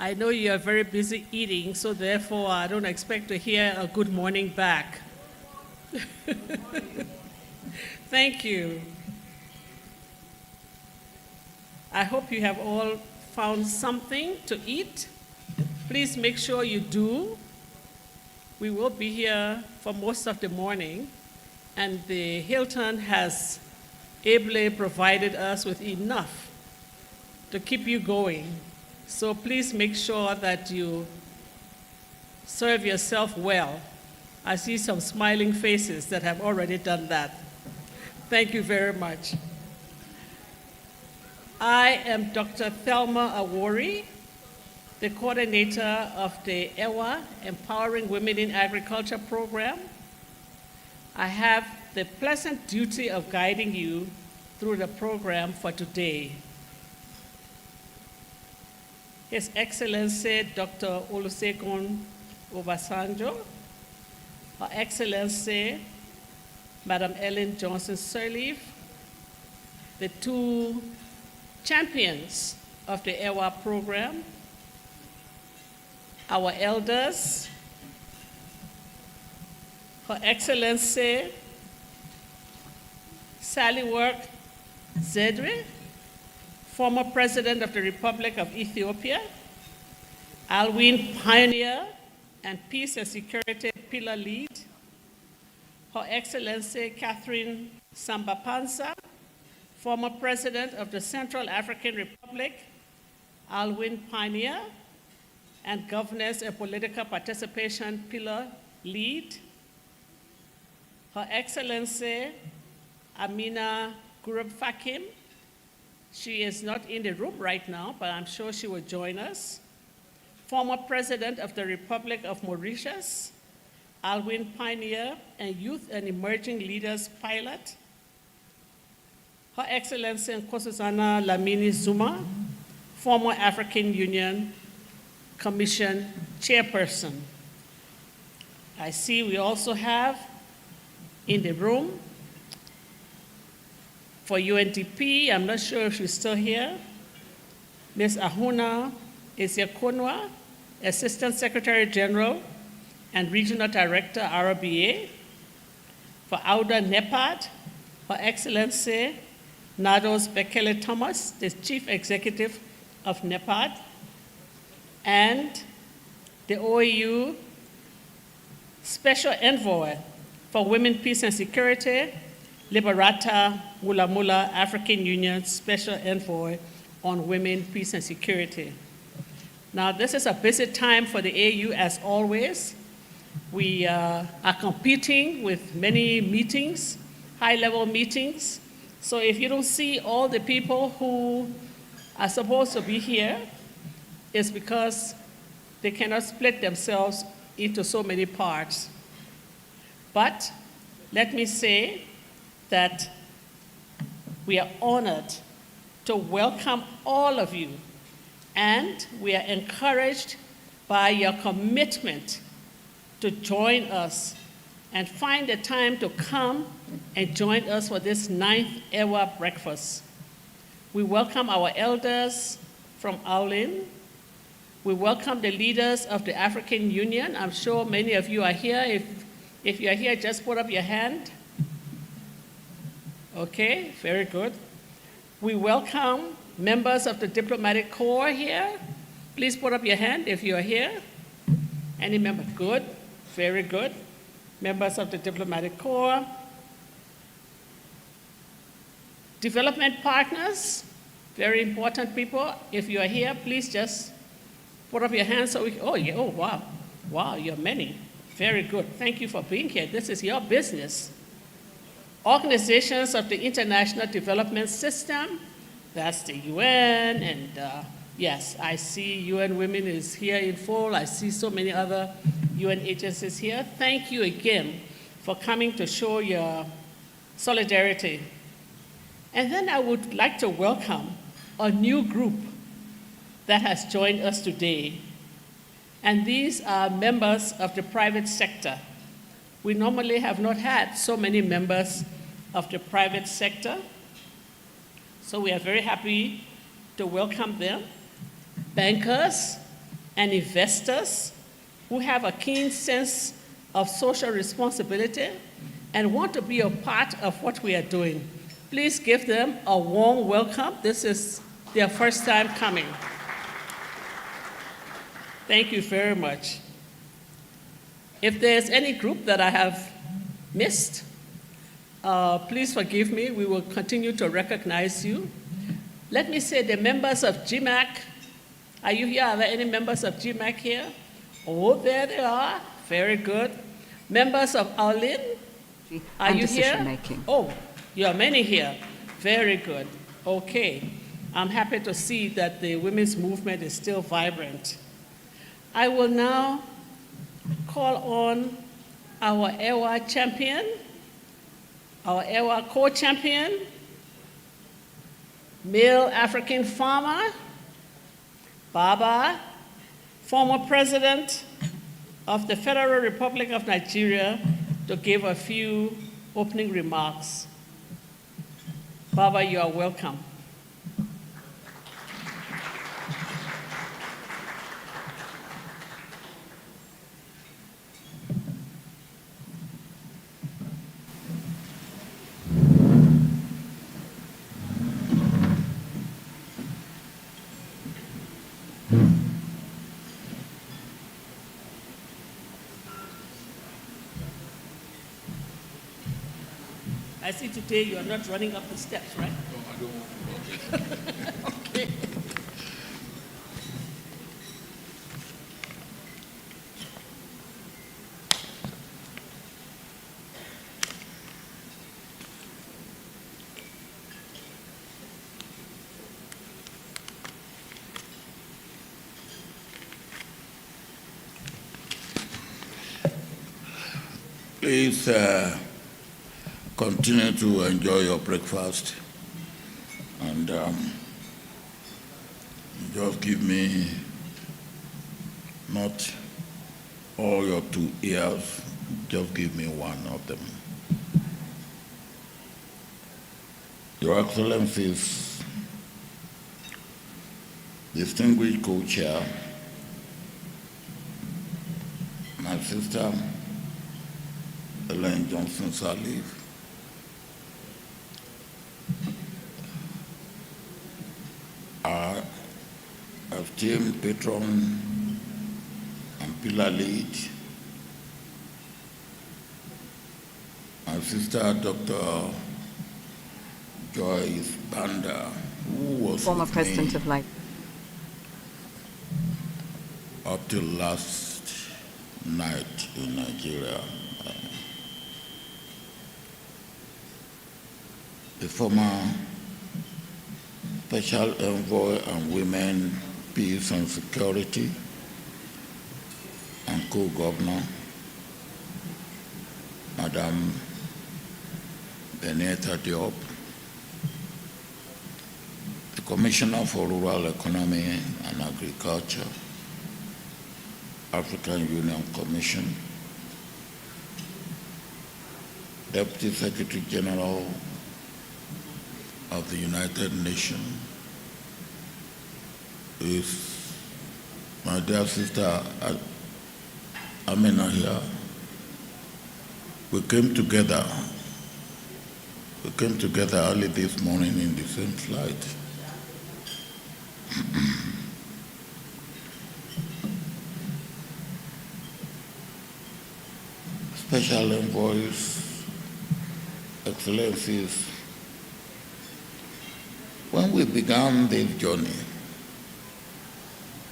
I know you are very busy eating, so therefore I don't expect to hear a good morning back. Thank you. I hope you have all found something to eat. Please make sure you do. We will be here for most of the morning, and the Hilton has ably provided us with enough to keep you going. So please make sure that you serve yourself well. I see some smiling faces that have already done that. Thank you very much. I am Dr. Thelma Awori, the coordinator of the EWA, Empowering Women in Agriculture program. I have the pleasant duty of guiding you through the program for today. His Excellency Dr. Olusegun Obasanjo, Her Excellency Madam Ellen Johnson Sirleaf, the two champions of the EWA program, our elders, Her Excellency Sahle-Work Zewde, former President of the Republic of Ethiopia, AWLN pioneer and Peace and Security Pillar Lead, Her Excellency Catherine Samba-Panza, former President of the Central African Republic, AWLN pioneer and Governance and Political Participation Pillar Lead, Her Excellency Amina Gurub-Fakim. She is not in the room right now, but I'm sure she will join us. Former President of the Republic of Mauritius, AWLN pioneer and Youth and Emerging Leaders pilot. Her Excellency Nkosazana Dlamini Zuma, former African Union Commission chairperson. I see we also have in the room for UNDP, I'm not sure if she's still here, Ms. Ahuna Ezekonwa, Assistant Secretary General and Regional Director, RBA. For AUDA NEPAD, Her Excellency Nados Bekele Thomas, the Chief Executive of NEPAD, and the OAU Special Envoy for Women, Peace and Security, Liberata Mulamula, African Union Special Envoy on Women, Peace and Security. Now, this is a busy time for the AU as always. We are competing with many meetings, high-level meetings. So if you don't see all the people who are supposed to be here, it's because they cannot split themselves into so many parts. But let me say that we are honored to welcome all of you, and we are encouraged by your commitment to join us and find the time to come and join us for this 9th EWA breakfast. We welcome our elders from AWLN. We welcome the leaders of the African Union. I'm sure many of you are here. If you are here, just put up your hand. Okay, very good. We welcome members of the Diplomatic Corps here. Please put up your hand if you are here. Any member? Good, very good. Members of the Diplomatic Corps. Development partners, very important people. If you are here, please just put up your hands so we, oh yeah, oh wow. Wow, you're many. Very good, thank you for being here. This is your business. Organizations of the International Development System, that's the UN, and yes, I see UN Women is here in full. I see so many other UN agencies here. Thank you again for coming to show your solidarity. And then I would like to welcome a new group that has joined us today. And these are members of the private sector. We normally have not had so many members of the private sector. So we are very happy to welcome them. Bankers, and investors who have a keen sense of social responsibility and want to be a part of what we are doing. Please give them a warm welcome. This is their first time coming. Thank you very much. If there's any group that I have missed, please forgive me. We will continue to recognize you. Let me say the members of GMAC. Are you here? Are there any members of GMAC here? Oh, there they are. Very good. Members of AWLN, are you here? Making. Oh, you are many here. Very good. Okay. I'm happy to see that the women's movement is still vibrant. I will now call on our EWA champion, our EWA co-champion, male African farmer, Baba, former president of the Federal Republic of Nigeria, to give a few opening remarks. Baba, you are welcome. I see today you are not running up the steps, right? No, I don't want to. Okay. Please continue to enjoy your breakfast and just give me not all your 2 ears, just give me one of them. Your Excellencies, distinguished co-chair, my sister, Ellen Johnson Sirleaf, our esteemed patron and pillar lead, my sister Dr. Joyce Banda, who was Former with president me of Life. up till last night in Nigeria. The former Special Envoy on Women, Peace and Security and co-governor, Madam Beneta Diop, the Commissioner for Rural Economy and Agriculture, African Union Commission, Deputy Secretary General of the United Nations, is my dear sister Amina here. We came together early this morning in the same flight. Special envoys, excellencies, when we began this journey,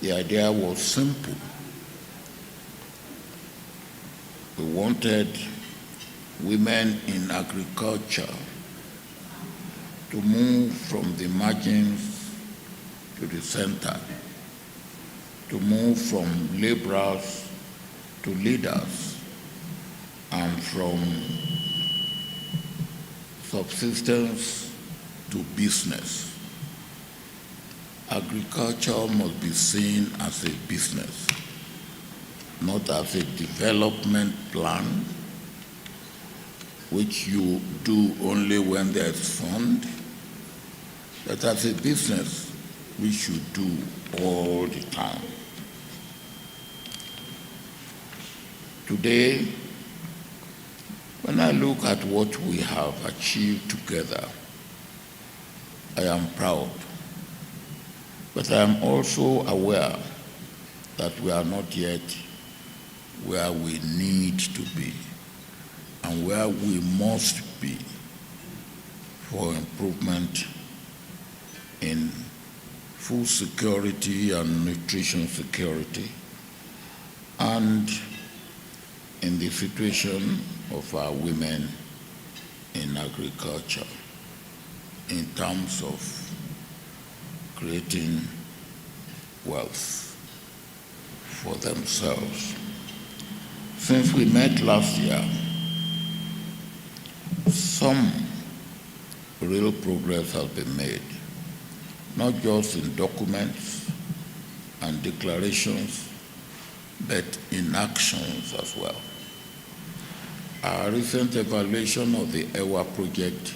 the idea was simple. We wanted women in agriculture to move from the margins to the center, to move from laborers to leaders, and from subsistence to business. Agriculture must be seen as a business, not as a development plan, which you do only when there's fund, but as a business, which you do all the time. Today, when I look at what we have achieved together, I am proud. But I am also aware that we are not yet where we need to be and where we must be for improvement in food security and nutrition security, and in the situation of our women in agriculture in terms of creating wealth for themselves. Since we met last year, some real progress has been made, not just in documents and declarations, but in actions as well. Our recent evaluation of the EWA project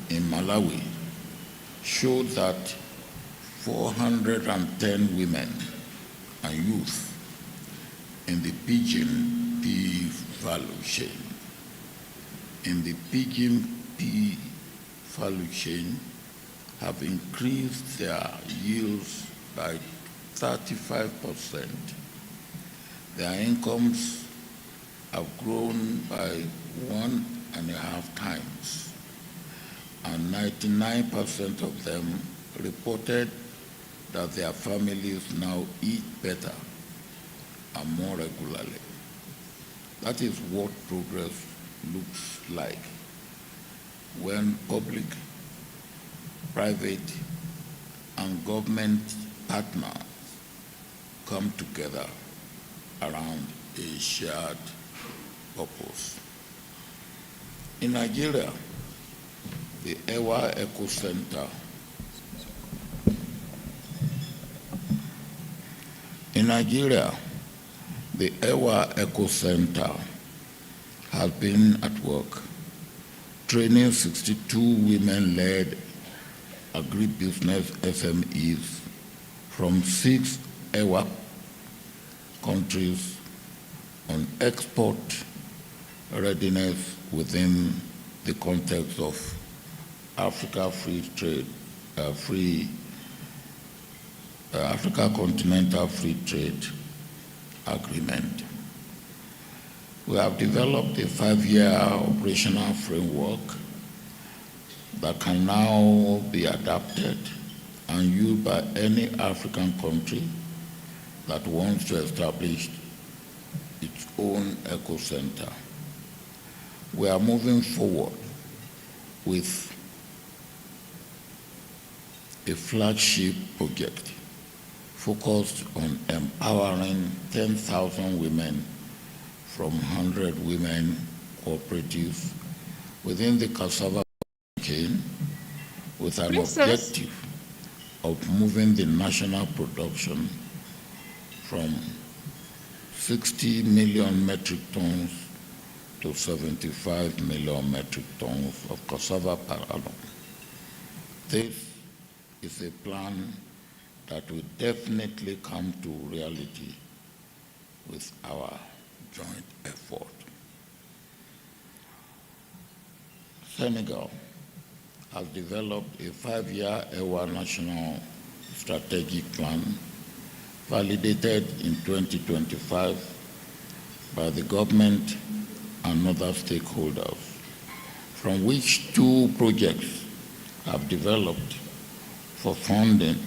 in Malawi showed that 410 women and youth in the pigeon pea value chain, have increased their yields by 35%. Their incomes have grown by 1.5 times, and 99% of them reported that their families now eat better and more regularly. That is what progress looks like when public, private, and government partners come together around a shared purpose. In Nigeria, the EWA Eco Center has been at work training 62 women-led agribusiness SMEs from 6 EWA countries on export readiness within the context of Africa Africa Continental Free Trade Agreement. We have developed a 5-year operational framework that can now be adapted and used by any African country that wants to establish its own eco center. We are moving forward with a flagship project focused on empowering 10,000 women from 100 women cooperatives within the cassava chain with an objective of moving the national production from 60 million metric tons to 75 million metric tons of cassava per annum. This is a plan that will definitely come to reality with our joint effort. Senegal has developed a 5-year EWA national strategic plan validated in 2025 by the government and other stakeholders, from which 2 projects have developed for funding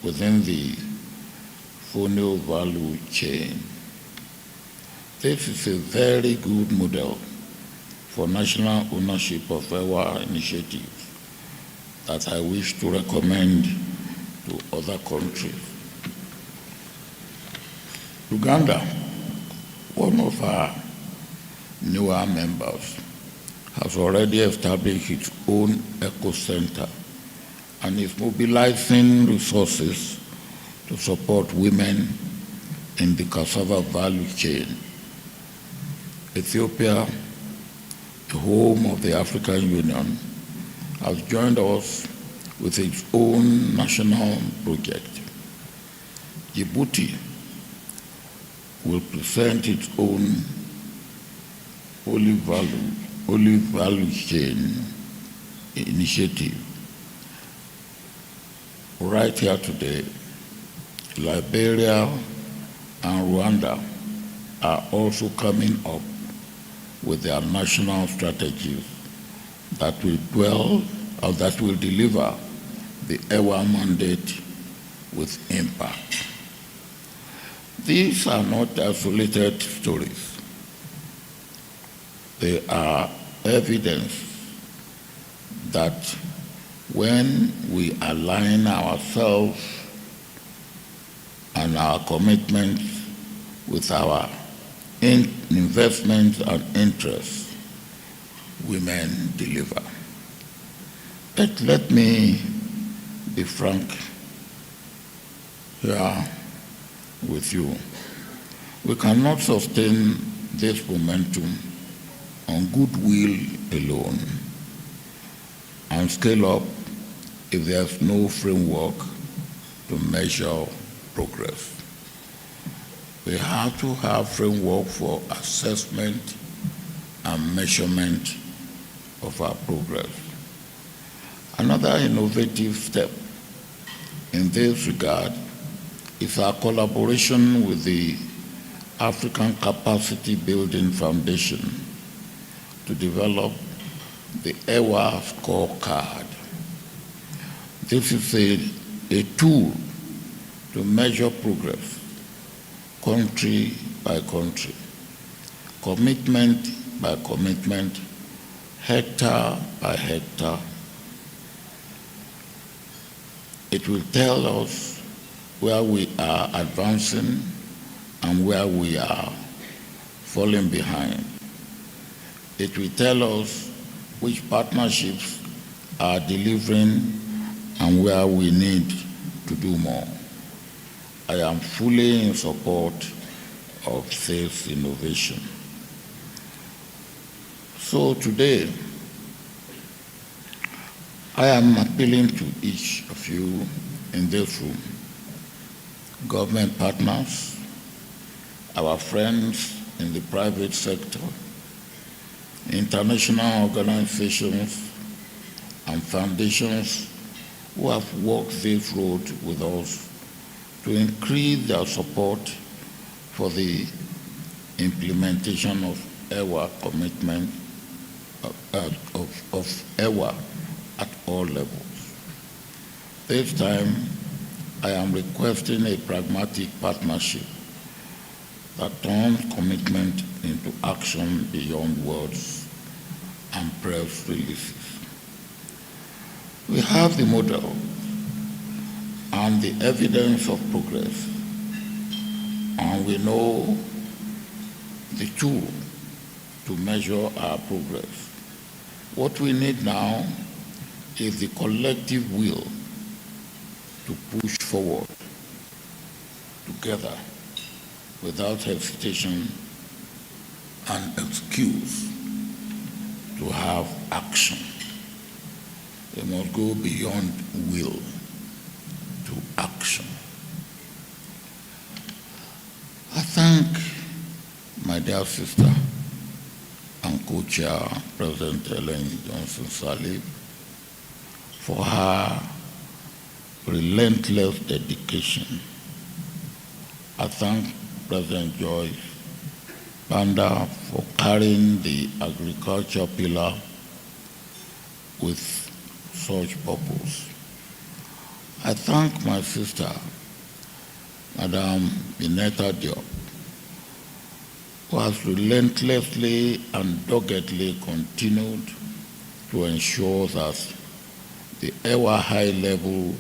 within the funnel value chain. This is a very good model for national ownership of EWA initiatives that I wish to recommend to other countries. Uganda, one of our newer members, has already established its own eco center and is mobilizing resources to support women in the cassava value chain. Ethiopia, the home of the African Union, has joined us with its own national project. Djibouti, will present its own olive value chain initiative. Right here today, Liberia and Rwanda are also coming up with their national strategies that will deliver the EWA mandate with impact. These are not isolated stories. They are evidence that when we align ourselves and our commitments with our investments and interests, women deliver. But let me be frank here with you. We cannot sustain this momentum on goodwill alone and scale up if there's no framework to measure progress. We have to have framework for assessment and measurement of our progress. Another innovative step in this regard is our collaboration with the African Capacity Building Foundation to develop the EWA scorecard. This is a tool to measure progress, country by country, commitment by commitment, hectare by hectare. It will tell us where we are advancing and where we are falling behind. It will tell us which partnerships are delivering and where we need to do more. I am fully in support of this innovation. So today, I am appealing to each of you in this room, government partners, our friends in the private sector, international organizations and foundations who have walked this road with us to increase their support for the implementation of EWA commitment of EWA at all levels. This time, I am requesting a pragmatic partnership that turns commitment into action beyond words and press releases. We have the model and the evidence of progress, and we know the tool to measure our progress. What we need now is the collective will to push forward together without hesitation and excuse to have action. We must go beyond will to action. I thank my dear sister and co-chair, President Ellen Johnson Sirleaf, for her relentless dedication. I thank President Joyce Banda for carrying the agriculture pillar with such purpose. I thank my sister, Madam Bineta Diop, who has relentlessly and doggedly continued to ensure that the EWA high-level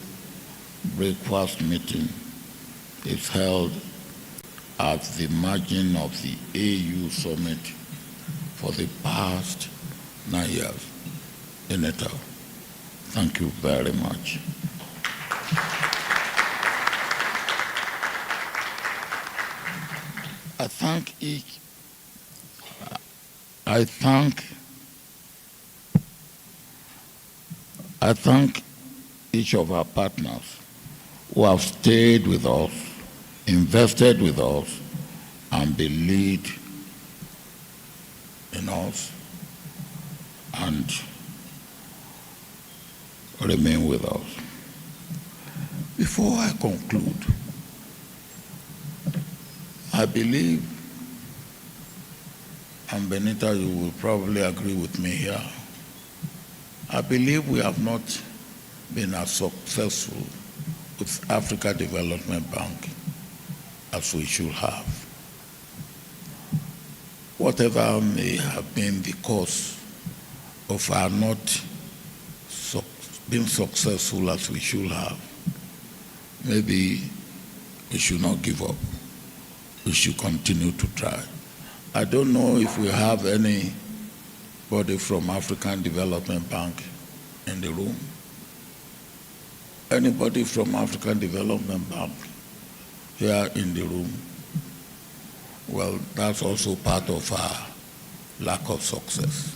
breakfast meeting is held at the margin of the AU summit for the past 9 years. Senator, thank you very much. I thank each of our partners who have stayed with us, invested with us, and believe in us and remain with us. Before I conclude, I believe, and Benita, you will probably agree with me here, I believe we have not been as successful with Africa Development Bank as we should have. Whatever may have been the cause of our not being successful as we should have, maybe we should not give up. We should continue to try. I don't know if we have anybody from African Development Bank in the room. Anybody from African Development Bank here in the room? Well, that's also part of our lack of success.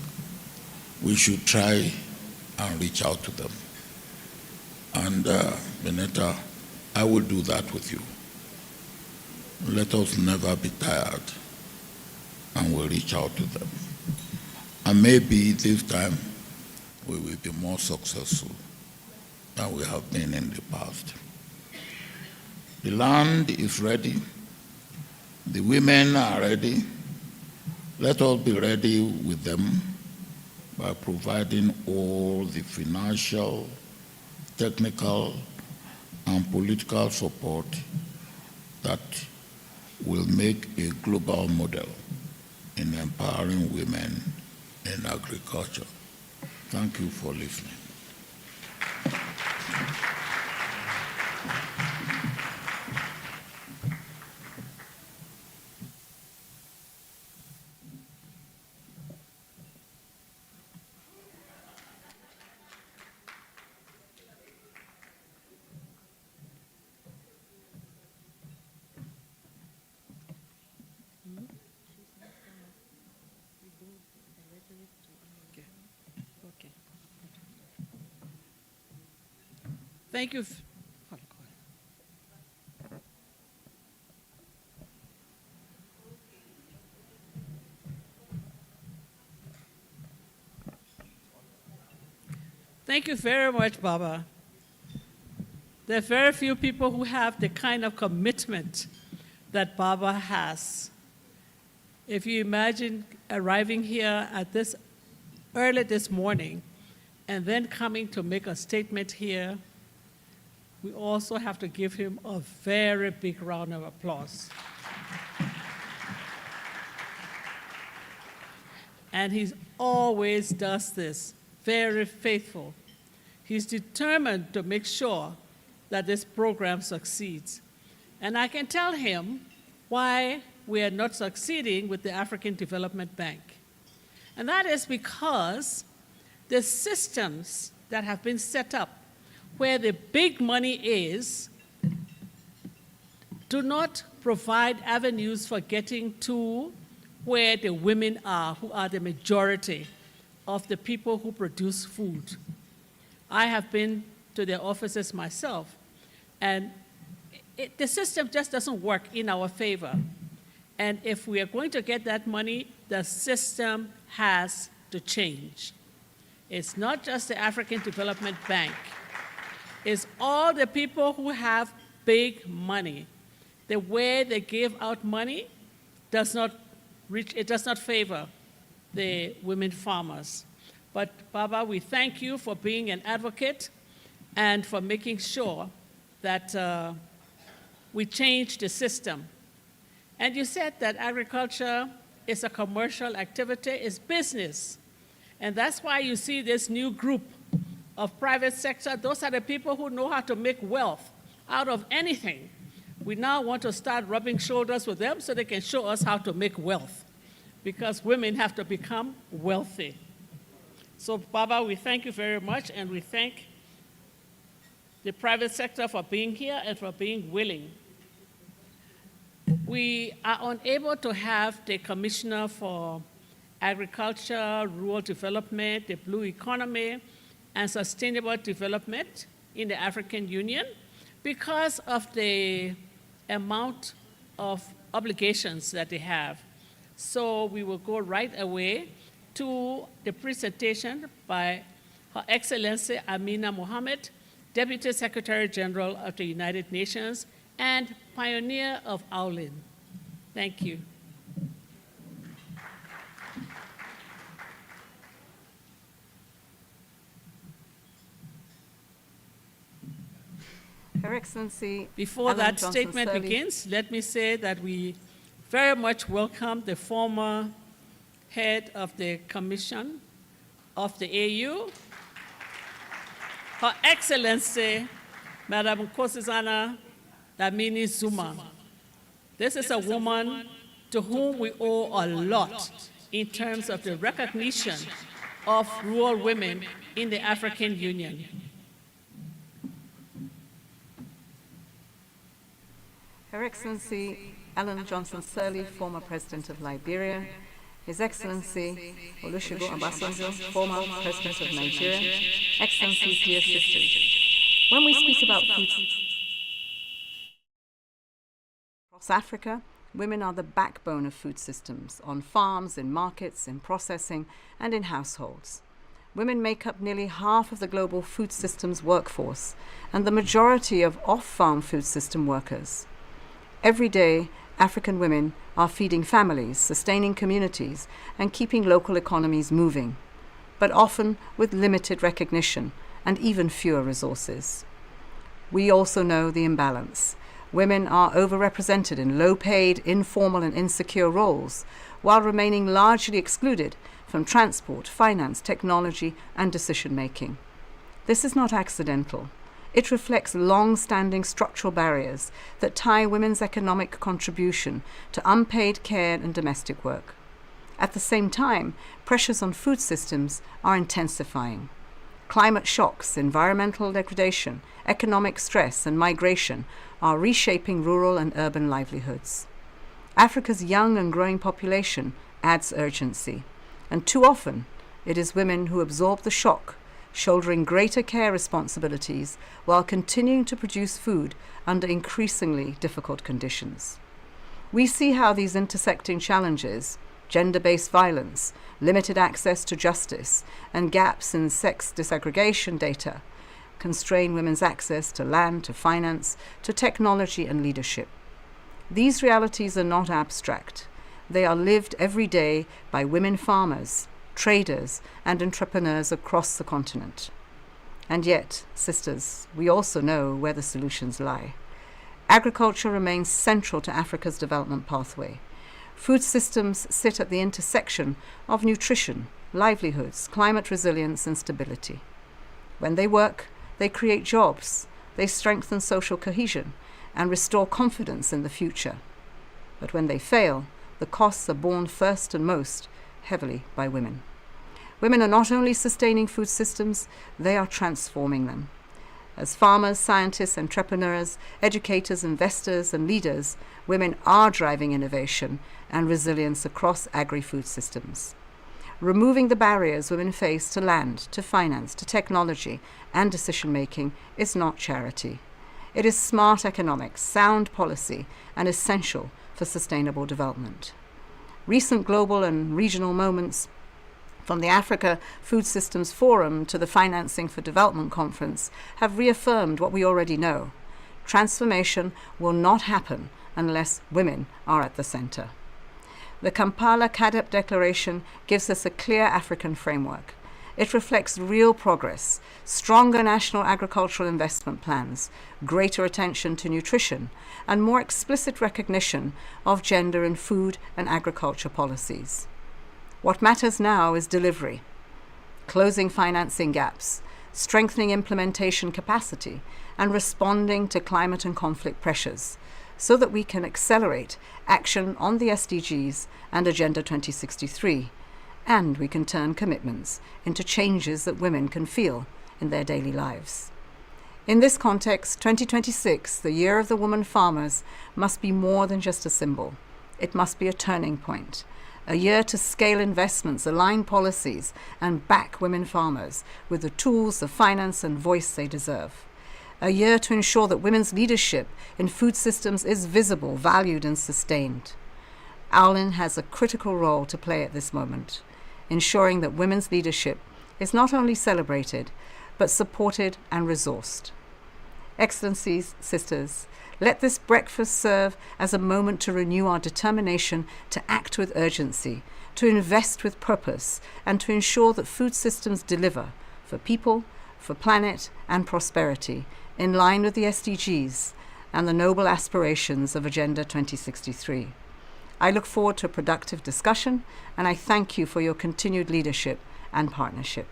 We should try and reach out to them. And Benita, I will do that with you. Let us never be tired, and we'll reach out to them. And maybe this time we will be more successful than we have been in the past. The land is ready. The women are ready. Let us be ready with them by providing all the financial, technical, and political support that will make a global model in empowering women in agriculture. Thank you for listening. Okay. Thank you. Thank you very much, Baba. There are very few people who have the kind of commitment that Baba has. If you imagine arriving here at this early this morning and then coming to make a statement here, we also have to give him a very big round of applause. And he always does this, very faithful. He's determined to make sure that this program succeeds. And I can tell him why we are not succeeding with the African Development Bank. And that is because the systems that have been set up where the big money is do not provide avenues for getting to where the women are, who are the majority of the people who produce food. I have been to their offices myself, and the system just doesn't work in our favor. And if we are going to get that money, the system has to change. It's not just the African Development Bank. It's all the people who have big money. The way they give out money does not favor the women farmers. But Baba, we thank you for being an advocate and for making sure that we change the system. And you said that agriculture is a commercial activity, it's business. And that's why you see this new group of private sector. Those are the people who know how to make wealth out of anything. We now want to start rubbing shoulders with them so they can show us how to make wealth, because women have to become wealthy. So, Baba, we thank you very much, and we thank the private sector for being here and for being willing. We are unable to have the Commissioner for Agriculture, Rural Development, the Blue Economy, and Sustainable Development in the African Union because of the amount of obligations that they have. So we will go right away to the presentation by Her Excellency Amina Mohammed, Deputy Secretary General of the United Nations and pioneer of AWLN. Thank you. Her Excellency, Before Ellen that Johnson statement Sirleaf. begins, let me say that we very much welcome the former head of the Commission of the AU, Her Excellency, Madam Nkosazana Dlamini Zuma. This is a woman to whom we owe a lot in terms of the recognition of rural women in the African Union. Her Excellency Ellen Johnson Sirleaf, former President of Liberia, His Excellency Olusegun Obasanjo, former President of Nigeria, Excellencies, dear sisters. When we speak about food across Africa, women are the backbone of food systems, on farms, in markets, in processing, and in households. Women make up nearly half of the global food systems workforce and the majority of off-farm food system workers. Every day, African women are feeding families, sustaining communities, and keeping local economies moving, but often with limited recognition and even fewer resources. We also know the imbalance. Women are overrepresented in low-paid, informal, and insecure roles, while remaining largely excluded from transport, finance, technology, and decision-making. This is not accidental. It reflects long-standing structural barriers that tie women's economic contribution to unpaid care and domestic work. At the same time, pressures on food systems are intensifying. Climate shocks, environmental degradation, economic stress, and migration are reshaping rural and urban livelihoods. Africa's young and growing population adds urgency, and too often it is women who absorb the shock, shouldering greater care responsibilities while continuing to produce food under increasingly difficult conditions. We see how these intersecting challenges, gender-based violence, limited access to justice, and gaps in sex disaggregation data, constrain women's access to land, to finance, to technology and leadership. These realities are not abstract. They are lived every day by women farmers, traders, and entrepreneurs across the continent. And yet, sisters, we also know where the solutions lie. Agriculture remains central to Africa's development pathway. Food systems sit at the intersection of nutrition, livelihoods, climate resilience, and stability. When they work, they create jobs, they strengthen social cohesion, and restore confidence in the future. But when they fail, the costs are borne first and most heavily by women. Women are not only sustaining food systems, they are transforming them. As farmers, scientists, entrepreneurs, educators, investors, and leaders, women are driving innovation and resilience across agri-food systems. Removing the barriers women face to land, to finance, to technology, and decision-making is not charity. It is smart economics, sound policy, and essential for sustainable development. Recent global and regional moments, from the Africa Food Systems Forum to the Financing for Development Conference, have reaffirmed what we already know. Transformation will not happen unless women are at the center. The Kampala CAADP Declaration gives us a clear African framework. It reflects real progress, stronger national agricultural investment plans, greater attention to nutrition, and more explicit recognition of gender in food and agriculture policies. What matters now is delivery, closing financing gaps, strengthening implementation capacity, and responding to climate and conflict pressures, so that we can accelerate action on the SDGs and Agenda 2063, and we can turn commitments into changes that women can feel in their daily lives. In this context, 2026, the Year of the Woman Farmers, must be more than just a symbol. It must be a turning point, a year to scale investments, align policies, and back women farmers with the tools, the finance, and voice they deserve. A year to ensure that women's leadership in food systems is visible, valued, and sustained. AWLN has a critical role to play at this moment, ensuring that women's leadership is not only celebrated, but supported and resourced. Excellencies, sisters, let this breakfast serve as a moment to renew our determination to act with urgency, to invest with purpose, and to ensure that food systems deliver for people, for planet, and prosperity, in line with the SDGs and the noble aspirations of Agenda 2063. I look forward to a productive discussion, and I thank you for your continued leadership and partnership.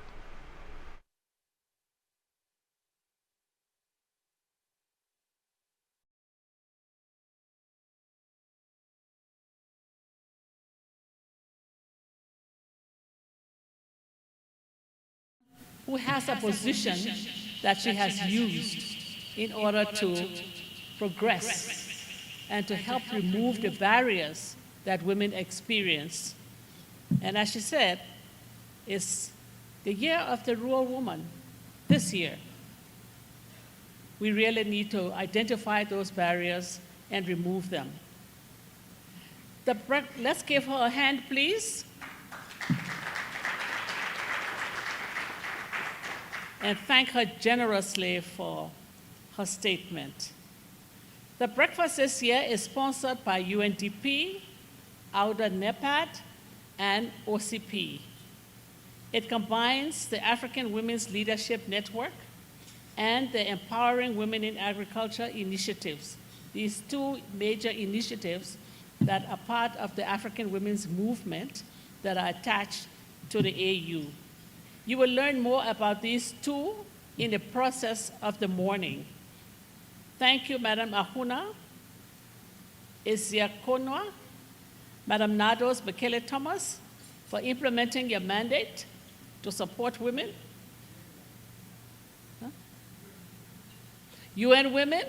Who has a position that she has used in order to progress and to help remove the barriers that women experience. And as she said, it's the year of the rural woman this year. We really need to identify those barriers and remove them. Let's give her a hand, please. And thank her generously for her statement. The breakfast this year is sponsored by UNDP, AWLN, and OCP. It combines the African Women's Leadership Network and the Empowering Women in Agriculture initiatives, these two major initiatives that are part of the African women's movement that are attached to the AU. You will learn more about these two in the process of the morning. Thank you, Madam Ahuna Isiakonwa, Madam Nados Bekele Thomas, for implementing your mandate to support women. UN Women,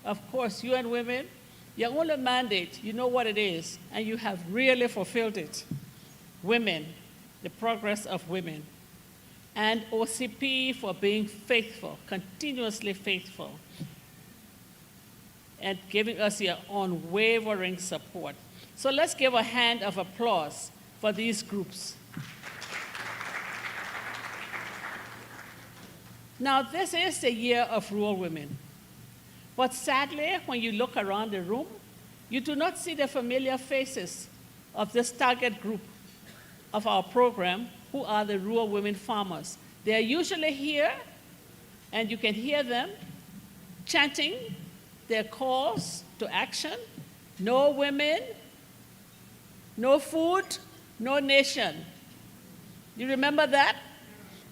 of course, UN Women, your only mandate, you know what it is, and you have really fulfilled it. Women, the progress of women. And OCP for being faithful, continuously faithful, and giving us your unwavering support. So let's give a hand of applause for these groups. Now, this is the year of rural women. But sadly, when you look around the room, you do not see the familiar faces of this target group of our program, who are the rural women farmers. They are usually here, and you can hear them chanting their calls to action. No women, no food, no nation. You remember that?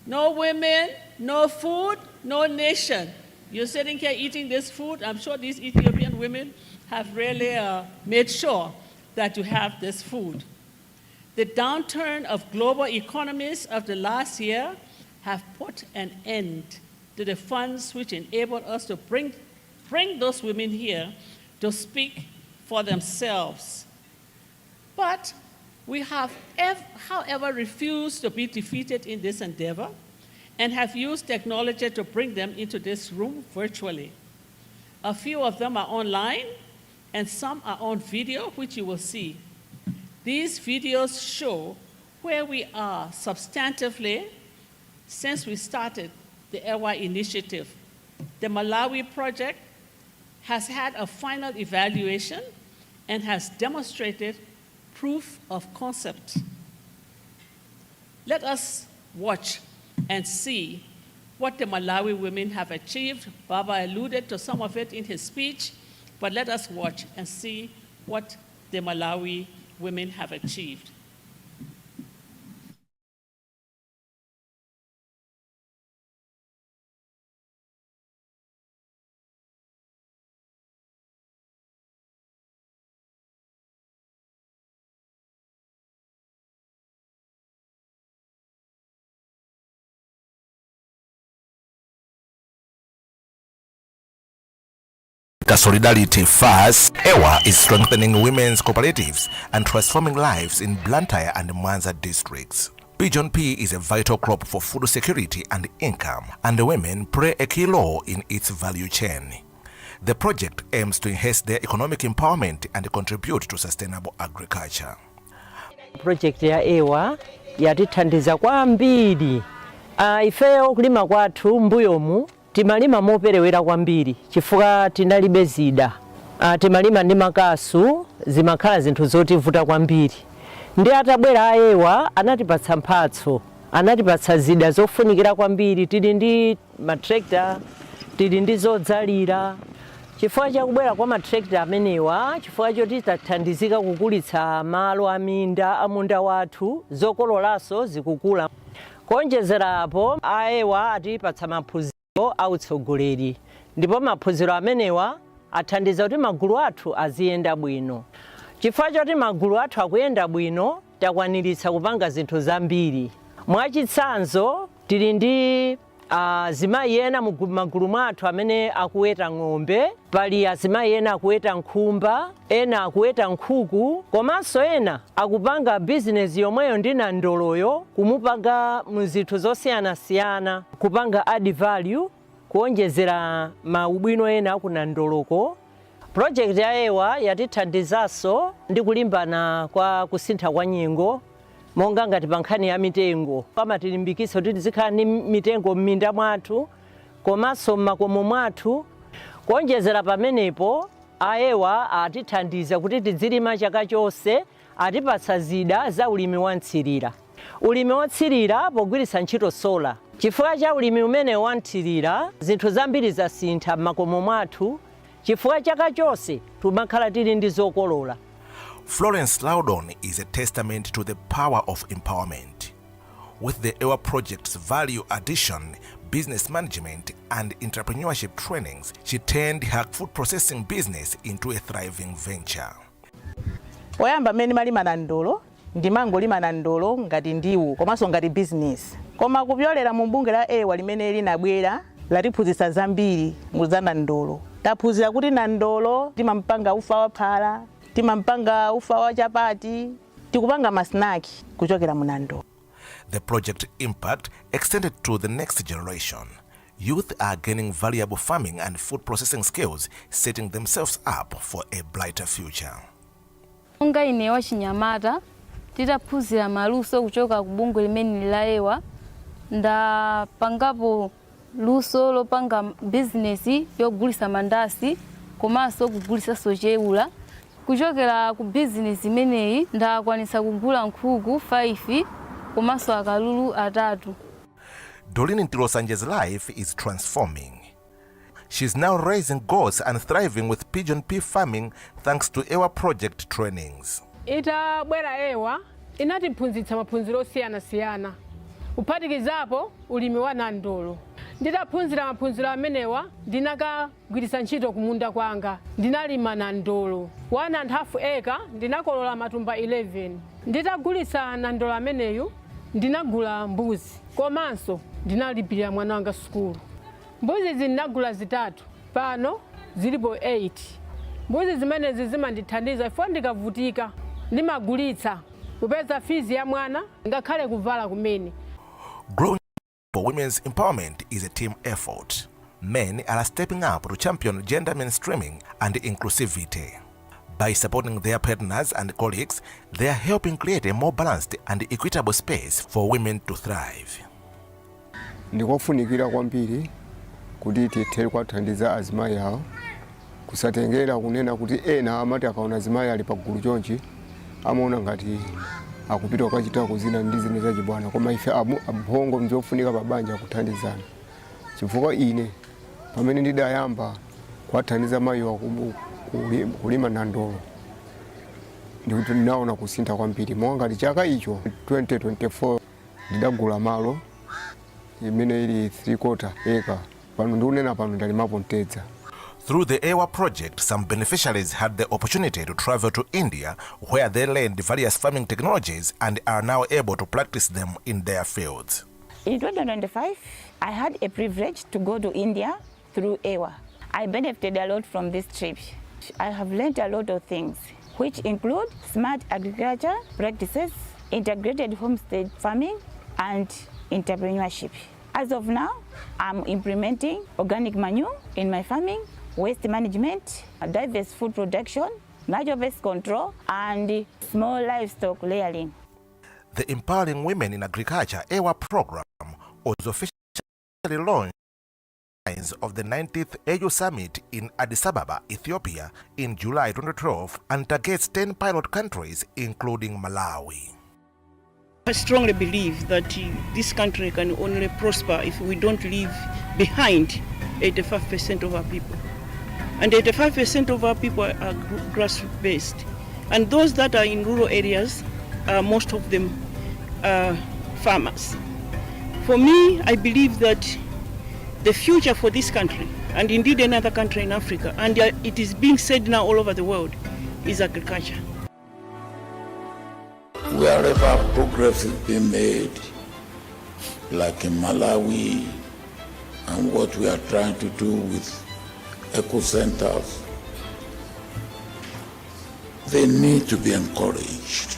No women, no food, no nation. You're sitting here eating this food. I'm sure these Ethiopian women have really made sure that you have this food. The downturn of global economies of the last year have put an end to the funds which enabled us to bring those women here to speak for themselves. But we have, however, refused to be defeated in this endeavor and have used technology to bring them into this room virtually. A few of them are online, and some are on video, which you will see. These videos show where we are substantively since we started the EWA initiative. The Malawi project has had a final evaluation and has demonstrated proof of concept. Let us watch and see what the Malawi women have achieved. Baba alluded to some of it in his speech, but let us watch and see what the Malawi women have achieved. Solidarity first. EWA is strengthening women's cooperatives and transforming lives in Blantyre and Mwanza districts. Pigeon pea is a vital crop for food security and income, and the women play a key role in its value chain. The project aims to enhance their economic empowerment and contribute to sustainable agriculture. Project ya EWA yatithandiza kwambiri. Ifeyo kulima kwathu mbuyomu timalima moperewera kwambiri chifukwa tinalibe zida. Timalima ndi makasu zimakhala zinthu zotivuta kwambiri. Ndi atabwera EWA anatipatsa mphatso, anatipatsa zida zofunikira kwambiri, tili ndi matrekta, tili ndi zodzalira. Chifukwa chakubwera kwa matrekta amenewa, chifukwa choti tathandizika kukulitsa malo aminda amunda wathu, zokololaso zikukula. Kuonjezera apo, EWA atipatsa maphunziro autsogoleri. Ndipo maphunziro amenewa athandiza kuti magulu athu aziyenda bwino. Chifukwa choti magulu athu akuyenda bwino, takwaniritsa kupanga zinthu zambiri. Mwachitsanzo, tili ndi azimayi ena magulu mwathu amene akuweta ng'ombe, pali azimayi ena akuweta nkhumba, ena akuweta nkhuku, komanso ena akupanga bizinesi yomweyo ndi nandoloyo, kumupanga muzinthu zosiyanasiyana, kupanga add value, kuonjezera maubwino ena akunandoloko. Project ya EWA yatithandizanso ndi kulimbana kwa kusintha kwa nyengo, monga ngati pa nkhani ya mitengo. Pamatilimbikitsa kuti tizikhala ndi mitengo m'minda mwathu, komanso m'makomo mwathu. Kuonjezera pamenepo, EWA atithandiza kuti tizilima chaka chonse, atipatsa zida za ulimi wanthirira. Ulimi wothirira pogwiritsa ntchito sola. Chifukwa cha ulimi umene wanthirira, zinthu zambiri zasintha m'makomo mwathu, chifukwa chaka chonse timakhala tili ndi zokolola. Florence Loudon is a testament to the power of empowerment. With the EWA project's value addition, business management and entrepreneurship trainings, she turned her food processing business into a thriving venture. Oyamba mene malima na ndolo, ndimangolima na ndolo ngati ndiwo, komanso ngati business. Koma kupyolera mu bunge la EWA limene linabwera, latiphunzitsa zambiri muzana ndolo. Taphunzira kuti na ndolo timampanga ufa wa phala, timampanga ufa wa chapati, tikupanga masnaki kuchokera mu ndolo. The project impact extended to the next generation. Youth are gaining valuable farming and food processing skills, setting themselves up for a brighter future. Unga inewa Chinyamata, titaphunzira maluso kuchoka ku bungwe limene la EWA, ndapangapo luso lopanga business yogulisa mandasi, komanso kugulisa socheula. Kuchokera ku business imeneyi ndakwanisa kugula nkhuku 5, komanso akalulu 3. Dolini Ntilosanje's life is transforming. She's now raising goats and thriving with pigeon pea farming thanks to EWA project trainings. Itabwera EWA inatiphunzitsa maphunziro osiyana-siyana. Kuphatikizapo ulimi wa nandolo. Nditaphunzira maphunziro amenewa ndinakagwiritsa ntchito kumunda kwanga. Ndinalima nandolo 1.5 acre, ndinakolola matumba 11. Nditagulitsa nandolo ameneyu ndinagula mbuzi, komanso ndinalipirira mwana wanga sukulu. Mbuzi ndinagula 3, pano zilipo 8. Mbuzi zimenezi zimandithandiza ifo ndikavutika ndimagulitsa kupeza fizi ya mwana ngakhale kuvala kumene. Growing for women's empowerment is a team effort. Men are stepping up to champion gender mainstreaming and inclusivity. By supporting their partners and colleagues, they are helping create a more balanced and equitable space for women to thrive. Ndikofunikira kwambiri kuti tithere kwathandiza azimayi awo, kusatengera kunena kuti ena amati akaona azimayi ali pagulu chonchi amaona ngati akupita kukachita kuzina ndi zina za chibwana, koma ife abhongo mzofunika pabanja kuthandizana. Chifukwa ine pamene ndidayamba kwathandiza mayi wa kulima nandolo, ndikuti ndinaona kusintha kwambiri. Ngati chaka icho 2024 ndidagula malo imene ili 3/4 acre, pano ndikunena pano ndalimapo mtedza. Through the EWA project, some beneficiaries had the opportunity to travel to India, where they learned various farming technologies and are now able to practice them in their fields. In 2025, I had a privilege to go to India through EWA. I benefited a lot from this trip. I have learned a lot of things, which include smart agriculture practices, integrated homestead farming, and entrepreneurship. As of now, I'm implementing organic manure in my farming, waste management, diverse food production, major pest control, and small livestock layering. The Empowering Women in Agriculture EWA program was officially launched of the 90th AU Summit in Addis Ababa, Ethiopia in July 2012 and targets 10 pilot countries including Malawi. I strongly believe that this country can only prosper if we don't leave behind 85% of our people. And 85% of our people are grassroots based. And those that are in rural areas, most of them are farmers. For me, I believe that the future for this country, and indeed another country in Africa, and it is being said now all over the world, is agriculture. Wherever progress is being made, like in Malawi, and what we are trying to do with eco centers, they need to be encouraged.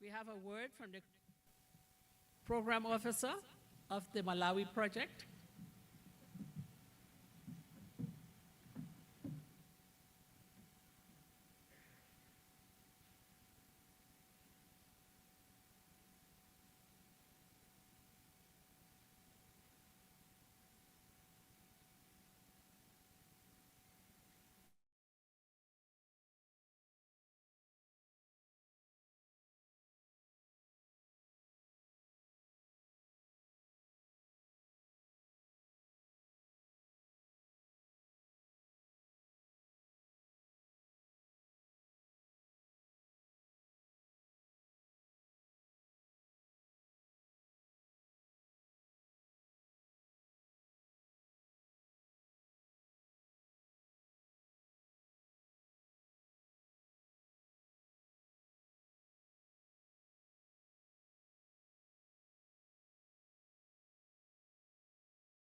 We have a word from the program officer of the Malawi project.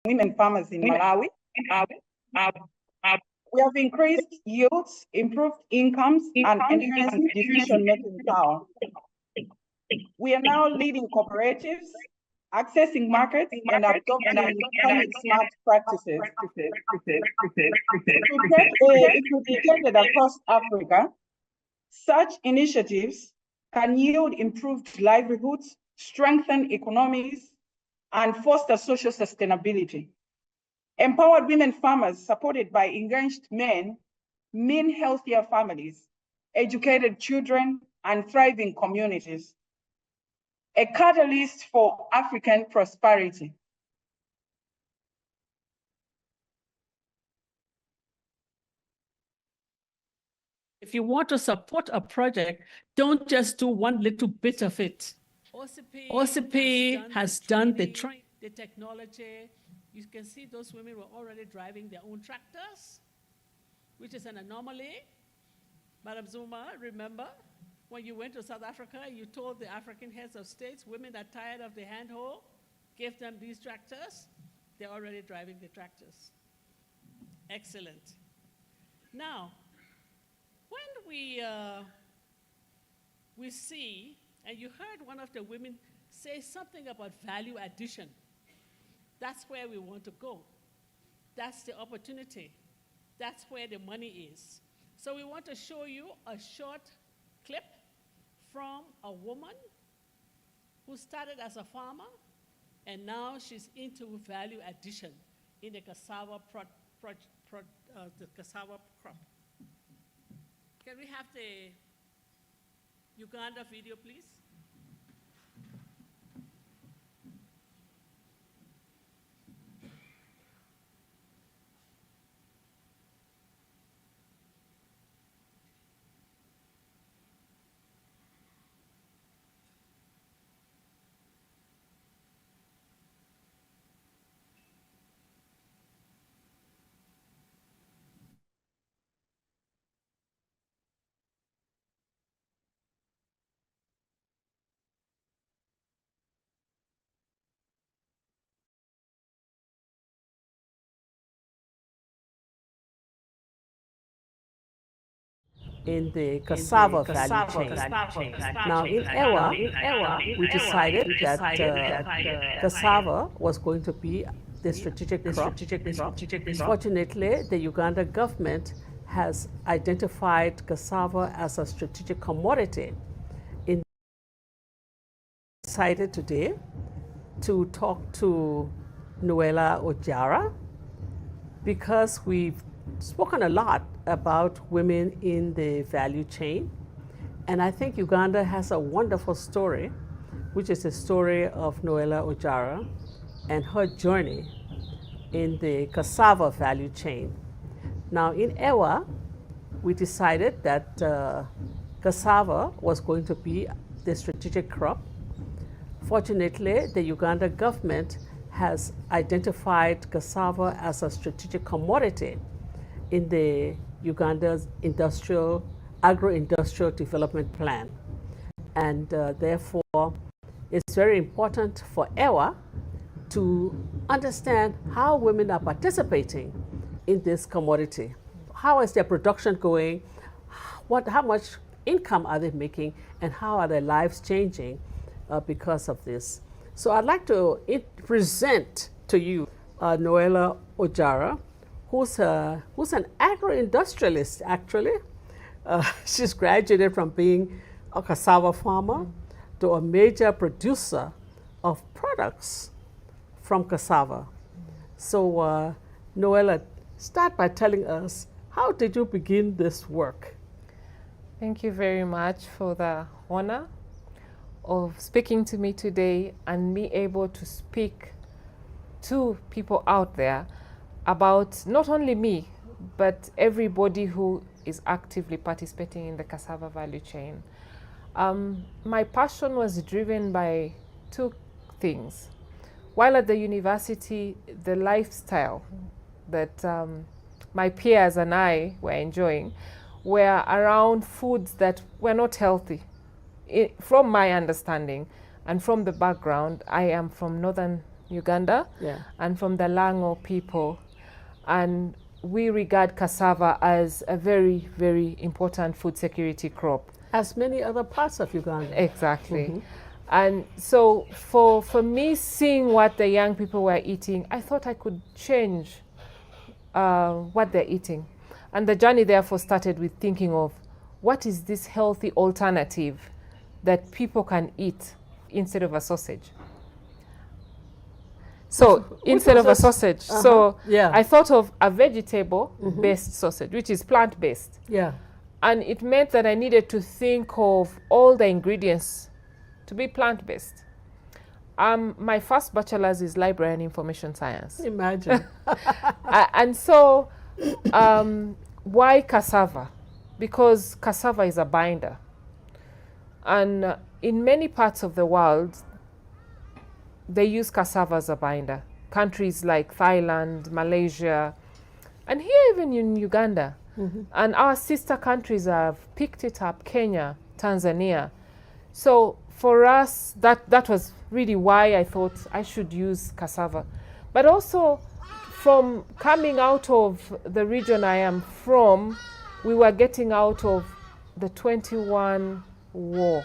Women farmers in Malawi. We have increased yields, improved incomes, and enhanced decision-making power. We are now leading cooperatives, accessing markets, and adopting climate-smart practices. To get equity extended across Africa, such initiatives can yield improved livelihoods, strengthen economies, and foster social sustainability. Empowered women farmers supported by engaged men mean healthier families, educated children, and thriving communities. A catalyst for African prosperity. If you want to support a project, don't just do one little bit of it. OCP has done the training, the technology. You can see those women were already driving their own tractors, which is an anomaly. Madam Zuma, remember when you went to South Africa, you told the African heads of states, women are tired of the handhold, give them these tractors. They're already driving the tractors. Excellent. Now, when we see, and you heard one of the women say something about value addition. That's where we want to go. That's the opportunity. That's where the money is. So we want to show you a short clip from a woman who started as a farmer, and now she's into value addition in the cassava cassava crop. Can we have the Uganda video, please? in the cassava value chain. Now, in EWA, we decided that cassava was going to be the strategic crop. Fortunately, the Uganda government has identified cassava as a strategic commodity. Decided today to talk to Noella Ojara because we've spoken a lot about women in the value chain. And I think Uganda has a wonderful story, which is the story of Noella Ojara and her journey in the cassava value chain. Now, in EWA, we decided that cassava was going to be the strategic crop. Fortunately, the Uganda government has identified cassava as a strategic commodity in the Uganda's agro-industrial development plan. And therefore, it's very important for EWA to understand how women are participating in this commodity. How is their production going? How much income are they making? And how are their lives changing because of this? So I'd like to present to you Noella Ojara, who's an agro-industrialist, actually. She's graduated from being a cassava farmer to a major producer of products from cassava. So Noella, start by telling us, how did you begin this work? Thank you very much for the honor of speaking to me today and me able to speak to people out there about not only me, but everybody who is actively participating in the cassava value chain. My passion was driven by two things. While at the university, the lifestyle that my peers and I were enjoying were around foods that were not healthy. From my understanding and from the background, I am from northern Uganda and from the Lango people, and we regard cassava as a very, very important food security crop. As many other parts of Uganda. Exactly. And so for me, seeing what the young people were eating, I thought I could change what they're eating. And the journey therefore started with thinking of what is this healthy alternative that people can eat instead of a sausage. So instead of a sausage, I thought of a vegetable-based sausage, which is plant-based. Yeah. And it meant that I needed to think of all the ingredients to be plant-based. My first bachelor's is library and information science. Imagine. And so why cassava? Because cassava is a binder. And in many parts of the world, they use cassava as a binder. Countries like Thailand, Malaysia, and here even in Uganda. And our sister countries have picked it up, Kenya, Tanzania. So for us, that was really why I thought I should use cassava. But also from coming out of the region I am from, we were getting out of the 21 war.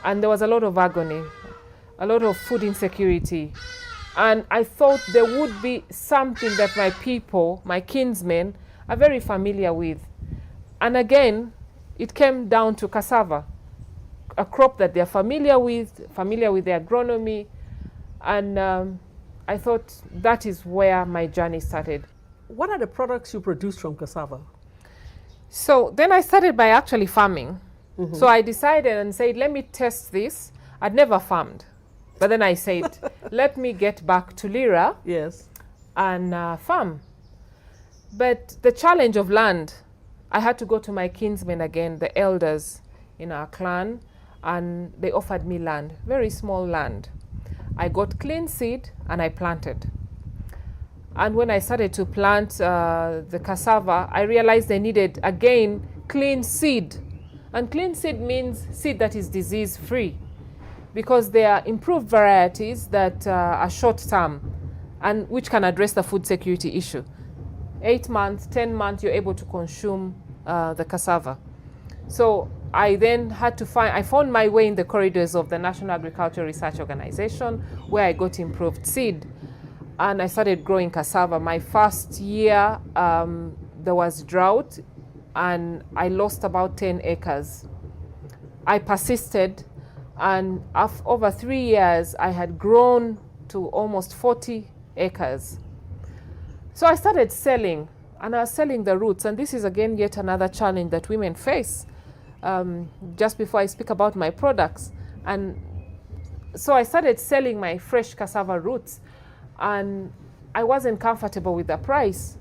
And there was a lot of agony, a lot of food insecurity. And I thought there would be something that my people, my kinsmen, are very familiar with. And again, it came down to cassava, a crop that they're familiar with the agronomy. And I thought that is where my journey started. What are the products you produce from cassava? So then I started by actually farming. So I decided and said, let me test this. I'd never farmed. But then I said, let me get back to Lira and farm. But the challenge of land, I had to go to my kinsmen again, the elders in our clan, and they offered me land, very small land. I got clean seed and I planted. And when I started to plant the cassava, I realized I needed, again, clean seed. And clean seed means seed that is disease-free, because there are improved varieties that are short-term and which can address the food security issue. 8 months, 10 months, you're able to consume the cassava. So I then had to I found my way in the corridors of the National Agricultural Research Organization, where I got improved seed. And I started growing cassava. My first year, there was drought, and I lost about 10 acres. I persisted, and over 3 years, I had grown to almost 40 acres. So I started selling, and I was selling the roots. And this is, again, yet another challenge that women face. Just before I speak about my products. And so I started selling my fresh cassava roots, and I wasn't comfortable with the price.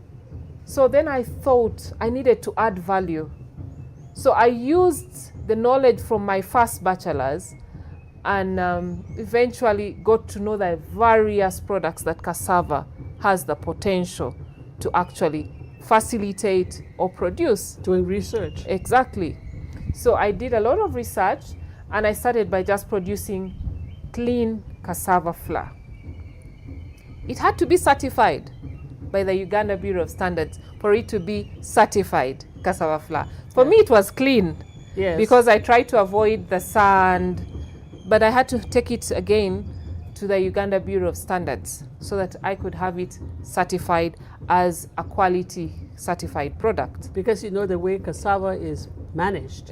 So then I thought I needed to add value. So I used the knowledge from my first bachelor's and eventually got to know the various products that cassava has the potential to actually facilitate or produce. Doing research. Exactly. So I did a lot of research, and I started by just producing clean cassava flour. It had to be certified by the Uganda Bureau of Standards for it to be certified cassava flour. For me, it was clean, yes, because I tried to avoid the sand, but I had to take it again to the Uganda Bureau of Standards so that I could have it certified as a quality certified product. Because you know the way cassava is managed.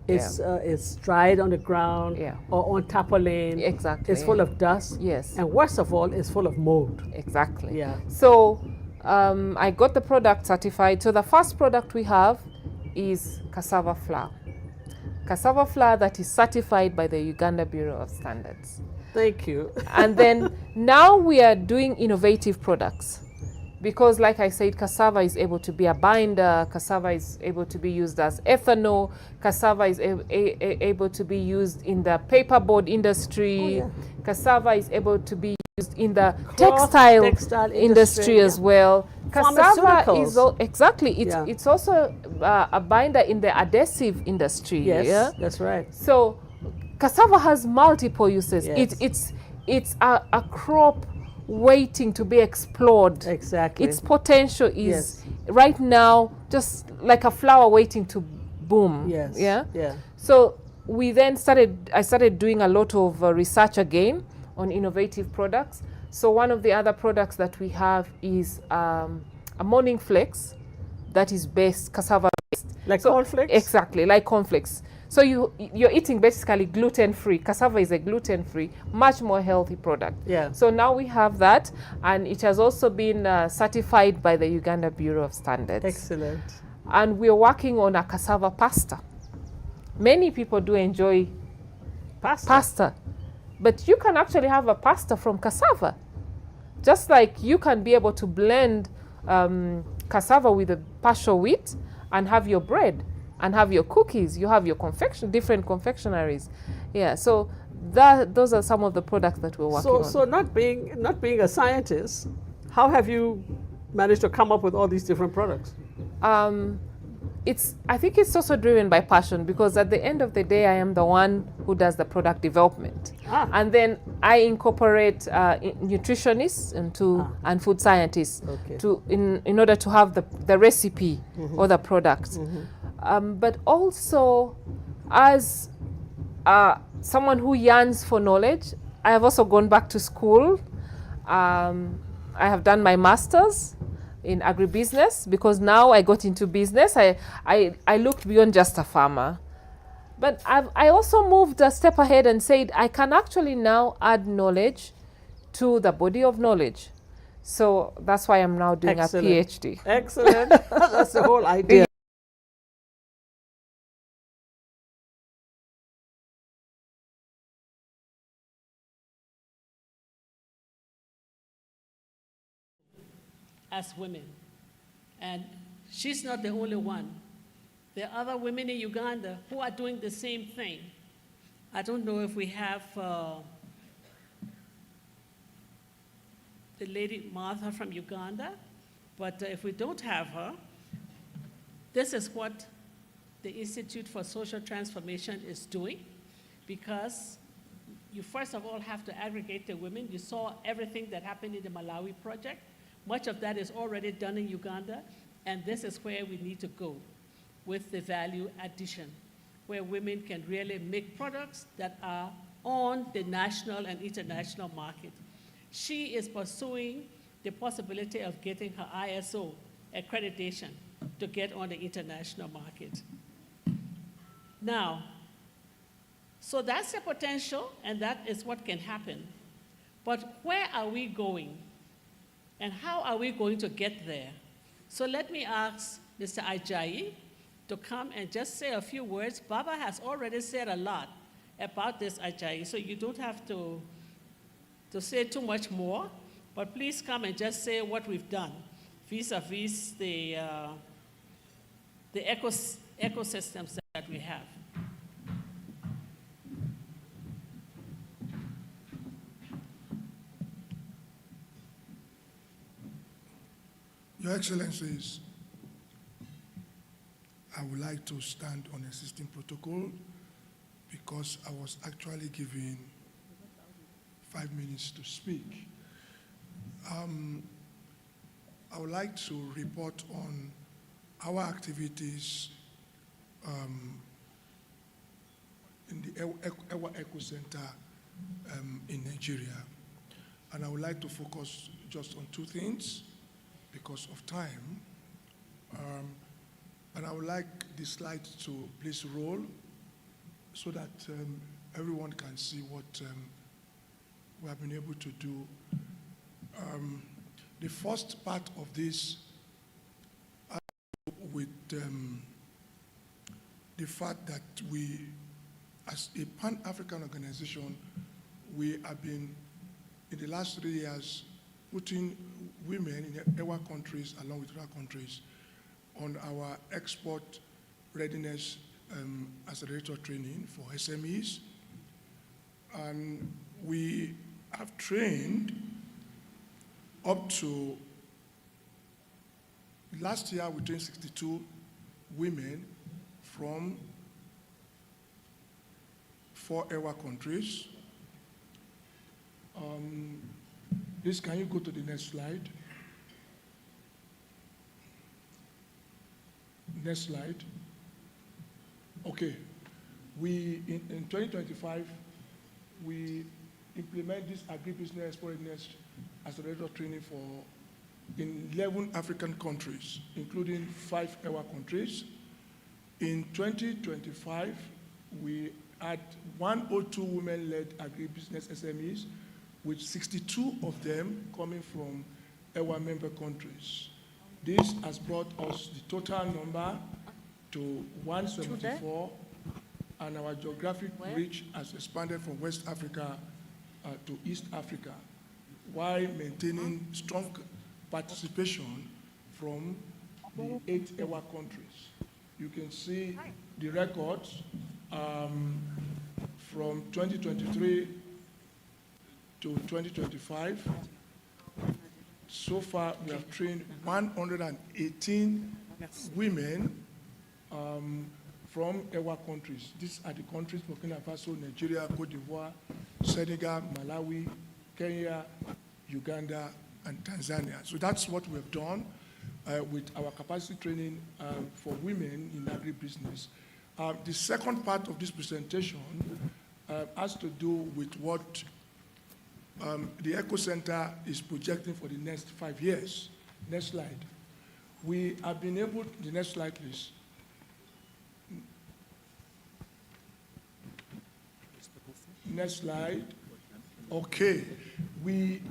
It's dried on the ground or on tarpaulin. Exactly. It's full of dust. Yes. And worst of all, it's full of mold. Exactly. Yeah. So I got the product certified. So the first product we have is cassava flour. Cassava flour that is certified by the Uganda Bureau of Standards. Thank you. And then now we are doing innovative products. Because like I said, cassava is able to be a binder, cassava is able to be used as ethanol, cassava is able to be used in the paperboard industry, cassava is able to be used in the textile industry as well. Cassava is it's also a binder in the adhesive industry. Yes, that's right. So cassava has multiple uses. Yes. It's a crop waiting to be explored. Exactly. Its potential is right now just like a flower waiting to boom. Yes. Yeah. Yeah. So I started doing a lot of research again on innovative products. So one of the other products that we have is a morning flakes that is cassava based. Like cornflakes? Exactly, like cornflakes. So you're eating basically gluten-free. Cassava is a gluten-free, much more healthy product. Yeah. So now we have that, and it has also been certified by the Uganda Bureau of Standards. Excellent. And we're working on a cassava pasta. Many people do enjoy pasta, but you can actually have a pasta from cassava. Just like you can be able to blend cassava with a partial wheat and have your bread and have your cookies, you have your different confectionaries. Yeah, so those are some of the products that we're working on. So not being a scientist, how have you managed to come up with all these different products? I think it's also driven by passion, because at the end of the day, I am the one who does the product development. And then I incorporate nutritionists and food scientists in order to have the recipe or the product. But also, as someone who yearns for knowledge, I have also gone back to school. I have done my master's in agribusiness, because now I got into business. I looked beyond just a farmer. But I also moved a step ahead and said I can actually now add knowledge to the body of knowledge. So that's why I'm now doing a PhD. Excellent. That's the whole idea. As women. And she's not the only one. There are other women in Uganda who are doing the same thing. I don't know if we have the lady Martha from Uganda, but if we don't have her, this is what the Institute for Social Transformation is doing, because you first of all have to aggregate the women. You saw everything that happened in the Malawi project. Much of that is already done in Uganda, and this is where we need to go. with the value addition, where women can really make products that are on the national and international market. She is pursuing the possibility of getting her ISO accreditation to get on the international market. Now, so that's the potential, and that is what can happen. But where are we going? And how are we going to get there? So let me ask Mr. Ajayi to come and just say a few words. Baba has already said a lot about this, Ajayi, so you don't have to say too much more, but please come and just say what we've done vis-a-vis the ecosystems that we have. Your Excellencies, I would like to stand on existing protocol because I was actually given 5 minutes to speak. I would like to report on our activities in the EWA Eco Center in Nigeria. And I would like to focus just on 2 things because of time. And I would like this slide to please roll so that everyone can see what we have been able to do. The first part of this with the fact that we, as a Pan-African organization, we have been, in the last 3 years, putting women in EWA countries along with other countries on our export readiness accelerator training for SMEs. And we have trained up to, last year we trained 62 women from 4 EWA countries. Please, can you go to the next slide? Next slide. Okay. In 2025, we implement this agribusiness exportness accelerator training in 11 African countries, including 5 EWA countries. In 2025, we had 102 women-led agribusiness SMEs, with 62 of them coming from EWA member countries. This has brought us the total number to 174, and our geographic reach has expanded from West Africa to East Africa, while maintaining strong participation from the 8 EWA countries. You can see the records from 2023 to 2025. So far, we have trained 118 women from EWA countries. These are the countries: Burkina Faso, Nigeria, Cote d'Ivoire, Senegal, Malawi, Kenya, Uganda, and Tanzania. So that's what we've done with our capacity training for women in agribusiness. The second part of this presentation has to do with what the Eco Center is projecting for the next 5 years. Next slide. We have been able, the next slide please. Next slide. Okay. We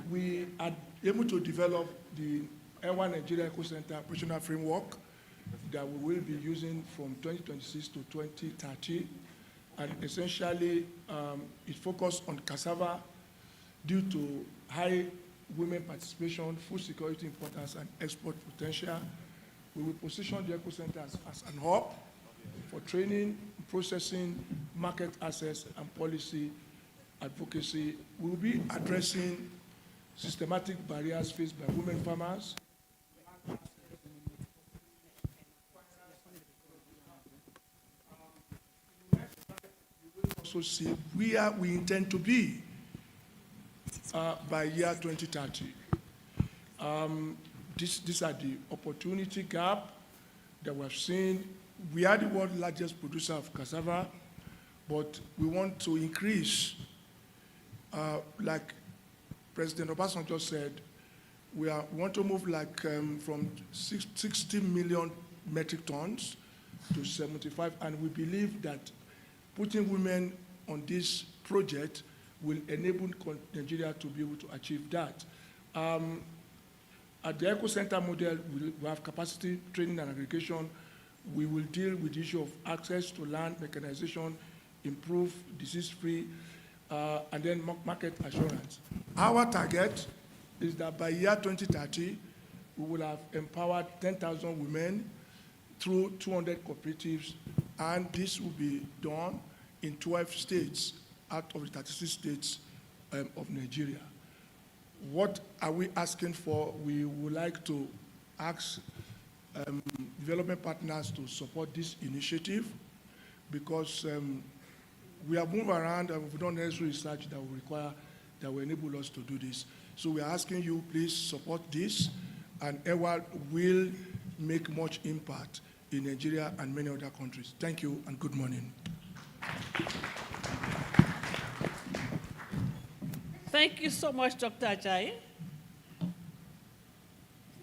are able to develop the EWA Nigeria Eco Center operational framework that we will be using from 2026 to 2030. And essentially, it focused on cassava due to high women participation, food security importance, and export potential. We will position the Eco Center as an hub for training, processing, market access, and policy advocacy. We will be addressing systematic barriers faced by women farmers. Also see where we intend to be by year 2030. These are the opportunity gap that we have seen we are the world's largest producer of cassava, but we want to increase, like President Obasanjo said, we want to move like from 60 million metric tons to 75, and we believe that putting women on this project will enable Nigeria to be able to achieve that. At the Eco Center model, we have capacity training and aggregation. We will deal with the issue of access to land, mechanization, improve disease-free, and then market assurance. Our target is that by year 2030, we will have empowered 10,000 women through 200 cooperatives, and this will be done in 12 states out of the 36 states of Nigeria. What are we asking for? We would like to ask development partners to support this initiative, because we have moved around and we've done necessary research that will enable us to do this. So we are asking you, please support this, and EWA will make much impact in Nigeria and many other countries. Thank you and good morning. Thank you so much, Dr. Ajayi.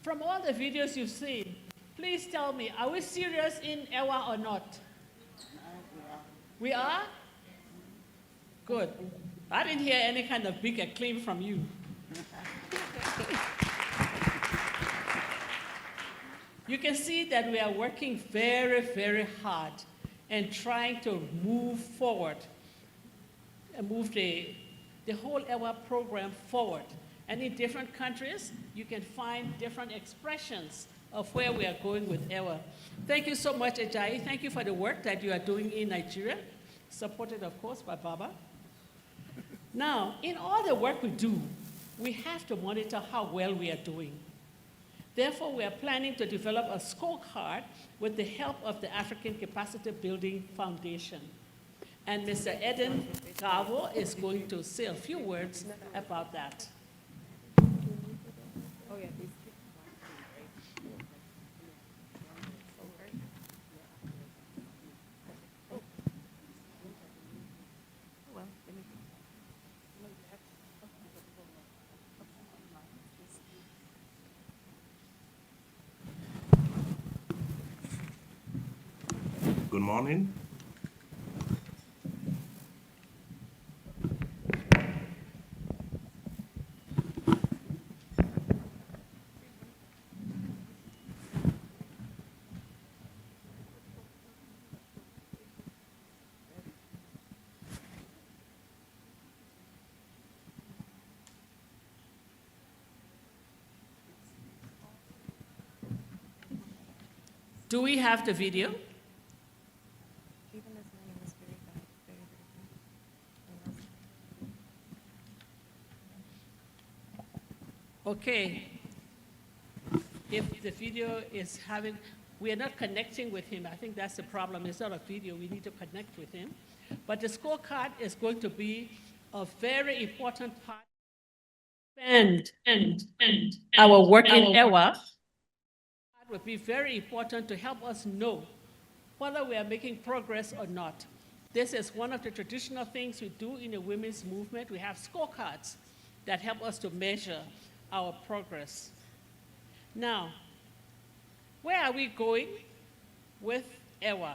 From all the videos you've seen, please tell me, are we serious in EWA or not? We are? Good. I didn't hear any kind of big acclaim from you. You can see that we are working very, very hard and trying to move forward and move the whole EWA program forward. And in different countries, you can find different expressions of where we are going with EWA. Thank you so much, Ajayi. Thank you for the work that you are doing in Nigeria, supported, of course, by Baba. Now, in all the work we do, we have to monitor how well we are doing. Therefore, we are planning to develop a scorecard with the help of the African Capacity Building Foundation. And Mr. Eden Gavo is going to say a few words about that. Oh, yeah, please. Good morning. Do we have the video? Okay. If the video is having, we are not connecting with him. I think that's the problem. It's not a video. We need to connect with him. But the scorecard is going to be a very important part. And our work in EWA would be very important to help us know whether we are making progress or not. This is one of the traditional things we do in the women's movement. We have scorecards that help us to measure our progress. Now, where are we going with EWA?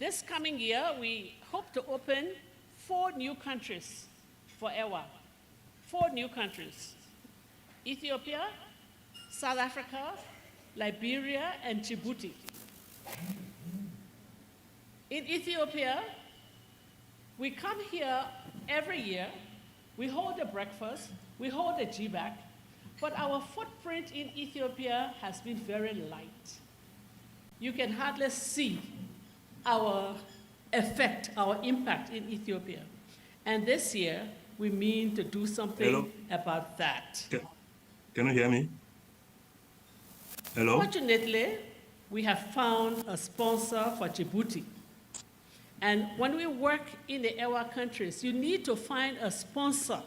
This coming year, we hope to open 4 new countries for EWA. 4 new countries: Ethiopia, South Africa, Liberia, and Djibouti. In Ethiopia, we come here every year, we hold a breakfast, we hold a GBAC, but our footprint in Ethiopia has been very light. You can hardly see our effect, our impact in Ethiopia. And this year, we mean to do something about that. Can you hear me? Hello? Fortunately, we have found a sponsor for Djibouti. And when we work in the EWA countries, you need to find a sponsor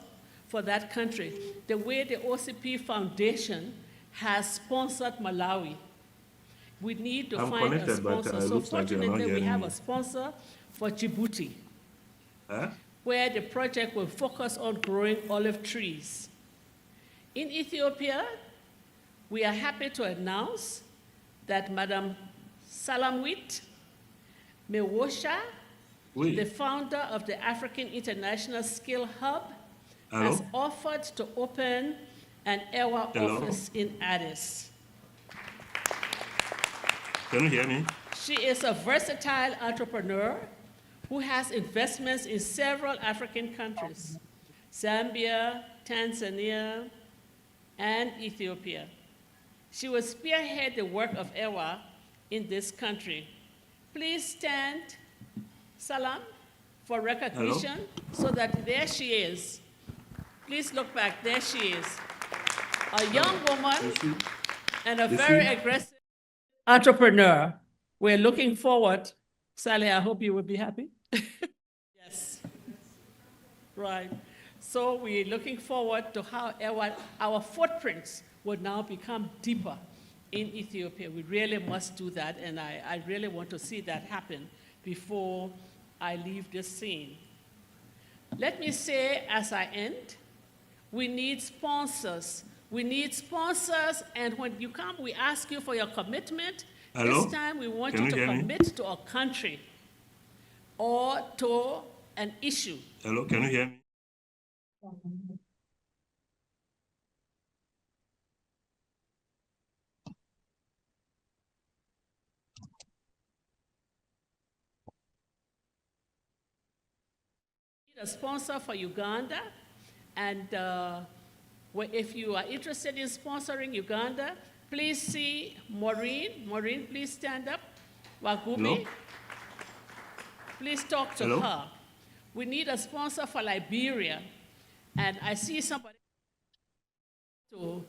for that country, the way the OCP Foundation has sponsored Malawi. We need to I'm find a connected, but, sponsor. So looks like you're not fortunately, we hearing have me. a sponsor for Djibouti, Huh? where the project will focus on growing olive trees. In Ethiopia, we are happy to announce that Madam Salamwit Mewosha, Oui. the founder of the African International Skill Hub, Hello? has offered to open an EWA Hello? office in Addis. Can you hear me? She is a versatile entrepreneur who has investments in several African countries, Zambia, Tanzania, and Ethiopia. She will spearhead the work of EWA in this country. Please stand, Salam, for recognition so that there she is. Please look back, there she is. A young woman and a very aggressive entrepreneur. We're looking forward. Sally, I hope you will be happy. Yes. Right. So we're looking forward to how our footprints would now become deeper in Ethiopia. We really must do that, and I really want to see that happen before I leave this scene. Let me say as I end, we need sponsors. We need sponsors, and when you come, we ask you for your commitment. Hello? This time, we want Can you you to hear me? commit to a country or to an issue. Hello, can you hear me? A sponsor for Uganda, and if you are interested in sponsoring Uganda, please see Maureen. Maureen, please stand up. Wagubi. Hello? Please talk to Hello? her. We need a sponsor for Liberia, and I see somebody to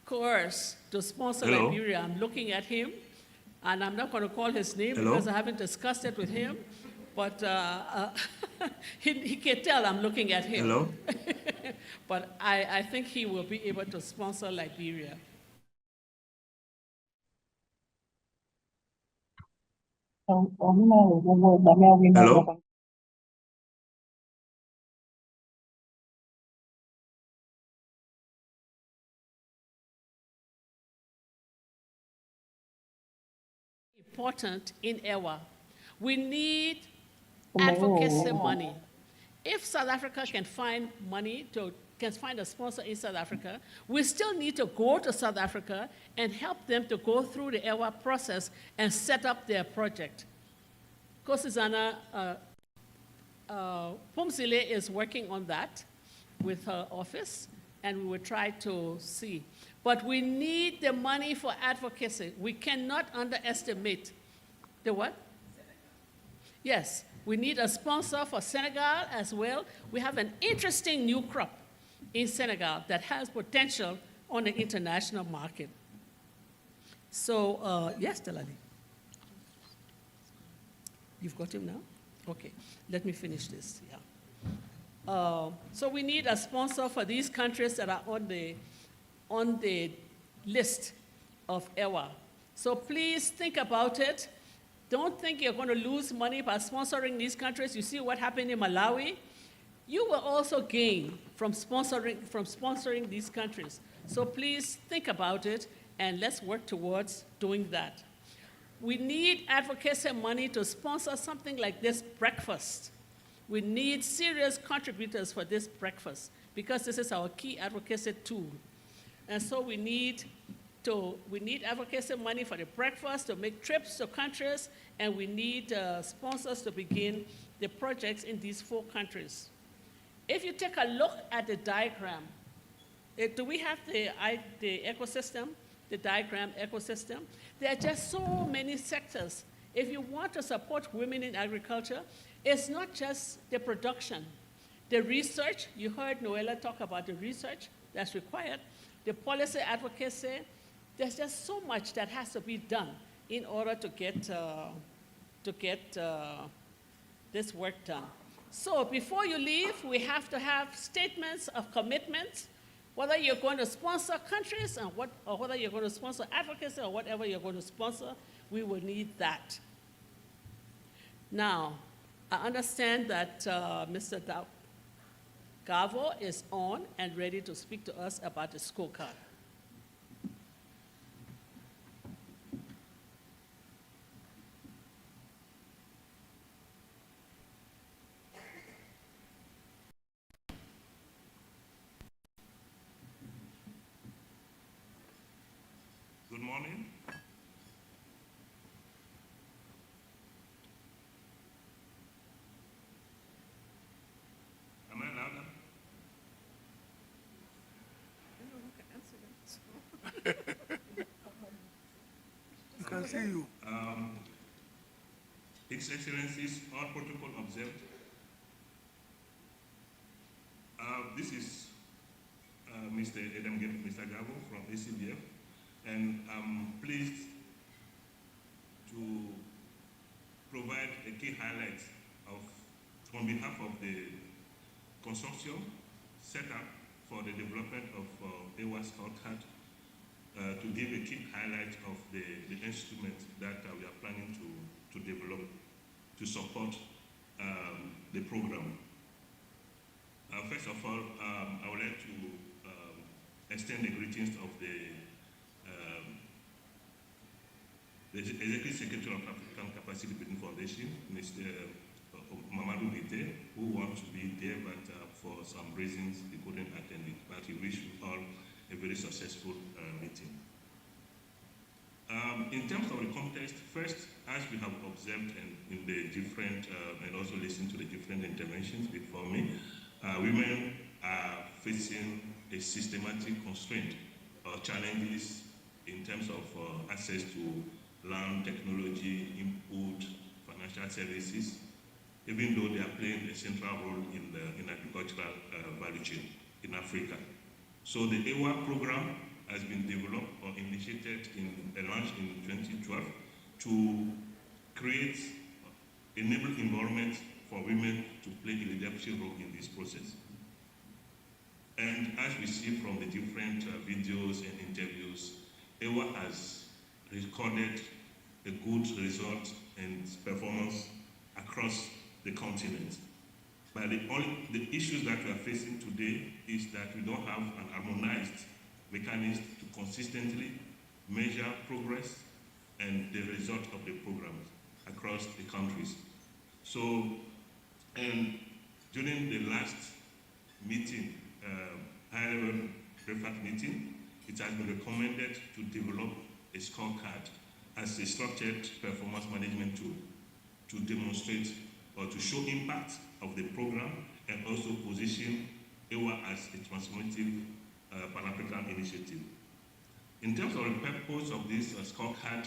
coerce to sponsor Hello? Liberia. I'm looking at him, and I'm not going to call his name Hello? because I haven't discussed it with him, but he can tell I'm looking at him. Hello? But I think he will be able to sponsor Liberia. Hello? Important in EWA. We need advocacy money. If South Africa can find can find a sponsor in South Africa, we still need to go to South Africa and help them to go through the EWA process and set up their project. Nkosazana Pumzile is working on that with her office, and we will try to see. But we need the money for advocacy. We cannot underestimate the what? Yes, we need a sponsor for Senegal as well. We have an interesting new crop in Senegal that has potential on the international market. So, yes, Delali. You've got him now? Okay, let me finish this, yeah. So we need a sponsor for these countries that are on the list of EWA. So please think about it. Don't think you're going to lose money by sponsoring these countries. You see what happened in Malawi? You will also gain from sponsoring these countries. So please think about it, and let's work towards doing that. We need advocacy money to sponsor something like this breakfast. We need serious contributors for this breakfast because this is our key advocacy tool. And so we need advocacy money for the breakfast, to make trips to countries, and we need sponsors to begin the projects in these 4 countries. If you take a look at the diagram, do we have the ecosystem, the diagram ecosystem? There are just so many sectors. If you want to support women in agriculture, it's not just the production. The research, you heard Noella talk about the research that's required, the policy advocacy, there's just so much that has to be done in order to get this work done. So before you leave, we have to have statements of commitment Whether you're going to sponsor countries or whether you're going to sponsor advocacy or whatever you're going to sponsor, we will need that. Now, I understand that Mr. Gavo is on and ready to speak to us about the scorecard. Good morning. Am I louder? I can see you. His Excellencies, all protocol observed. This is Mr. Gabo from ACBF, and I'm pleased to provide a key highlight on behalf of the consortium set up for the development of AWA scorecard to give a key highlight of the instrument that we are planning to develop to support the program. First of all, I would like to extend the greetings of the Executive Secretary of African Capacity Building Foundation, Mr. Mamadou Bite, who wants to be there, but for some reasons he couldn't attend it. But he wished you all a very successful meeting. In terms of the context, first, as we have observed in the different, and also listened to the different interventions before me, women are facing a systematic constraint or challenges in terms of access to land, technology, input, financial services, even though they are playing a central role in agricultural value chain in Africa. So the AWA program has been developed or initiated launched in 2012 to create enable environment for women to play a leadership role in this process. And as we see from the different videos and interviews, AWA has recorded a good result and performance across the continent. But the issues that we are facing today is that we don't have an harmonized mechanism to consistently measure progress and the result of the programs across the countries. So, and during the last meeting, high-level BREFAC meeting, it has been recommended to develop a scorecard as a structured performance management tool to demonstrate or to show impact of the program and also position AWA as a transformative Pan-African initiative. In terms of the purpose of this scorecard,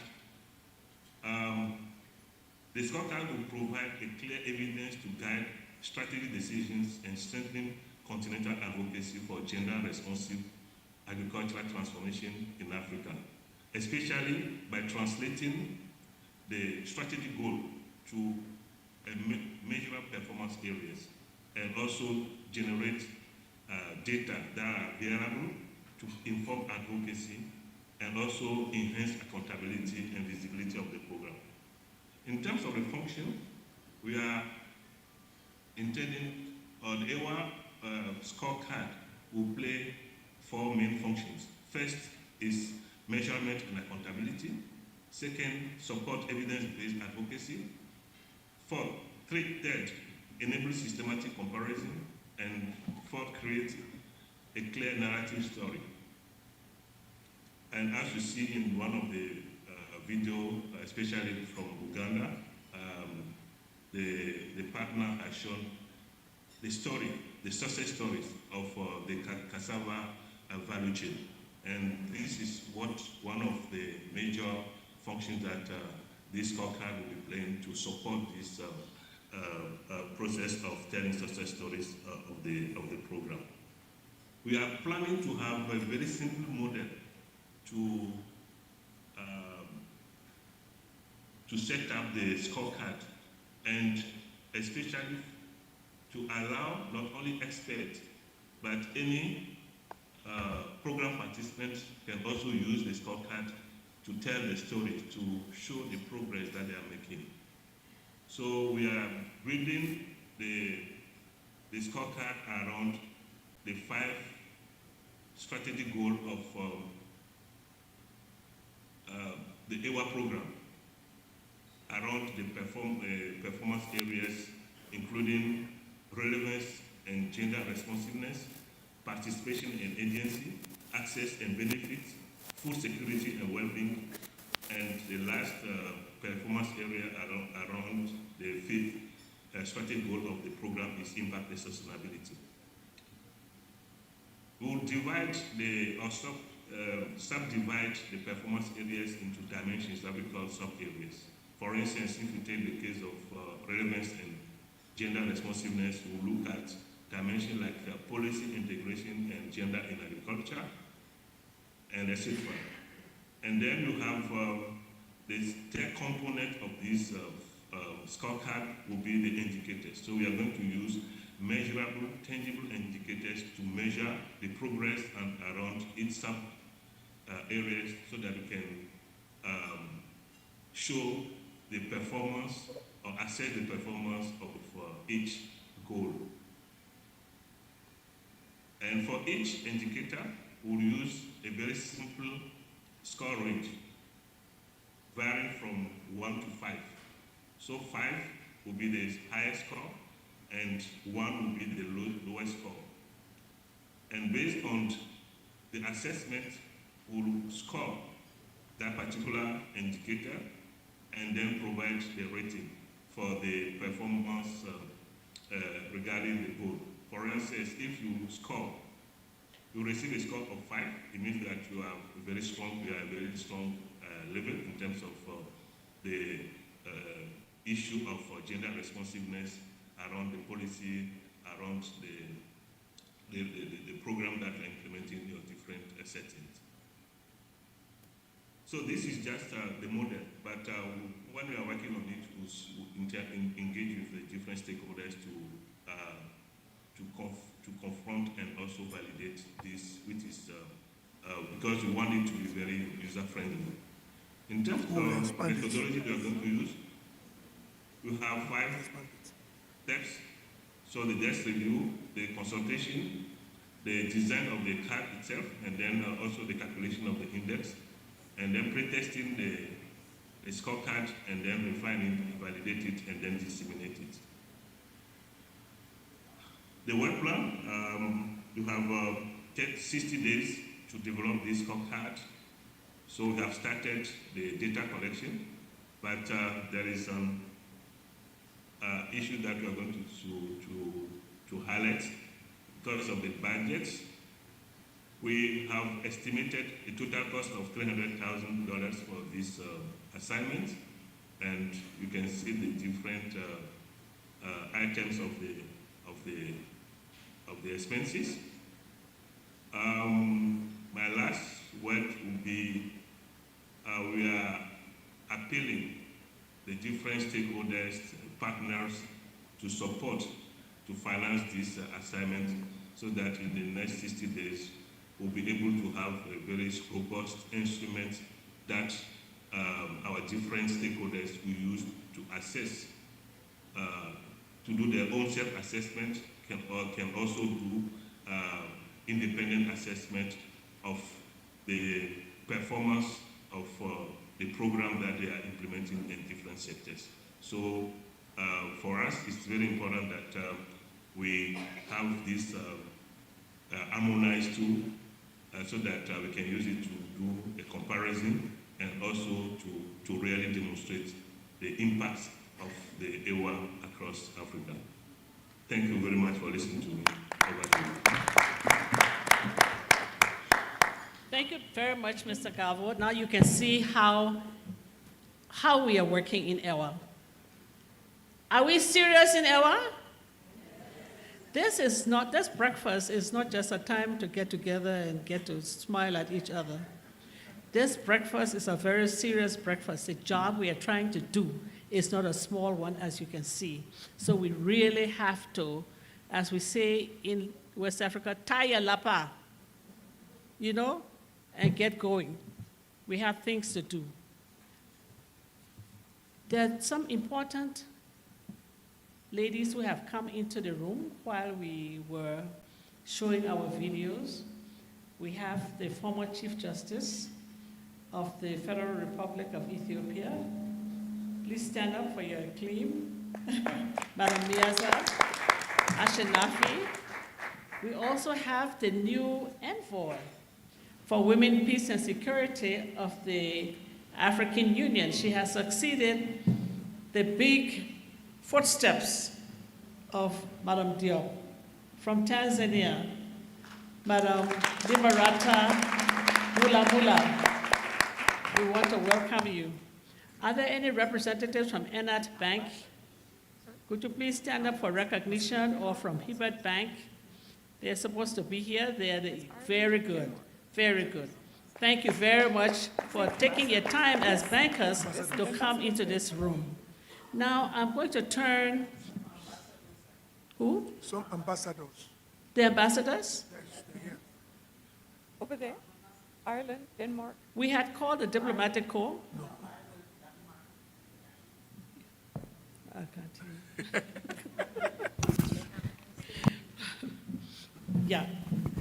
the scorecard will provide a clear evidence to guide strategic decisions and strengthen continental advocacy for gender-responsive agricultural transformation in Africa, especially by translating the strategic goal to measurable performance areas and also generate data that are available to inform advocacy and also enhance accountability and visibility of the program. In terms of the function, we are intending, the AWA scorecard will play 4 main functions. First is measurement and accountability. Second, support evidence-based advocacy. Third, enable systematic comparison. And fourth, create a clear narrative story. And as you see in one of the video, especially from Uganda, the partner has shown the story, the success stories of the cassava value chain. And this is one of the major functions that this scorecard will be playing to support this process of telling success stories of the program. We are planning to have a very simple model to set up the scorecard, and especially to allow not only experts but any program participants can also use the scorecard to tell the story, to show the progress that they are making. So we are building the scorecard around the 5 strategic goals of the EWA program, around the performance areas, including relevance and gender responsiveness, participation and agency, access and benefits, food security and well-being, and the last performance area around the 5th strategic goal of the program is impact and sustainability. We'll divide subdivide the performance areas into dimensions that we call sub-areas. For instance, if you take the case of relevance and gender responsiveness, we'll look at dimensions like policy integration and gender in agriculture, and etc. And then you have the third component of this scorecard will be the indicators. So we are going to use measurable, tangible indicators to measure the progress and around each sub areas so that we can show the performance or assess the performance of each goal. And for each indicator, we'll use a very simple score range, varying from 1 to 5. So 5 will be the highest score, and 1 will be the lowest score. And based on the assessment, we'll score that particular indicator and then provide the rating for the performance regarding the goal. For instance, if you score, you receive a score of 5, it means that you are very strong, you are a very strong level in terms of the issue of gender responsiveness around the policy, around the program that you are implementing in your different settings. So this is just the model, but when we are working on it, we'll engage with the different stakeholders to confront and also validate this, which is because we want it to be very user-friendly. In terms of methodology we are going to use, we have 5 steps. So the desk review, the consultation, the design of the card itself, and then also the calculation of the index, and then pre-testing the scorecard, and then refine it, validate it, and then disseminate it. The work plan, you have 60 days to develop this scorecard. So we have started the data collection, but there is some issue that we are going to highlight because of the budget. We have estimated a total cost of $300,000 for this assignment, and you can see the different items of the expenses. My last word will be we are appealing the different stakeholders, partners to support, to finance this assignment so that in the next 60 days we'll be able to have a very robust instrument that our different stakeholders will use to assess, to do their own self-assessment, can also do independent assessment of the performance of the program that they are implementing in different sectors. So for us, it's very important that we have this harmonized tool so that we can use it to do a comparison and also to really demonstrate the impacts of the EWA across Africa. Thank you very much for listening to me. Over to you. Thank you very much, Mr. Galvo. Now you can see how we are working in EWA. Are we serious in EWA? This breakfast is not just a time to get together and get to smile at each other. This breakfast is a very serious breakfast. The job we are trying to do is not a small one, as you can see. So we really have to, as we say in West Africa, taya lapa. and get going. We have things to do. There are some important ladies who have come into the room while we were showing our videos. We have the former Chief Justice of the Federal Republic of Ethiopia. Please stand up for your acclaim. Madam Miaza Ashenafi. We also have the new envoy for Women, Peace and Security of the African Union. She has succeeded the big footsteps of Madam Diop. From Tanzania, Madam Liberata Mula. We want to welcome you. Are there any representatives from Enat Bank? Could you please stand up for recognition, or from Hibbert Bank? They're supposed to be here. Very good, very good. Thank you very much for taking your time as bankers to come into this room. Now I'm going to turn, who? Some ambassadors. The ambassadors? Yes, they're here. Over there, Ireland, Denmark. We had called the diplomatic corps. No. I can't hear. Yeah,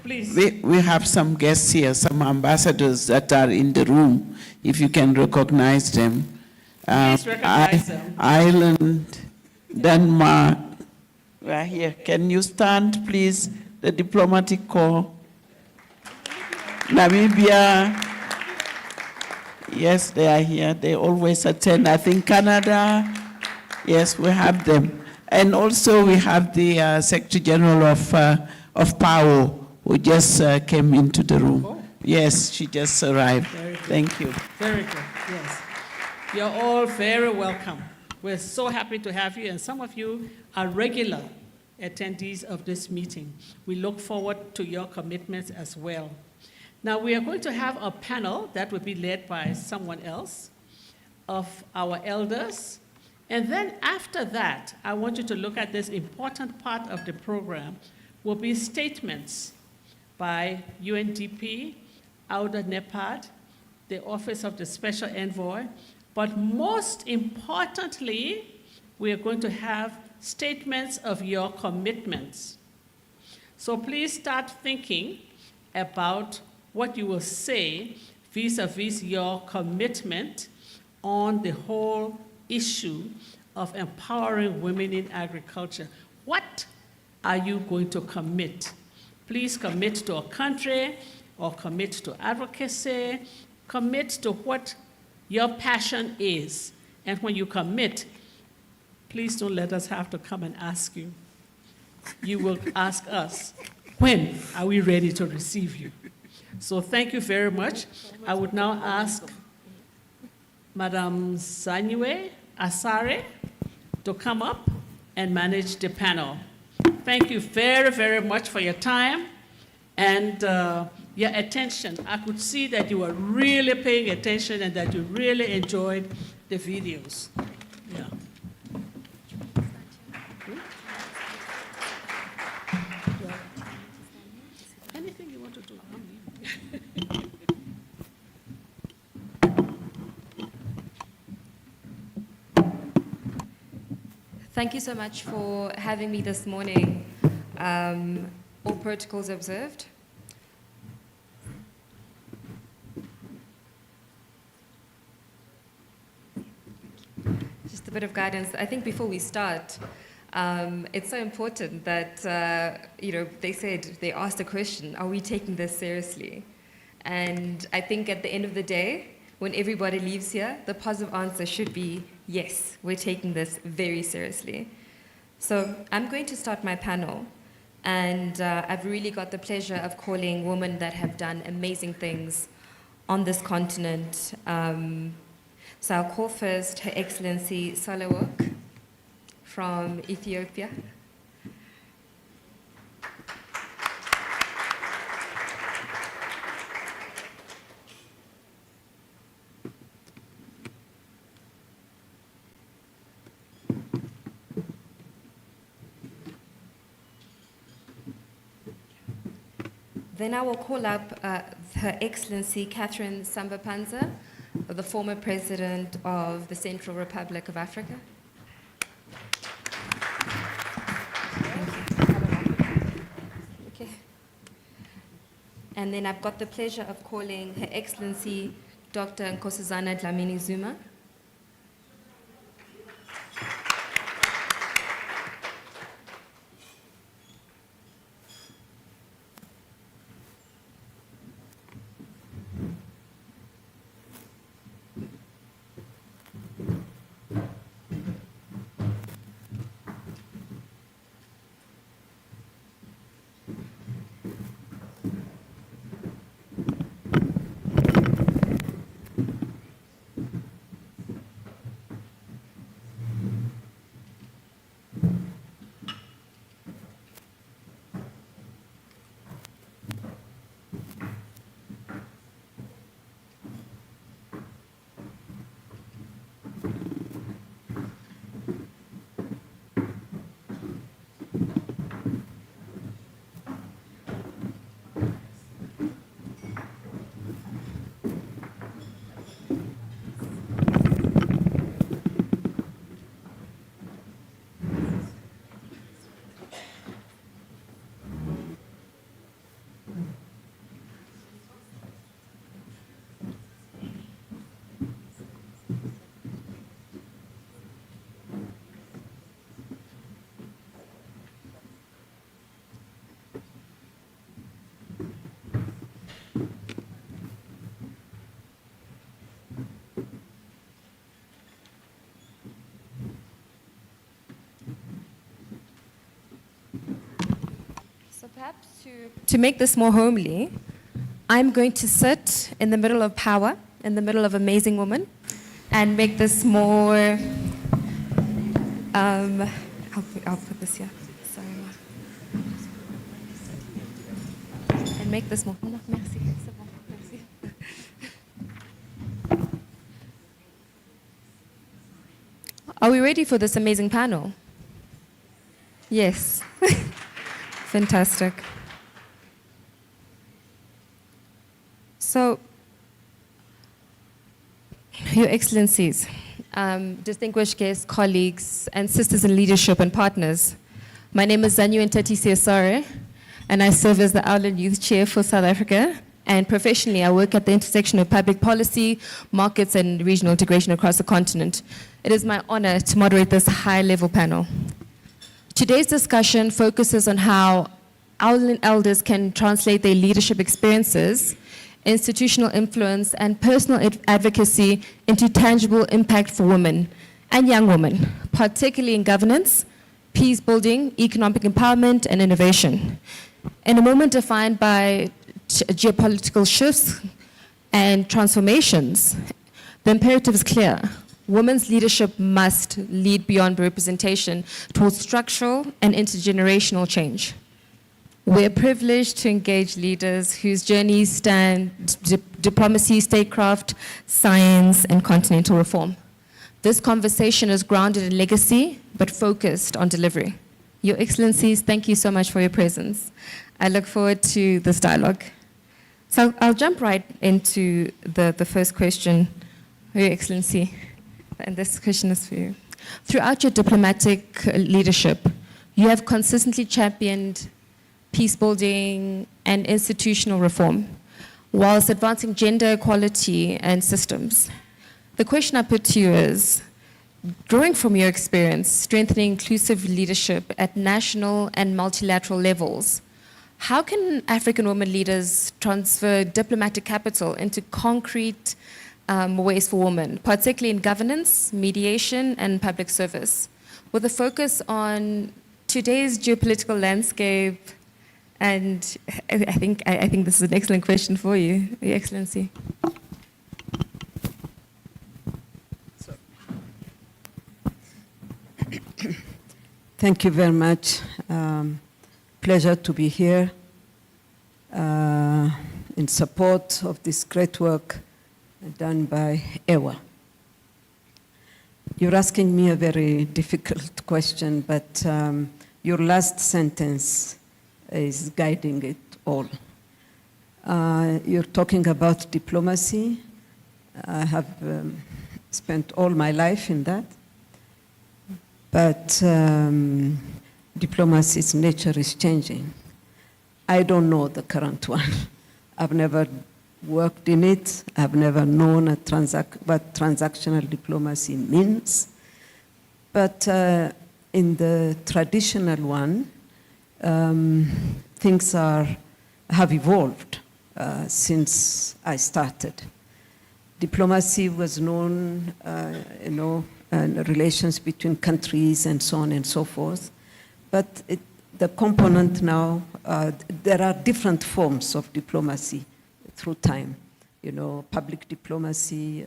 please. We have some guests here, some ambassadors that are in the room, if you can recognize them. Please recognize them. Ireland, Denmark, we are here. Can you stand, please? The diplomatic corps. Namibia, yes, they are here. They always attend. I think Canada, yes, we have them. And also we have the Secretary General of PAO, who just came into the room. Oh. Yes, she just arrived. Thank you. Very good, yes. You're all very welcome. We're so happy to have you, and some of you are regular attendees of this meeting. We look forward to your commitments as well. Now, we are going to have a panel that will be led by someone else of our elders. And then after that, I want you to look at this important part of the program, will be statements by UNDP, AWLN NEPAD, the Office of the Special Envoy, but most importantly, we are going to have statements of your commitments. So please start thinking about what you will say vis-a-vis your commitment on the whole issue of empowering women in agriculture. What are you going to commit? Please commit to a country, or commit to advocacy, commit to what your passion is. And when you commit, please don't let us have to come and ask you. You will ask us, when are we ready to receive you? So thank you very much. I would now ask Madam Sanyue Asare to come up and manage the panel. Thank you very, very much for your time and your attention. I could see that you were really paying attention and that you really enjoyed the videos. Yeah. Anything you want to do. Thank you so much for having me this morning. All protocols observed. Just a bit of guidance. I think before we start, it's so important that, they asked a question, are we taking this seriously? And I think at the end of the day, when everybody leaves here, the positive answer should be, yes, we're taking this very seriously. So I'm going to start my panel, and I've really got the pleasure of calling women that have done amazing things on this continent. So I'll call first Her Excellency Solowok from Ethiopia. Then I will call up Her Excellency Catherine Samba-Panza, the former President of the Central Republic of Africa. Okay. And then I've got the pleasure of calling Her Excellency Dr. Nkosazana Dlamini Zuma. So perhaps to make this more homely, I'm going to sit in the middle of power, in the middle of amazing woman, and make this more, I'll put this here, sorry. And make this more, no, merci, c'est bon, merci. Are we ready for this amazing panel? Yes. Fantastic. So, Your Excellencies, distinguished guests, colleagues, and sisters in leadership and partners, my name is Zanyu Ntati Siasare, and I serve as the AWLN Youth Chair for South Africa. And professionally, I work at the intersection of public policy, markets, and regional integration across the continent. It is my honor to moderate this high-level panel. Today's discussion focuses on how AWLN elders can translate their leadership experiences, institutional influence, and personal advocacy into tangible impact for women and young women, particularly in governance, peace building, economic empowerment, and innovation. In a moment defined by geopolitical shifts and transformations, the imperative is clear. Women's leadership must lead beyond representation towards structural and intergenerational change. We're privileged to engage leaders whose journeys span diplomacy, statecraft, science, and continental reform. This conversation is grounded in legacy, but focused on delivery. Your Excellencies, thank you so much for your presence. I look forward to this dialogue. So I'll jump right into the first question, Your Excellency. And this question is for you. Throughout your diplomatic leadership, you have consistently championed peace building and institutional reform, whilst advancing gender equality and systems. The question I put to you is, drawing from your experience, strengthening inclusive leadership at national and multilateral levels, how can African women leaders transfer diplomatic capital into concrete ways for women, particularly in governance, mediation, and public service, with a focus on today's geopolitical landscape? And I think this is an excellent question for you, Your Excellency. Thank you very much. Pleasure to be here in support of this great work done by EWA. You're asking me a very difficult question, but your last sentence is guiding it all. You're talking about diplomacy. I have spent all my life in that. But diplomacy's nature is changing. I don't know the current one. I've never worked in it. I've never known what transactional diplomacy means. But in the traditional one, things have evolved since I started. Diplomacy was known, and relations between countries and so on and so forth. But the component now, there are different forms of diplomacy through time. Public diplomacy,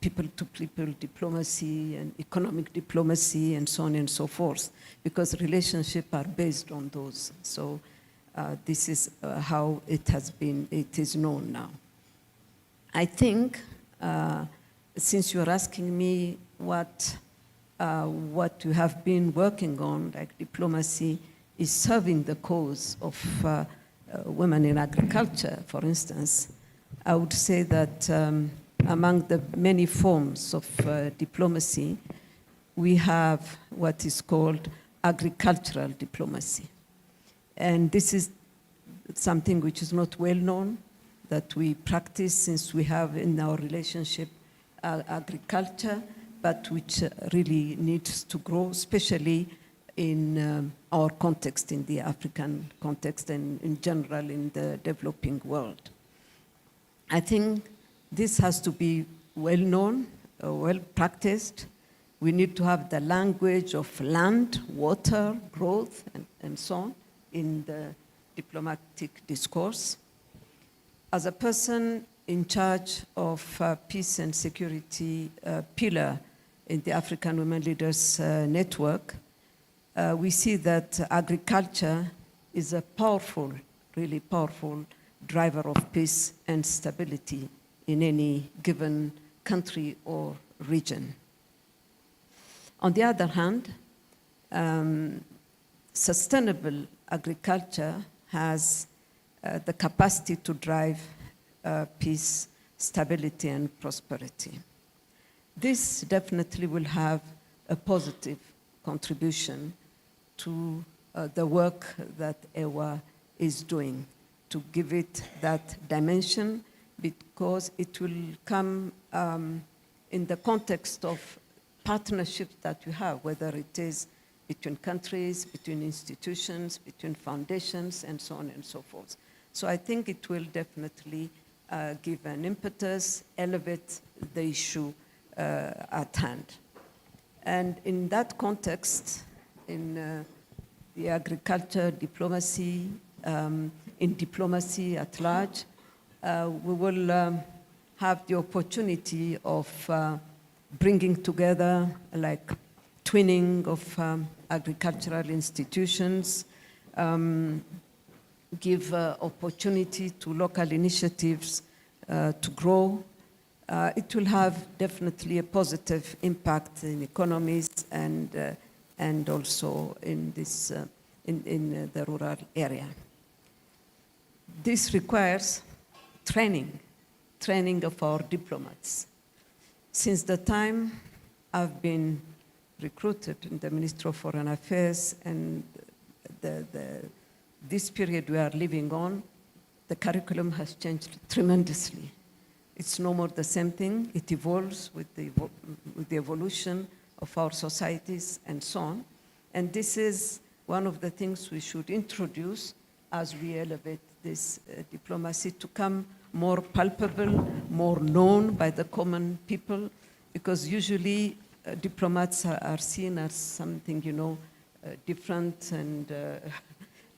people-to-people diplomacy, and economic diplomacy, and so on and so forth, because relationships are based on those. So this is how it is known now. I think, since you're asking me what you have been working on, like diplomacy is serving the cause of women in agriculture, for instance, I would say that among the many forms of diplomacy, we have what is called agricultural diplomacy. And this is something which is not well known, that we practice since we have in our relationship agriculture, but which really needs to grow, especially in our context, in the African context, and in general in the developing world. I think this has to be well known, well practiced. We need to have the language of land, water, growth, and so on in the diplomatic discourse. As a person in charge of peace and security pillar in the African Women Leaders Network, we see that agriculture is a powerful, really powerful driver of peace and stability in any given country or region. On the other hand, sustainable agriculture has the capacity to drive peace, stability, and prosperity. This definitely will have a positive contribution to the work that EWA is doing, to give it that dimension, because it will come in the context of partnerships that you have, whether it is between countries, between institutions, between foundations, and so on and so forth. So I think it will definitely give an impetus, elevate the issue at hand. And in that context, in the agriculture diplomacy, in diplomacy at large, we will have the opportunity of bringing together, like twinning of agricultural institutions, give opportunity to local initiatives to grow. It will have definitely a positive impact in economies and also in this in the rural area. This requires training of our diplomats. Since the time I've been recruited in the Ministry of Foreign Affairs and this period we are living on, the curriculum has changed tremendously. It's no more the same thing. It evolves with the evolution of our societies and so on. And this is one of the things we should introduce as we elevate this diplomacy to come more palpable, more known by the common people, because usually diplomats are seen as something, different and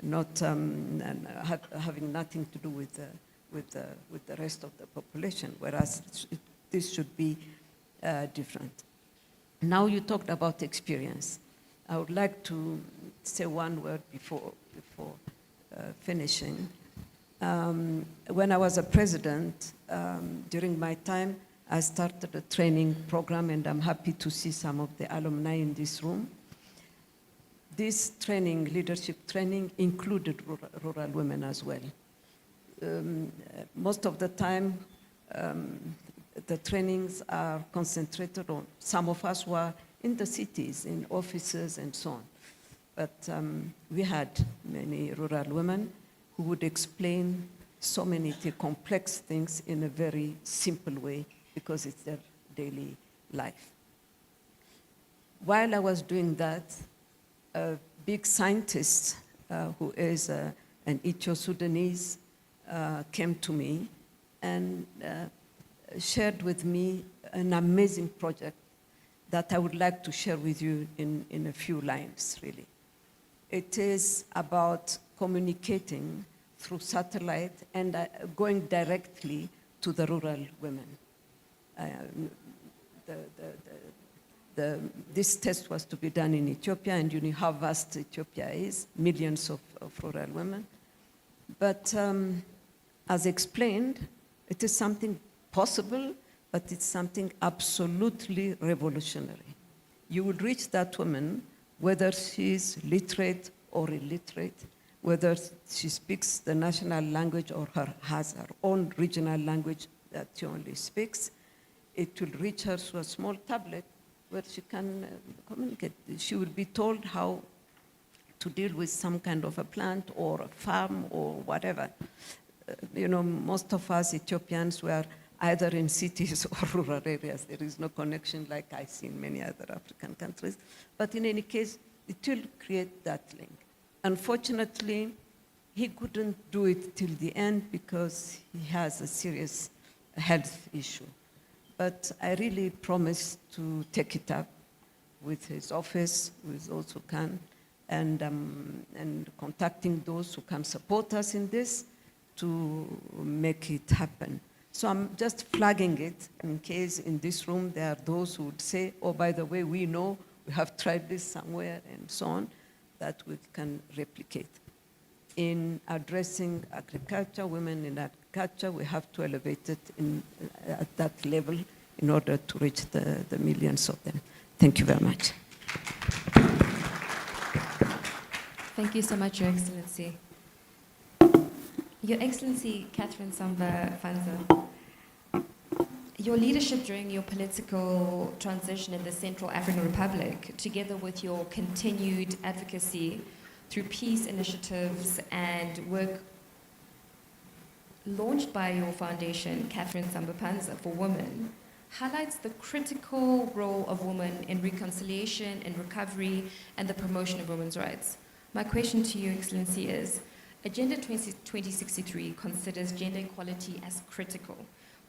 not having nothing to do with the rest of the population, whereas this should be different. Now you talked about experience. I would like to say one word before finishing. When I was a president, during my time, I started a training program, and I'm happy to see some of the alumni in this room. this training, leadership training, included rural women as well. Most of the time, the trainings are concentrated on, some of us were in the cities, in offices and so on. But we had many rural women who would explain so many complex things in a very simple way because it's their daily life. While I was doing that, a big scientist who is an Ethio-Sudanese came to me and shared with me an amazing project that I would like to share with you in a few lines, really. It is about communicating through satellite and going directly to the rural women. This test was to be done in Ethiopia, and you know how vast Ethiopia is, millions of rural women. But as explained, it is something possible, but it's something absolutely revolutionary. You will reach that woman, whether she's literate or illiterate, whether she speaks the national language or has her own regional language that she only speaks. It will reach her through a small tablet where she can communicate. She will be told how to deal with some kind of a plant or a farm or whatever. You know, most of us Ethiopians were either in cities or rural areas. There is no connection like I see in many other African countries. But in any case, it will create that link. Unfortunately, he couldn't do it till the end because he has a serious health issue. But I really promised to take it up with his office, with those who can, and contacting those who can support us in this to make it happen. So I'm just flagging it in case in this room there are those who would say, oh, by the way, we know, we have tried this somewhere and so on, that we can replicate. In addressing agriculture, women in agriculture, we have to elevate it at that level in order to reach the millions of them. Thank you very much. Thank you so much, Your Excellency. Your Excellency, Catherine Samba Fanza, your leadership during your political transition in the Central African Republic, together with your continued advocacy through peace initiatives and work launched by your foundation, Catherine Samba Panza for Women, highlights the critical role of women in reconciliation and recovery and the promotion of women's rights. My question to you, Excellency, is Agenda 2063 considers gender equality as critical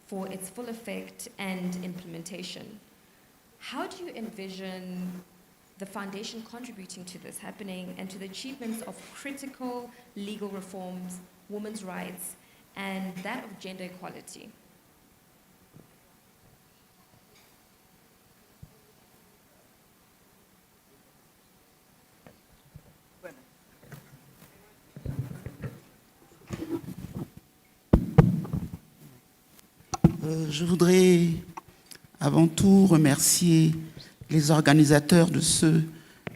for its full effect and implementation. How do you envision the foundation contributing to this happening and to the achievements of critical legal reforms, women's rights, and that of gender equality? Je voudrais avant tout remercier les organisateurs de ce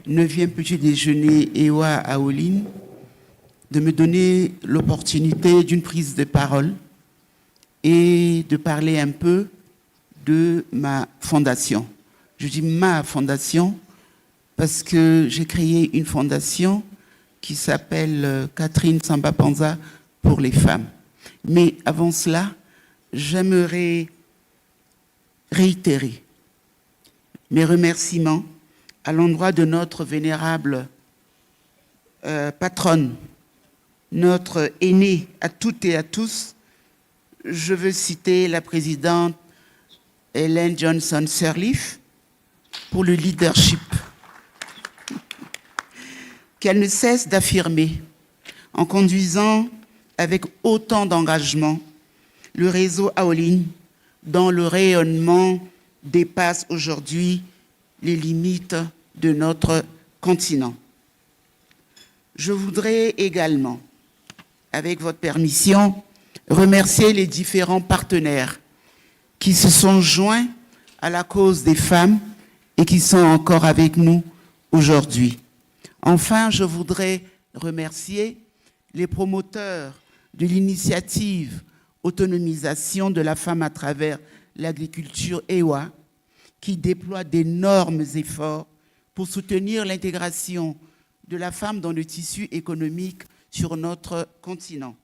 9e petit déjeuner EWA AWLN de me donner l'opportunité d'une prise de parole et de parler un peu de ma fondation. Je dis ma fondation parce que j'ai créé une fondation qui s'appelle Catherine Samba Panza pour les femmes. Mais avant cela, j'aimerais réitérer mes remerciements à l'endroit de notre vénérable patronne, notre aînée à toutes et à tous. Je veux citer la présidente Ellen Johnson Sirleaf pour le leadership qu'elle ne cesse d'affirmer en conduisant avec autant d'engagement le réseau AWLN dont le rayonnement dépasse aujourd'hui les limites de notre continent. Je voudrais également, avec votre permission, remercier les différents partenaires qui se sont joints à la cause des femmes et qui sont encore avec nous aujourd'hui. Enfin, je voudrais remercier les promoteurs de l'initiative Autonomisation de la femme à travers l'agriculture EWA, qui déploie d'énormes efforts pour soutenir l'intégration de la femme dans le tissu économique sur notre continent.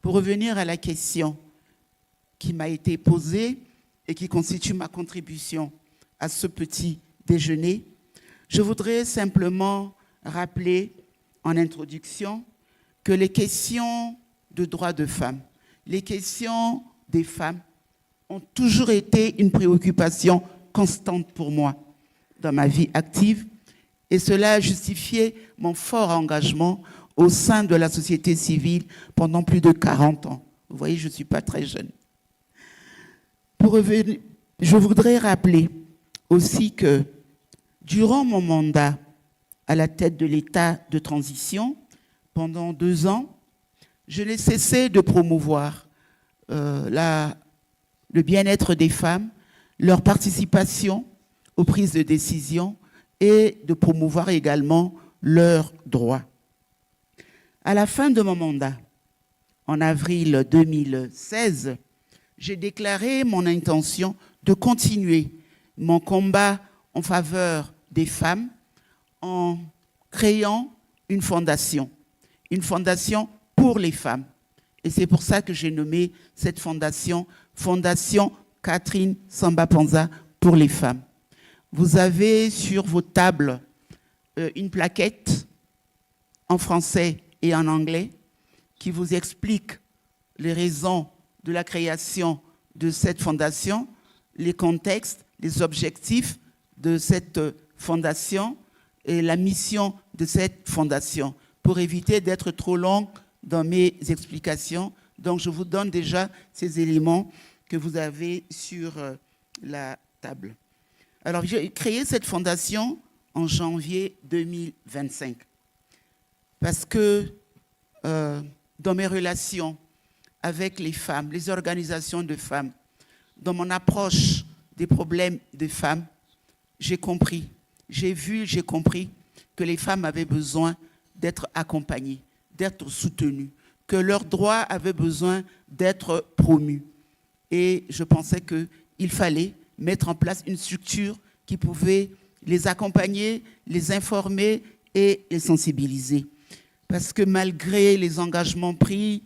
Pour revenir à la question qui m'a été posée et qui constitue ma contribution à ce petit déjeuner, je voudrais simplement rappeler en introduction que les questions de droits de femmes, les questions des femmes ont toujours été une préoccupation constante pour moi dans ma vie active, et cela a justifié mon fort engagement au sein de la société civile pendant plus de 40 ans. Vous voyez, je ne suis pas très jeune. Pour revenir, je voudrais rappeler aussi que durant mon mandat à la tête de l'État de transition, pendant 2 ans, je n'ai cessé de promouvoir le bien-être des femmes, leur participation aux prises de décision et de promouvoir également leurs droits. À la fin de mon mandat, en avril 2016, j'ai déclaré mon intention de continuer mon combat en faveur des femmes en créant une fondation pour les femmes. Et c'est pour ça que j'ai nommé cette fondation Fondation Catherine Samba-Panza pour les femmes. Vous avez sur vos tables une plaquette en français et en anglais qui vous explique les raisons de la création de cette fondation, les contextes, les objectifs de cette fondation et la mission de cette fondation. Pour éviter d'être trop long dans mes explications, donc je vous donne déjà ces éléments que vous avez sur la table. Alors, j'ai créé cette fondation en janvier 2025 parce que dans mes relations avec les femmes, les organisations de femmes, dans mon approche des problèmes des femmes, j'ai compris, j'ai compris que les femmes avaient besoin d'être accompagnées, d'être soutenues, que leurs droits avaient besoin d'être promus. Et je pensais qu'il fallait mettre en place une structure qui pouvait les accompagner, les informer et les sensibiliser. Parce que malgré les engagements pris,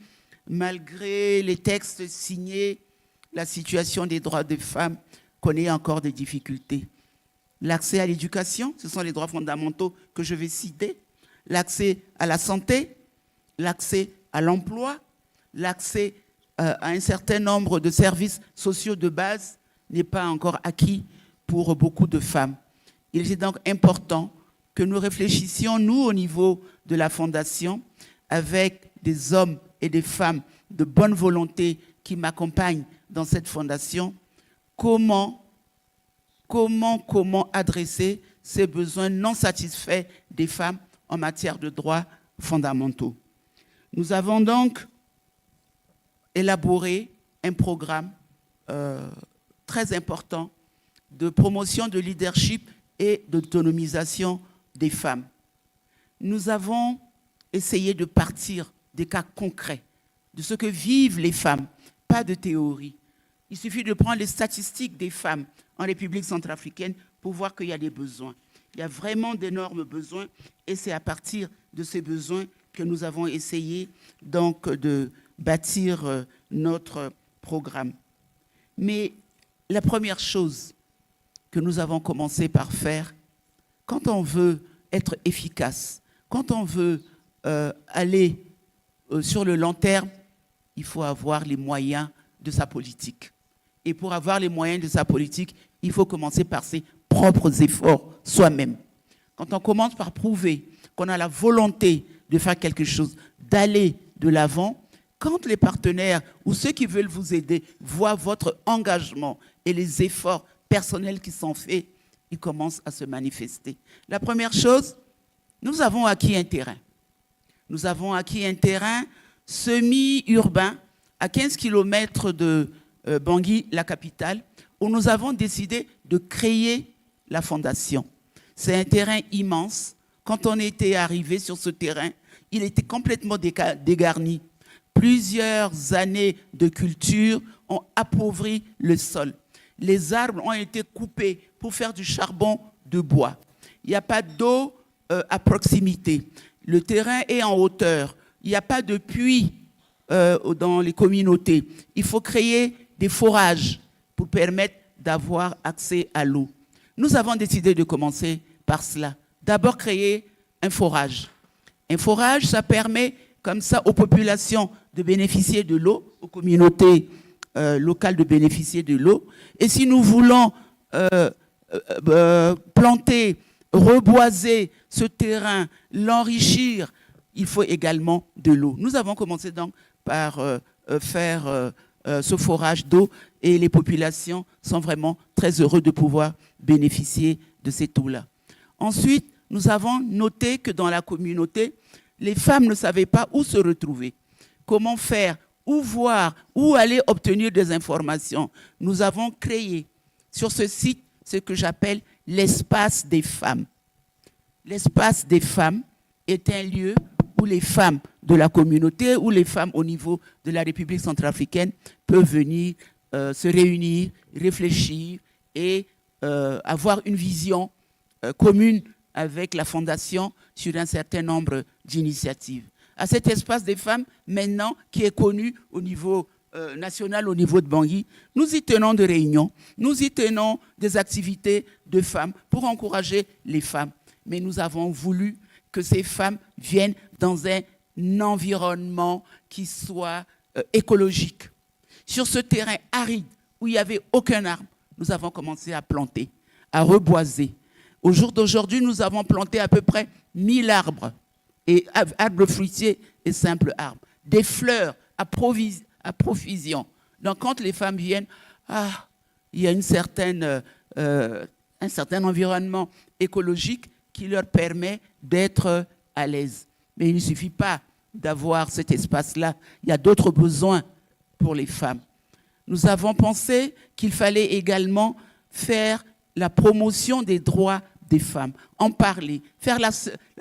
malgré les textes signés, la situation des droits des femmes connaît encore des difficultés. L'accès à l'éducation, ce sont les droits fondamentaux que je vais citer, l'accès à la santé, l'accès à l'emploi, l'accès à un certain nombre de services sociaux de base n'est pas encore acquis pour beaucoup de femmes. Il est donc important que nous réfléchissions, nous, au niveau de la Fondation, avec des hommes et des femmes de bonne volonté qui m'accompagnent dans cette fondation, comment adresser ces besoins non satisfaits des femmes en matière de droits fondamentaux. Nous avons donc élaboré un programme très important de promotion de leadership et d'autonomisation des femmes. Nous avons essayé de partir des cas concrets, de ce que vivent les femmes, pas de théorie. Il suffit de prendre les statistiques des femmes en République centrafricaine pour voir qu'il y a des besoins. Il y a vraiment d'énormes besoins et c'est à partir de ces besoins que nous avons essayé donc de bâtir notre programme. Mais la première chose que nous avons commencé par faire, quand on veut être efficace, quand on veut aller sur le long terme, il faut avoir les moyens de sa politique. Et pour avoir les moyens de sa politique, il faut commencer par ses propres efforts soi-même. Quand on commence par prouver qu'on a la volonté de faire quelque chose, d'aller de l'avant, quand les partenaires ou ceux qui veulent vous aider voient votre engagement et les efforts personnels qui sont faits, ils commencent à se manifester. La première chose, nous avons acquis un terrain. Nous avons acquis un terrain semi-urbain à 15 km de Bangui, la capitale, où nous avons décidé de créer la fondation. C'est un terrain immense quand on était arrivé sur ce terrain, il était complètement dégarni. Plusieurs années de culture ont appauvri le sol. Les arbres ont été coupés pour faire du charbon de bois. Il n'y a pas d'eau à proximité. Le terrain est en hauteur. Il n'y a pas de puits dans les communautés. Il faut créer des forages pour permettre d'avoir accès à l'eau. Nous avons décidé de commencer par cela. D'abord, créer un forage. Un forage, ça permet comme ça aux populations de bénéficier de l'eau, aux communautés locales de bénéficier de l'eau. Et si nous voulons planter, reboiser ce terrain, l'enrichir, il faut également de l'eau. Nous avons commencé donc par faire ce forage d'eau et les populations sont vraiment très heureuses de pouvoir bénéficier de cette eau-là. Ensuite, nous avons noté que dans la communauté, les femmes ne savaient pas où se retrouver, comment faire, où voir, où aller obtenir des informations. Nous avons créé sur ce site ce que j'appelle l'espace des femmes. L'espace des femmes est un lieu où les femmes de la communauté, où les femmes au niveau de la République centrafricaine peuvent venir se réunir, réfléchir et avoir une vision commune avec la Fondation sur un certain nombre d'initiatives. À cet espace des femmes, maintenant, qui est connu au niveau national, au niveau de Bangui, nous y tenons des réunions, nous y tenons des activités de femmes pour encourager les femmes. Mais nous avons voulu que ces femmes viennent dans un environnement qui soit écologique. Sur ce terrain aride, où il n'y avait aucun arbre, nous avons commencé à planter, à reboiser. Au jour d'aujourd'hui, nous avons planté à peu près 1000 arbres, et arbres fruitiers et simples arbres. Des fleurs à profusion. Donc quand les femmes viennent, il y a un certain environnement écologique qui leur permet d'être à l'aise. Mais il ne suffit pas d'avoir cet espace-là. Il y a d'autres besoins pour les femmes. Nous avons pensé qu'il fallait également faire la promotion des droits des femmes, en parler, faire la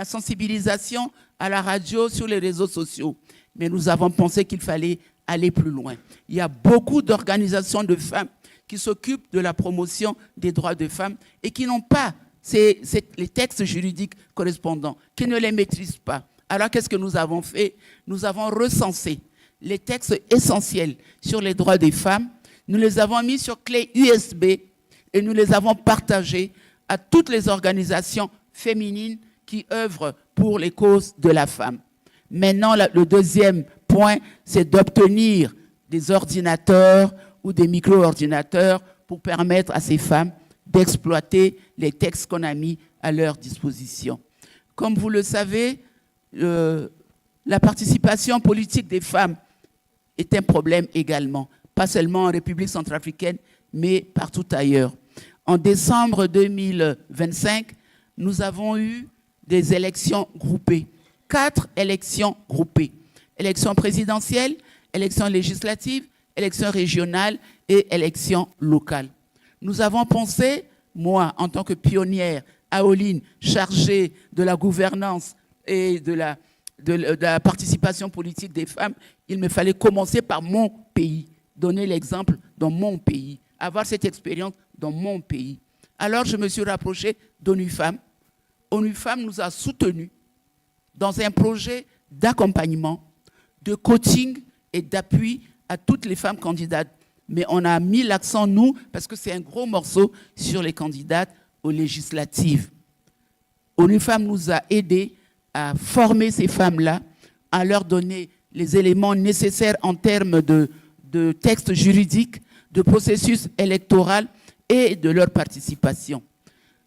sensibilisation à la radio, sur les réseaux sociaux. Mais nous avons pensé qu'il fallait aller plus loin. Il y a beaucoup d'organisations de femmes qui s'occupent de la promotion des droits des femmes et qui n'ont pas les textes juridiques correspondants, qui ne les maîtrisent pas. Alors qu'est-ce que nous avons fait? Nous avons recensé les textes essentiels sur les droits des femmes, nous les avons mis sur clé USB et nous les avons partagés à toutes les organisations féminines qui œuvrent pour les causes de la femme. Maintenant, le deuxième point, c'est d'obtenir des ordinateurs ou des micro-ordinateurs pour permettre à ces femmes d'exploiter les textes qu'on a mis à leur disposition. Comme vous le savez, la participation politique des femmes est un problème également, pas seulement en République centrafricaine, mais partout ailleurs. En décembre 2025, nous avons eu des élections groupées, 4 élections groupées. Élections présidentielles, élections législatives, élections régionales et élections locales. Nous avons pensé, moi, en tant que pionnière, AWLN, chargée de la gouvernance et de la participation politique des femmes, il me fallait commencer par mon pays, donner l'exemple dans mon pays, avoir cette expérience dans mon pays. Alors, je me suis rapprochée d'ONU Femmes. ONU Femmes nous a soutenus dans un projet d'accompagnement, de coaching et d'appui à toutes les femmes candidates. Mais on a mis l'accent, nous, parce que c'est un gros morceau sur les candidates aux législatives. ONU Femmes nous a aidés à former ces femmes-là, à leur donner les éléments nécessaires en termes de textes juridiques, de processus électoral et de leur participation.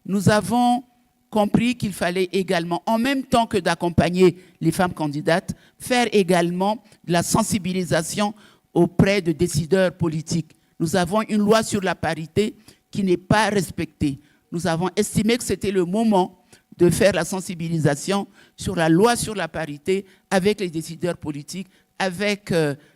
Nous avons compris qu'il fallait également, en même temps que d'accompagner les femmes candidates, faire également de la sensibilisation auprès de décideurs politiques. Nous avons une loi sur la parité qui n'est pas respectée. Nous avons estimé que c'était le moment de faire la sensibilisation sur la loi sur la parité avec les décideurs politiques, avec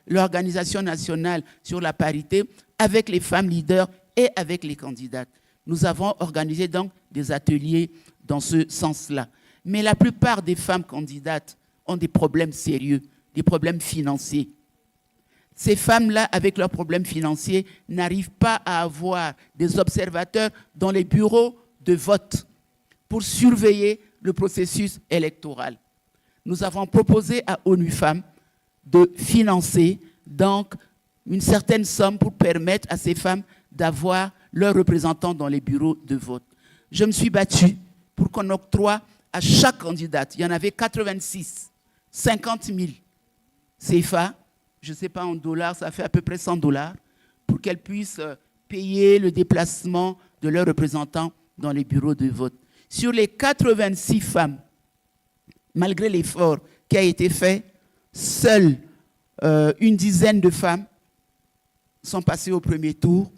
l'Organisation nationale sur la parité, avec les femmes leaders et avec les candidates. Nous avons organisé donc des ateliers dans ce sens-là. Mais la plupart des femmes candidates ont des problèmes sérieux, des problèmes financiers. Ces femmes-là, avec leurs problèmes financiers, n'arrivent pas à avoir des observateurs dans les bureaux de vote pour surveiller le processus électoral. Nous avons proposé à ONU Femmes de financer donc une certaine somme pour permettre à ces femmes d'avoir leurs représentants dans les bureaux de vote. Je me suis battue pour qu'on octroie à chaque candidate, il y en avait 86, 50 000 CFA, je ne sais pas en dollars, ça fait à peu près $100, pour qu'elles puissent payer le déplacement de leurs représentants dans les bureaux de vote. Sur les 86 femmes, malgré l'effort qui a été fait, seules une dizaine de femmes sont passées au premier tour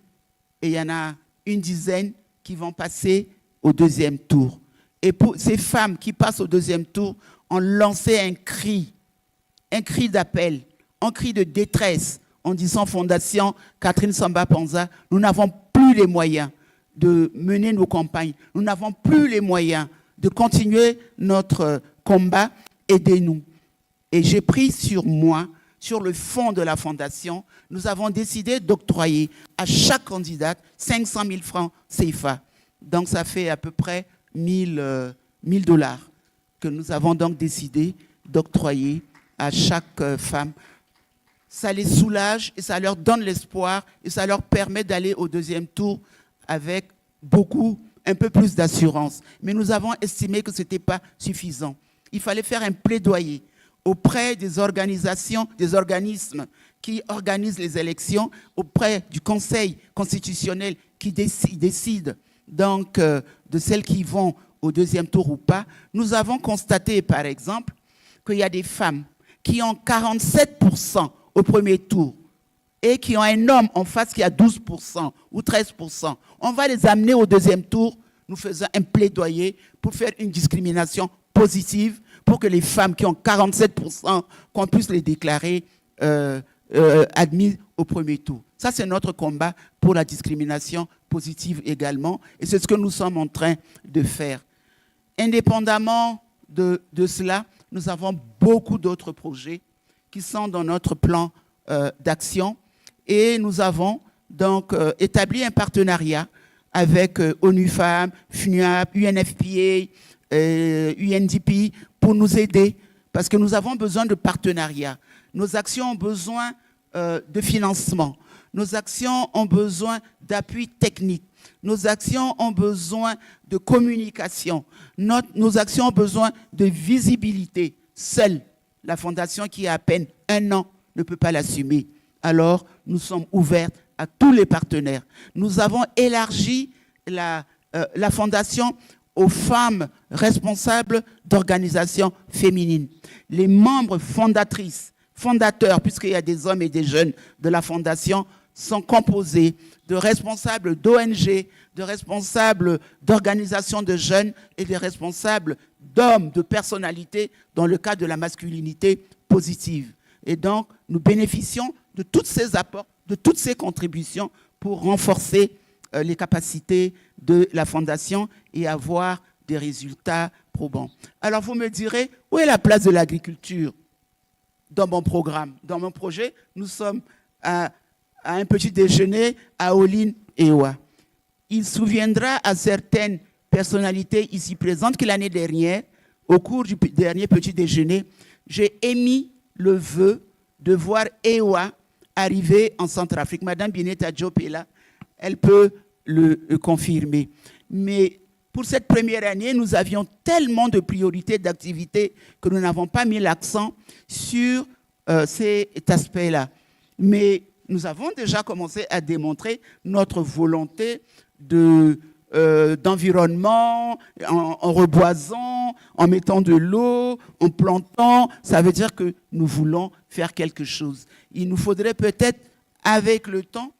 et il y en a une dizaine qui vont passer au deuxième tour. Et pour ces femmes qui passent au deuxième tour, ont lancé un cri d'appel, un cri de détresse en disant Fondation Catherine Samba Panza, nous n'avons plus les moyens de mener nos campagnes, nous n'avons plus les moyens de continuer notre combat, aidez-nous. Et j'ai pris sur moi, sur le fond de la Fondation, nous avons décidé d'octroyer à chaque candidate 500 000 francs CFA. Donc ça fait à peu près $1 000 que nous avons donc décidé d'octroyer à chaque femme. Ça les soulage et ça leur donne l'espoir et ça leur permet d'aller au deuxième tour avec un peu plus d'assurance. Mais nous avons estimé que ce n'était pas suffisant. Il fallait faire un plaidoyer auprès des organisations, des organismes qui organisent les élections, auprès du Conseil constitutionnel qui décide donc de celles qui vont au deuxième tour ou pas. Nous avons constaté, par exemple, qu'il y a des femmes qui ont 47% au premier tour et qui ont un homme en face qui a 12% ou 13%. On va les amener au deuxième tour. Nous faisons un plaidoyer pour faire une discrimination positive pour que les femmes qui ont 47%, qu'on puisse les déclarer admises au premier tour. Ça, c'est notre combat pour la discrimination positive également. Et c'est ce que nous sommes en train de faire. Indépendamment de cela, nous avons beaucoup d'autres projets qui sont dans notre plan d'action. Et nous avons donc établi un partenariat avec ONU Femmes, FNUAP, UNFPA, UNDP pour nous aider parce que nous avons besoin de partenariat. Nos actions ont besoin de financement. Nos actions ont besoin d'appui technique. Nos actions ont besoin de communication. Nos actions ont besoin de visibilité. Seule la Fondation qui a à peine 1 an ne peut pas l'assumer. Alors, nous sommes ouverts à tous les partenaires. Nous avons élargi la Fondation aux femmes responsables d'organisations féminines. Les membres fondateurs, puisqu'il y a des hommes et des jeunes de la Fondation, sont composés de responsables d'ONG, de responsables d'organisations de jeunes et de responsables d'hommes, de personnalités dans le cadre de la masculinité positive. Et donc, nous bénéficions de tous ces apports, de toutes ces contributions pour renforcer les capacités de la Fondation et avoir des résultats probants. Alors, vous me direz, où est la place de l'agriculture dans mon programme? Dans mon projet, nous sommes à un petit déjeuner à AWLN EWA. Il souviendra à certaines personnalités ici présentes que l'année dernière, au cours du dernier petit déjeuner, j'ai émis le vœu de voir EWA arriver en Centrafrique. Madame Bineta Diop est là, elle peut le confirmer. Mais pour cette première année, nous avions tellement de priorités, d'activités, que nous n'avons pas mis l'accent sur cet aspect-là. Mais nous avons déjà commencé à démontrer notre volonté d'environnement, en reboisant, en mettant de l'eau, en plantant. Ça veut dire que nous voulons faire quelque chose. Il nous faudrait peut-être, avec le temps,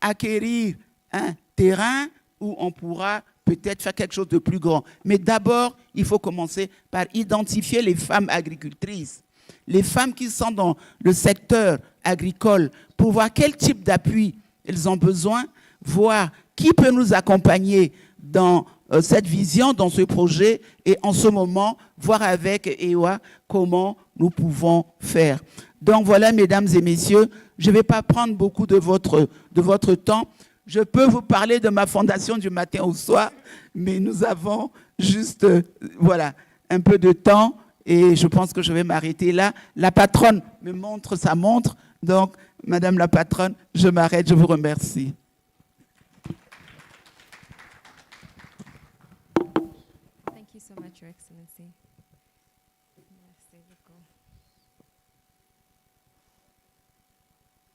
acquérir un terrain où on pourra peut-être faire quelque chose de plus grand. Mais d'abord, il faut commencer par identifier les femmes agricultrices, les femmes qui sont dans le secteur agricole, pour voir quel type d'appui elles ont besoin, voir qui peut nous accompagner dans cette vision dans ce projet et en ce moment, voir avec EWA comment nous pouvons faire. Donc voilà, mesdames et messieurs, je ne vais pas prendre beaucoup de votre temps. Je peux vous parler de ma fondation du matin au soir, mais nous avons juste voilà, un peu de temps et je pense que je vais m'arrêter là. La patronne me montre sa montre, donc madame la patronne, je m'arrête, je vous remercie. Thank you so much, Your Excellency. Merci beaucoup.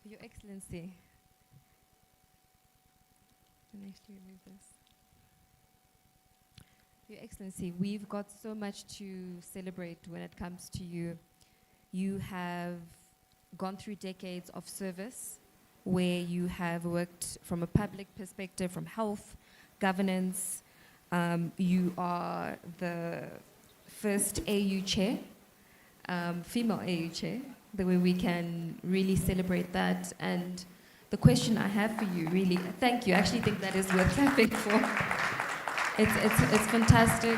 Your Excellency, can I actually remove this? Your Excellency, we've got so much to celebrate when it comes to you. You have gone through decades of service where you have worked from a public perspective, from health, governance. You are the first AU chair, female AU chair, the way we can really celebrate that. And the question I have for you, really, thank you. I actually think that is worth clapping for. It's fantastic.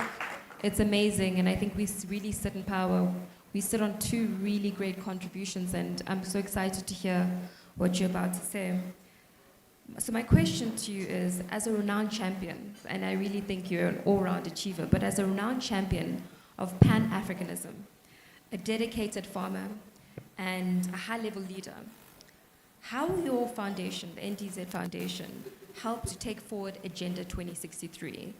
It's amazing. And I think we really sit in power. We sit on two really great contributions. And I'm so excited to hear what you're about to say. So my question to you is, as a renowned champion, and I really think you're an all-round achiever, but as a renowned champion of Pan-Africanism, a dedicated farmer, and a high-level leader, how will your foundation, the NDZ Foundation, help to take forward Agenda 2063?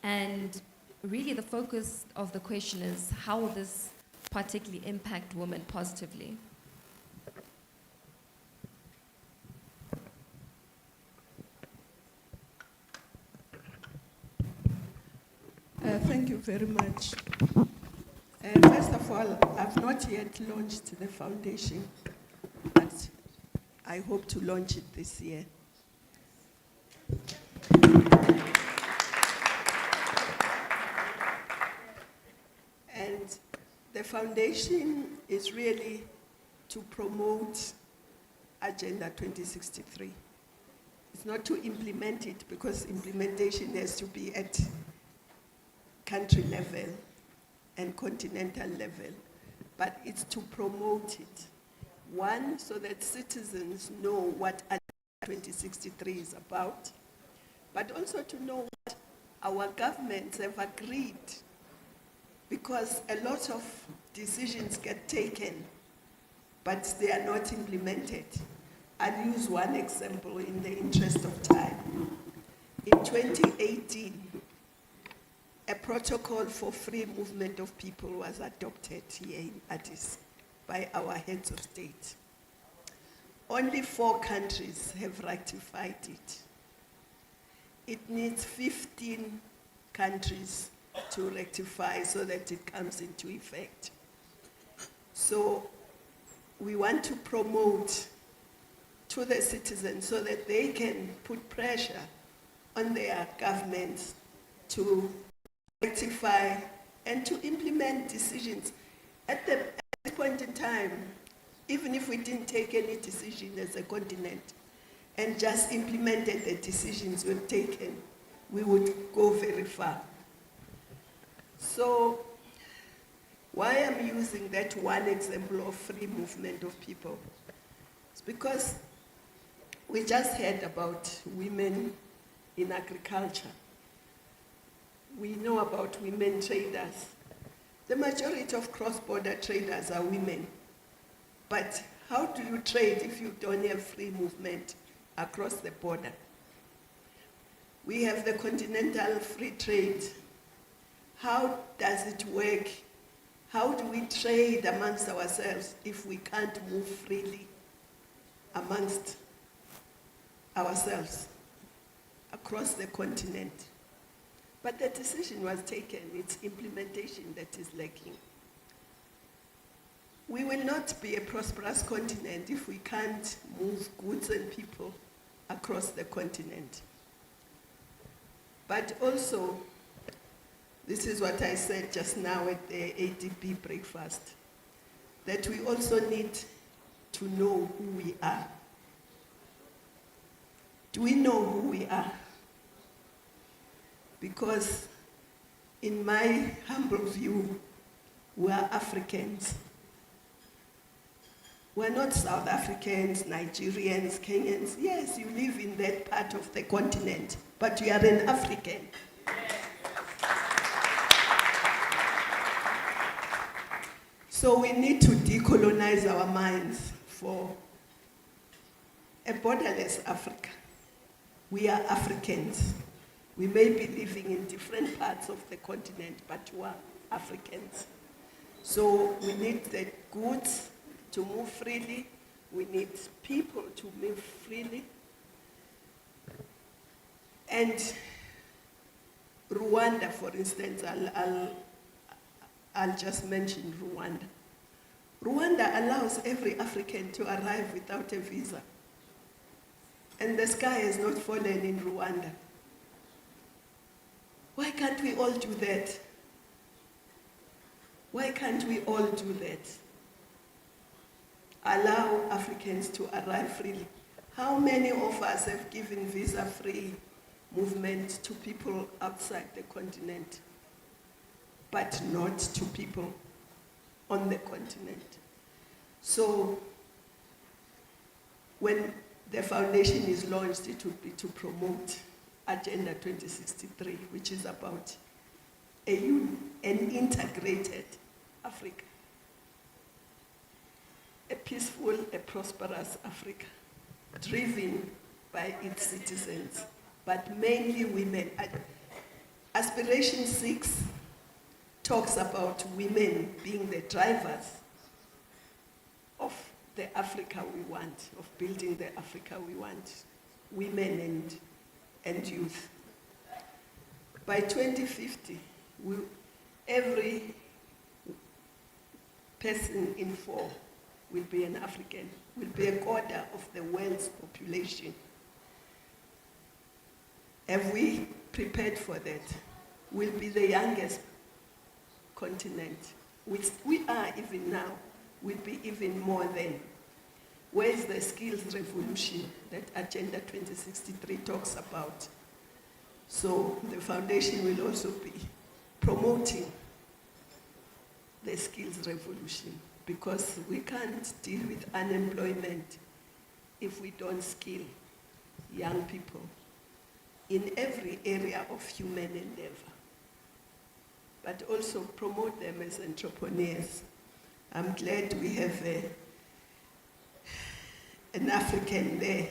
And really the focus of the question is, how will this particularly impact women positively? Thank you very much. First of all, I've not yet launched the foundation, but I hope to launch it this year. And the foundation is really to promote Agenda 2063. It's not to implement it, because implementation has to be at country level and continental level, but it's to promote it. One, so that citizens know what Agenda 2063 is about, but also to know what our governments have agreed, because a lot of decisions get taken, but they are not implemented. I'll use one example in the interest of time. In 2018, a protocol for free movement of people was adopted here in Addis by our heads of state. Only 4 countries have ratified it. It needs 15 countries to rectify so that it comes into effect. So we want to promote to the citizens so that they can put pressure on their governments to rectify and to implement decisions. At this point in time, even if we didn't take any decision as a continent and just implemented the decisions we've taken, we would go very far. So why I'm using that one example of free movement of people? It's because we just heard about women in agriculture. We know about women traders. The majority of cross-border traders are women. But how do you trade if you don't have free movement across the border? We have the continental free trade. How does it work? How do we trade amongst ourselves if we can't move freely amongst ourselves across the continent? But the decision was taken. It's implementation that is lacking. We will not be a prosperous continent if we can't move goods and people across the continent. But also, this is what I said just now at the ADB breakfast, that we also need to know who we are. Do we know who we are? because in my humble view, we are Africans. We're not South Africans, Nigerians, Kenyans. Yes, you live in that part of the continent, but you are an African. So we need to decolonize our minds for a borderless Africa. We are Africans. We may be living in different parts of the continent, but we are Africans. So we need the goods to move freely. We need people to move freely. And Rwanda, for instance, I'll just mention Rwanda. Rwanda allows every African to arrive without a visa. And the sky has not fallen in Rwanda. Why can't we all do that? Why can't we all do that? Allow Africans to arrive freely. How many of us have given visa-free movement to people outside the continent, but not to people on the continent? So when the foundation is launched, it would be to promote Agenda 2063, which is about an integrated Africa. A peaceful, a prosperous Africa, driven by its citizens, but mainly women. Aspiration 6 talks about women being the drivers of the Africa we want, of building the Africa we want, women and youth. By 2050, every person in 4 will be an African, will be a quarter of the world's population. Have we prepared for that? We'll be the youngest continent, which we are even now, will be even more than. Where's the skills revolution that Agenda 2063 talks about? So the foundation will also be promoting the skills revolution, because we can't deal with unemployment if we don't skill young people in every area of human endeavor, but also promote them as entrepreneurs. I'm glad we have an African there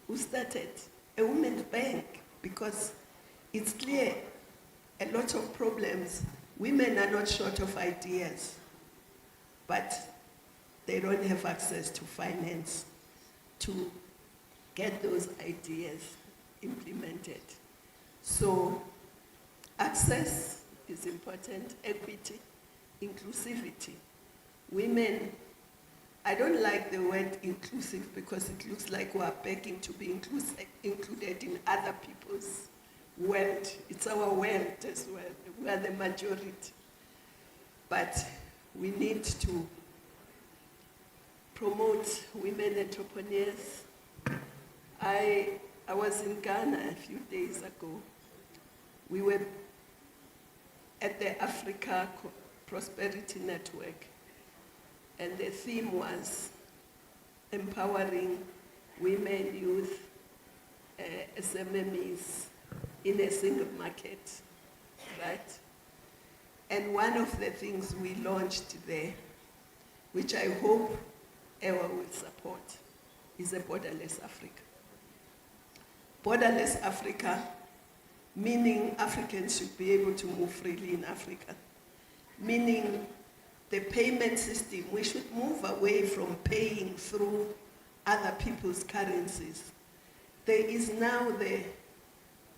who started a women's bank, because it's clear a lot of problems. Women are not short of ideas, but they don't have access to finance to get those ideas implemented. So access is important, equity, inclusivity. Women, I don't like the word inclusive because it looks like we are begging to be included in other people's world. It's our world as well. We are the majority. But we need to promote women entrepreneurs. I was in Ghana a few days ago. We were at the Africa Prosperity Network, and the theme was empowering women, youth, SMMEs in a single market, right? And one of the things we launched there, which I hope EWA will support, is a borderless Africa. Borderless Africa, meaning Africans should be able to move freely in Africa, meaning the payment system, we should move away from paying through other people's currencies. There is now the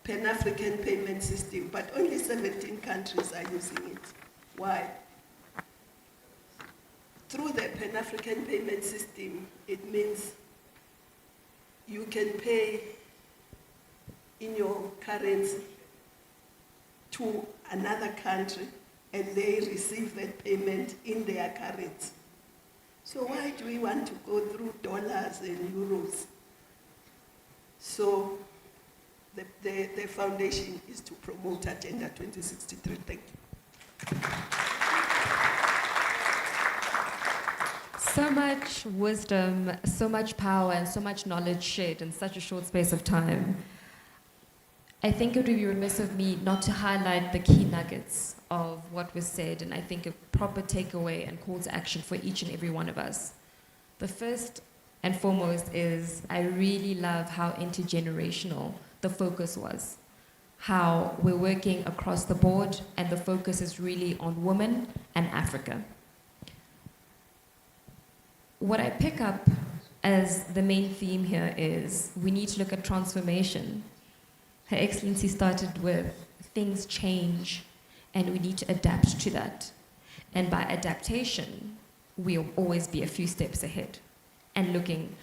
Pan-African payment system, but only 17 countries are using it. Why? Through the Pan-African payment system, it means you can pay in your currency to another country, and they receive that payment in their currency. So why do we want to go through dollars and euros? So the the foundation is to promote Agenda 2063. Thank you. So much wisdom, so much power, and so much knowledge shared in such a short space of time. I think it would be remiss of me not to highlight the key nuggets of what was said, and I think a proper takeaway and call to action for each and every one of us. The first and foremost is I really love how intergenerational the focus was, how we're working across the board, and the focus is really on women and Africa. What I pick up as the main theme here is we need to look at transformation. Her Excellency started with things change and we need to adapt to that. And by adaptation, we'll always be a few steps ahead and looking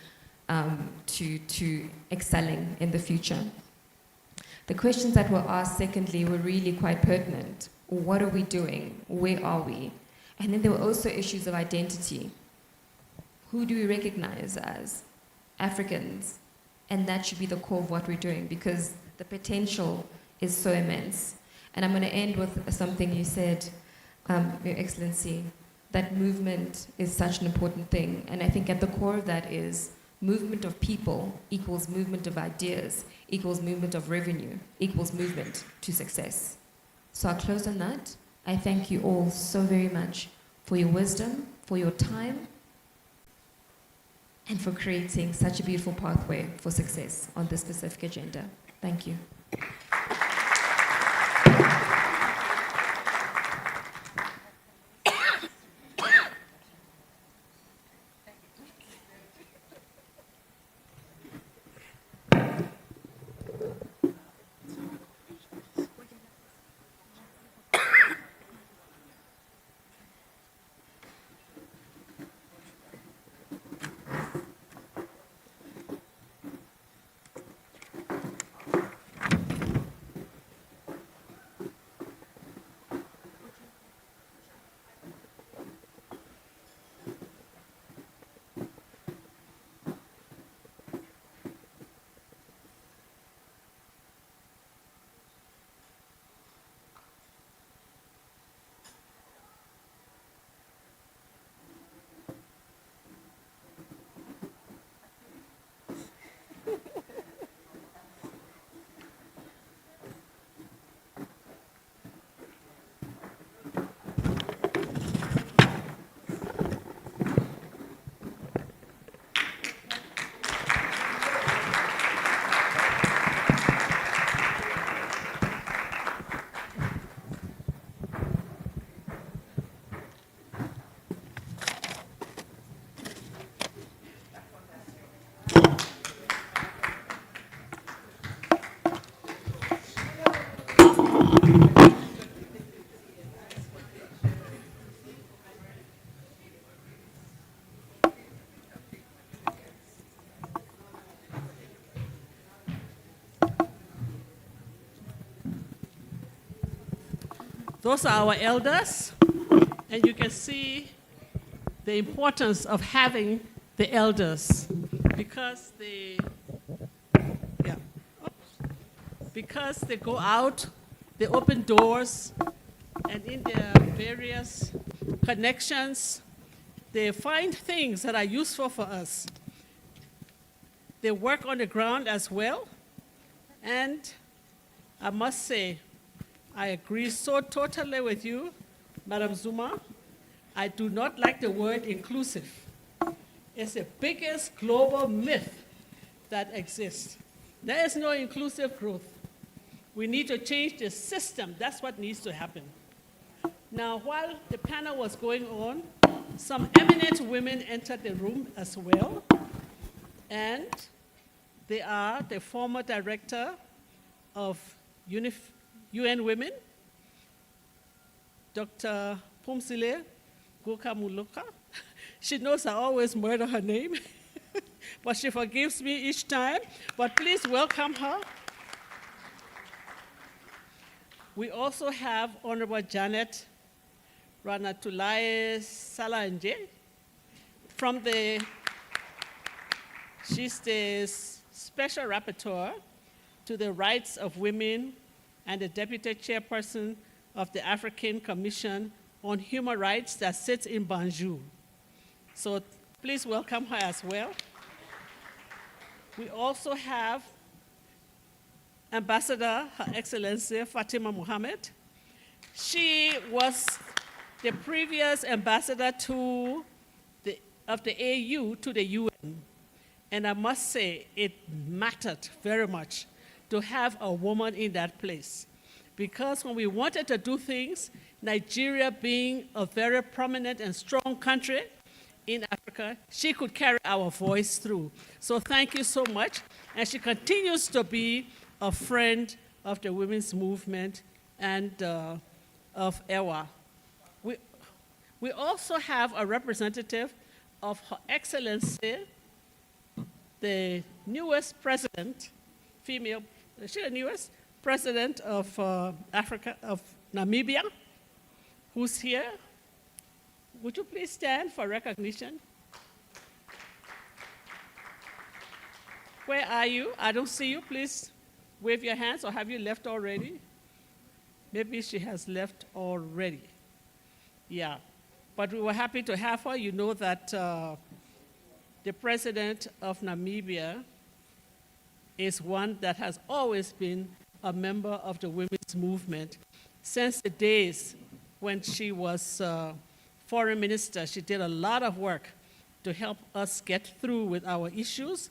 to excelling in the future. The questions that were asked secondly were really quite pertinent. What are we doing? Where are we? And then there were also issues of identity. Who do we recognize as Africans? And that should be the core of what we're doing because the potential is so immense. And I'm going to end with something you said, Your Excellency, that movement is such an important thing. And I think at the core of that is movement of people equals movement of ideas, equals movement of revenue, equals movement to success. So I'll close on that. I thank you all so very much for your wisdom, for your time, and for creating such a beautiful pathway for success on this specific agenda. Thank you. Those are our elders, and you can see the importance of having the elders because they go out, they open doors, and in their various connections, they find things that are useful for us. They work on the ground as well, and I must say, I agree so totally with you, Madam Zuma. I do not like the word inclusive. It's the biggest global myth that exists. There is no inclusive growth. We need to change the system. That's what needs to happen. Now, while the panel was going on, some eminent women entered the room as well, and they are the former director of UN Women, Dr. Pumsile Gokamuluka. She knows I always murder her name, but she forgives me each time. But please welcome her. We also have Honorable Janet Ranatulai Salanje she's the Special Rapporteur to the rights of women and the deputy chairperson of the African Commission on Human Rights that sits in Banjul. So please welcome her as well. We also have Ambassador, Her Excellency Fatima Mohammed. She was the previous ambassador of the AU to the UN. And I must say, it mattered very much to have a woman in that place. Because when we wanted to do things, Nigeria being a very prominent and strong country in Africa, she could carry our voice through. So thank you so much. And she continues to be a friend of the women's movement and of EWA. We also have a representative of Her Excellency, the newest president, female, is she the newest president of Africa, of Namibia, who's here. Would you please stand for recognition? Where are you? I don't see you. Please wave your hands, or have you left already? Maybe she has left already. Yeah, but we were happy to have her. You know that the president of Namibia is one that has always been a member of the women's movement. Since the days when she was foreign minister, she did a lot of work to help us get through with our issues,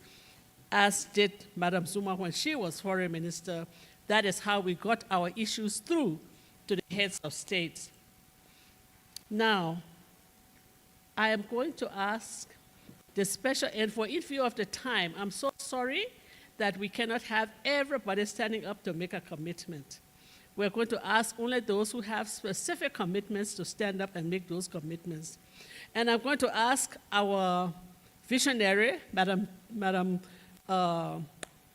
as did Madam Zuma when she was foreign minister. That is how we got our issues through to the heads of states. Now, I am going to ask the special envoy, in view of the time, I'm so sorry that we cannot have everybody standing up to make a commitment. We're going to ask only those who have specific commitments to stand up and make those commitments. And I'm going to ask our visionary, Madam Binta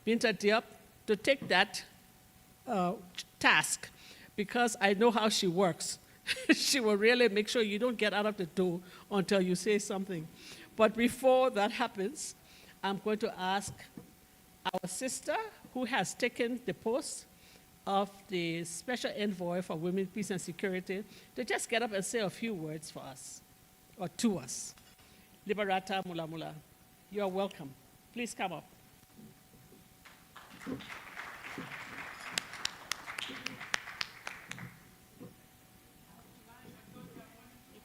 Diop, to take that task, because I know how she works. She will really make sure you don't get out of the door until you say something. But before that happens, I'm going to ask our sister, who has taken the post of the Special Envoy for Women, Peace and Security, to just get up and say a few words for us, or to us. Liberata Mulamula, you are welcome. Please come up. You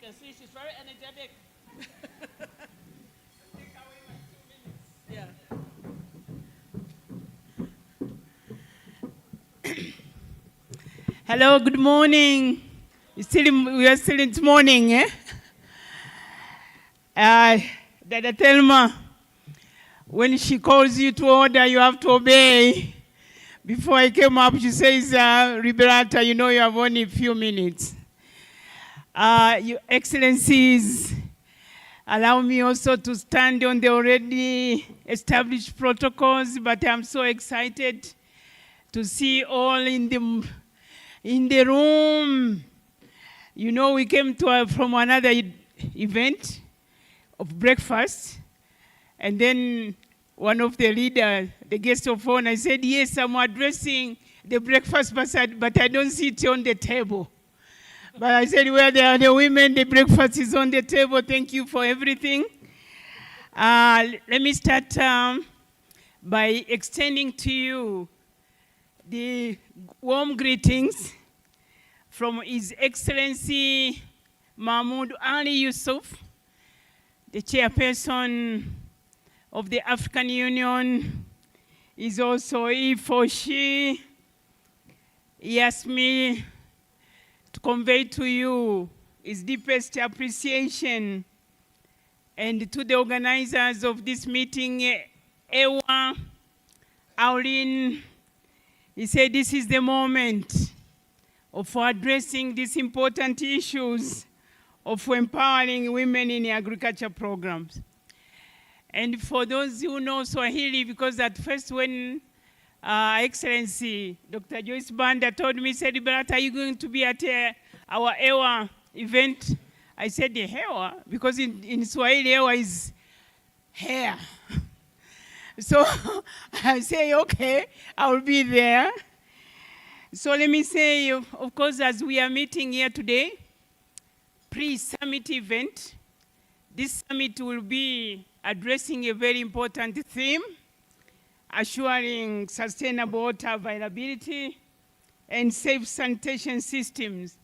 can see she's very energetic. Yeah. Hello, good morning. We are still in the morning, eh? Dada Thelma, when she calls you to order, you have to obey. Before I came up, she says, Liberata, you know you have only a few minutes. Your Excellencies, allow me also to stand on the already established protocols, but I'm so excited to see all in the room. You know, we came from another event of breakfast, and then one of the leaders, the guest of honor, said, yes, I'm addressing the breakfast, but I don't see it on the table. But I said, well, there are the women, the breakfast is on the table. Thank you for everything. Let me start by extending to you the warm greetings from His Excellency Mahmoud Ali Yusuf, the chairperson of the African Union. Is also he for she. He asked me to convey to you his deepest appreciation, and to the organizers of this meeting, EWA, AWLN. He said this is the moment of addressing these important issues of empowering women in agriculture programs. And for those who know Swahili, because at first when Excellency Dr. Joyce Banda told me, said, Liberata, are you going to be at our EWA event? I said, the EWA, because in Swahili, EWA is hair. So I say, okay, I will be there. So let me say, of course, as we are meeting here today, pre-summit event, this summit will be addressing a very important theme, assuring sustainable water availability and safe sanitation systems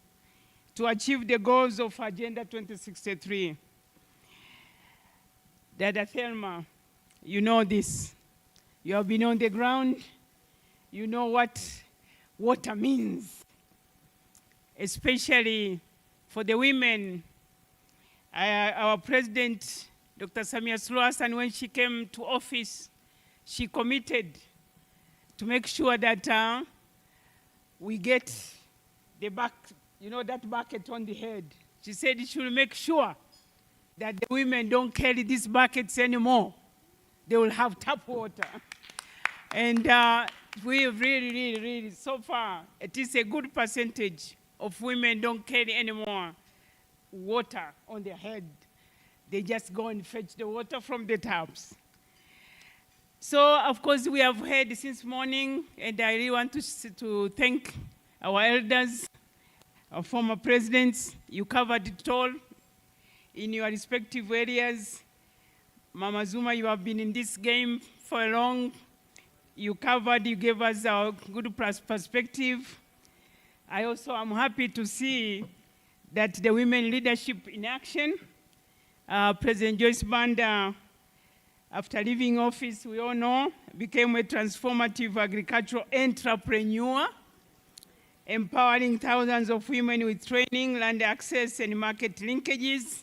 to achieve the goals of Agenda 2063. Dada Thelma, you know this. You have been on the ground. You know what water means, especially for the women. Our president, Dr. Samia Suluhu Hassan, when she came to office, she committed to make sure that we get the that bucket on the head. She said she will make sure that the women don't carry these buckets anymore. They will have tap water. And we have really, so far, it is a good percentage of women don't carry anymore water on their head. They just go and fetch the water from the taps. So, of course, we have heard since morning, and I really want to thank our elders, our former presidents. You covered it all in your respective areas. Mama Zuma, you have been in this game for long. You gave us a good perspective. I also am happy to see that the women leadership in action. President Joyce Banda, after leaving office, we all know, became a transformative agricultural entrepreneur, empowering thousands of women with training, land access, and market linkages,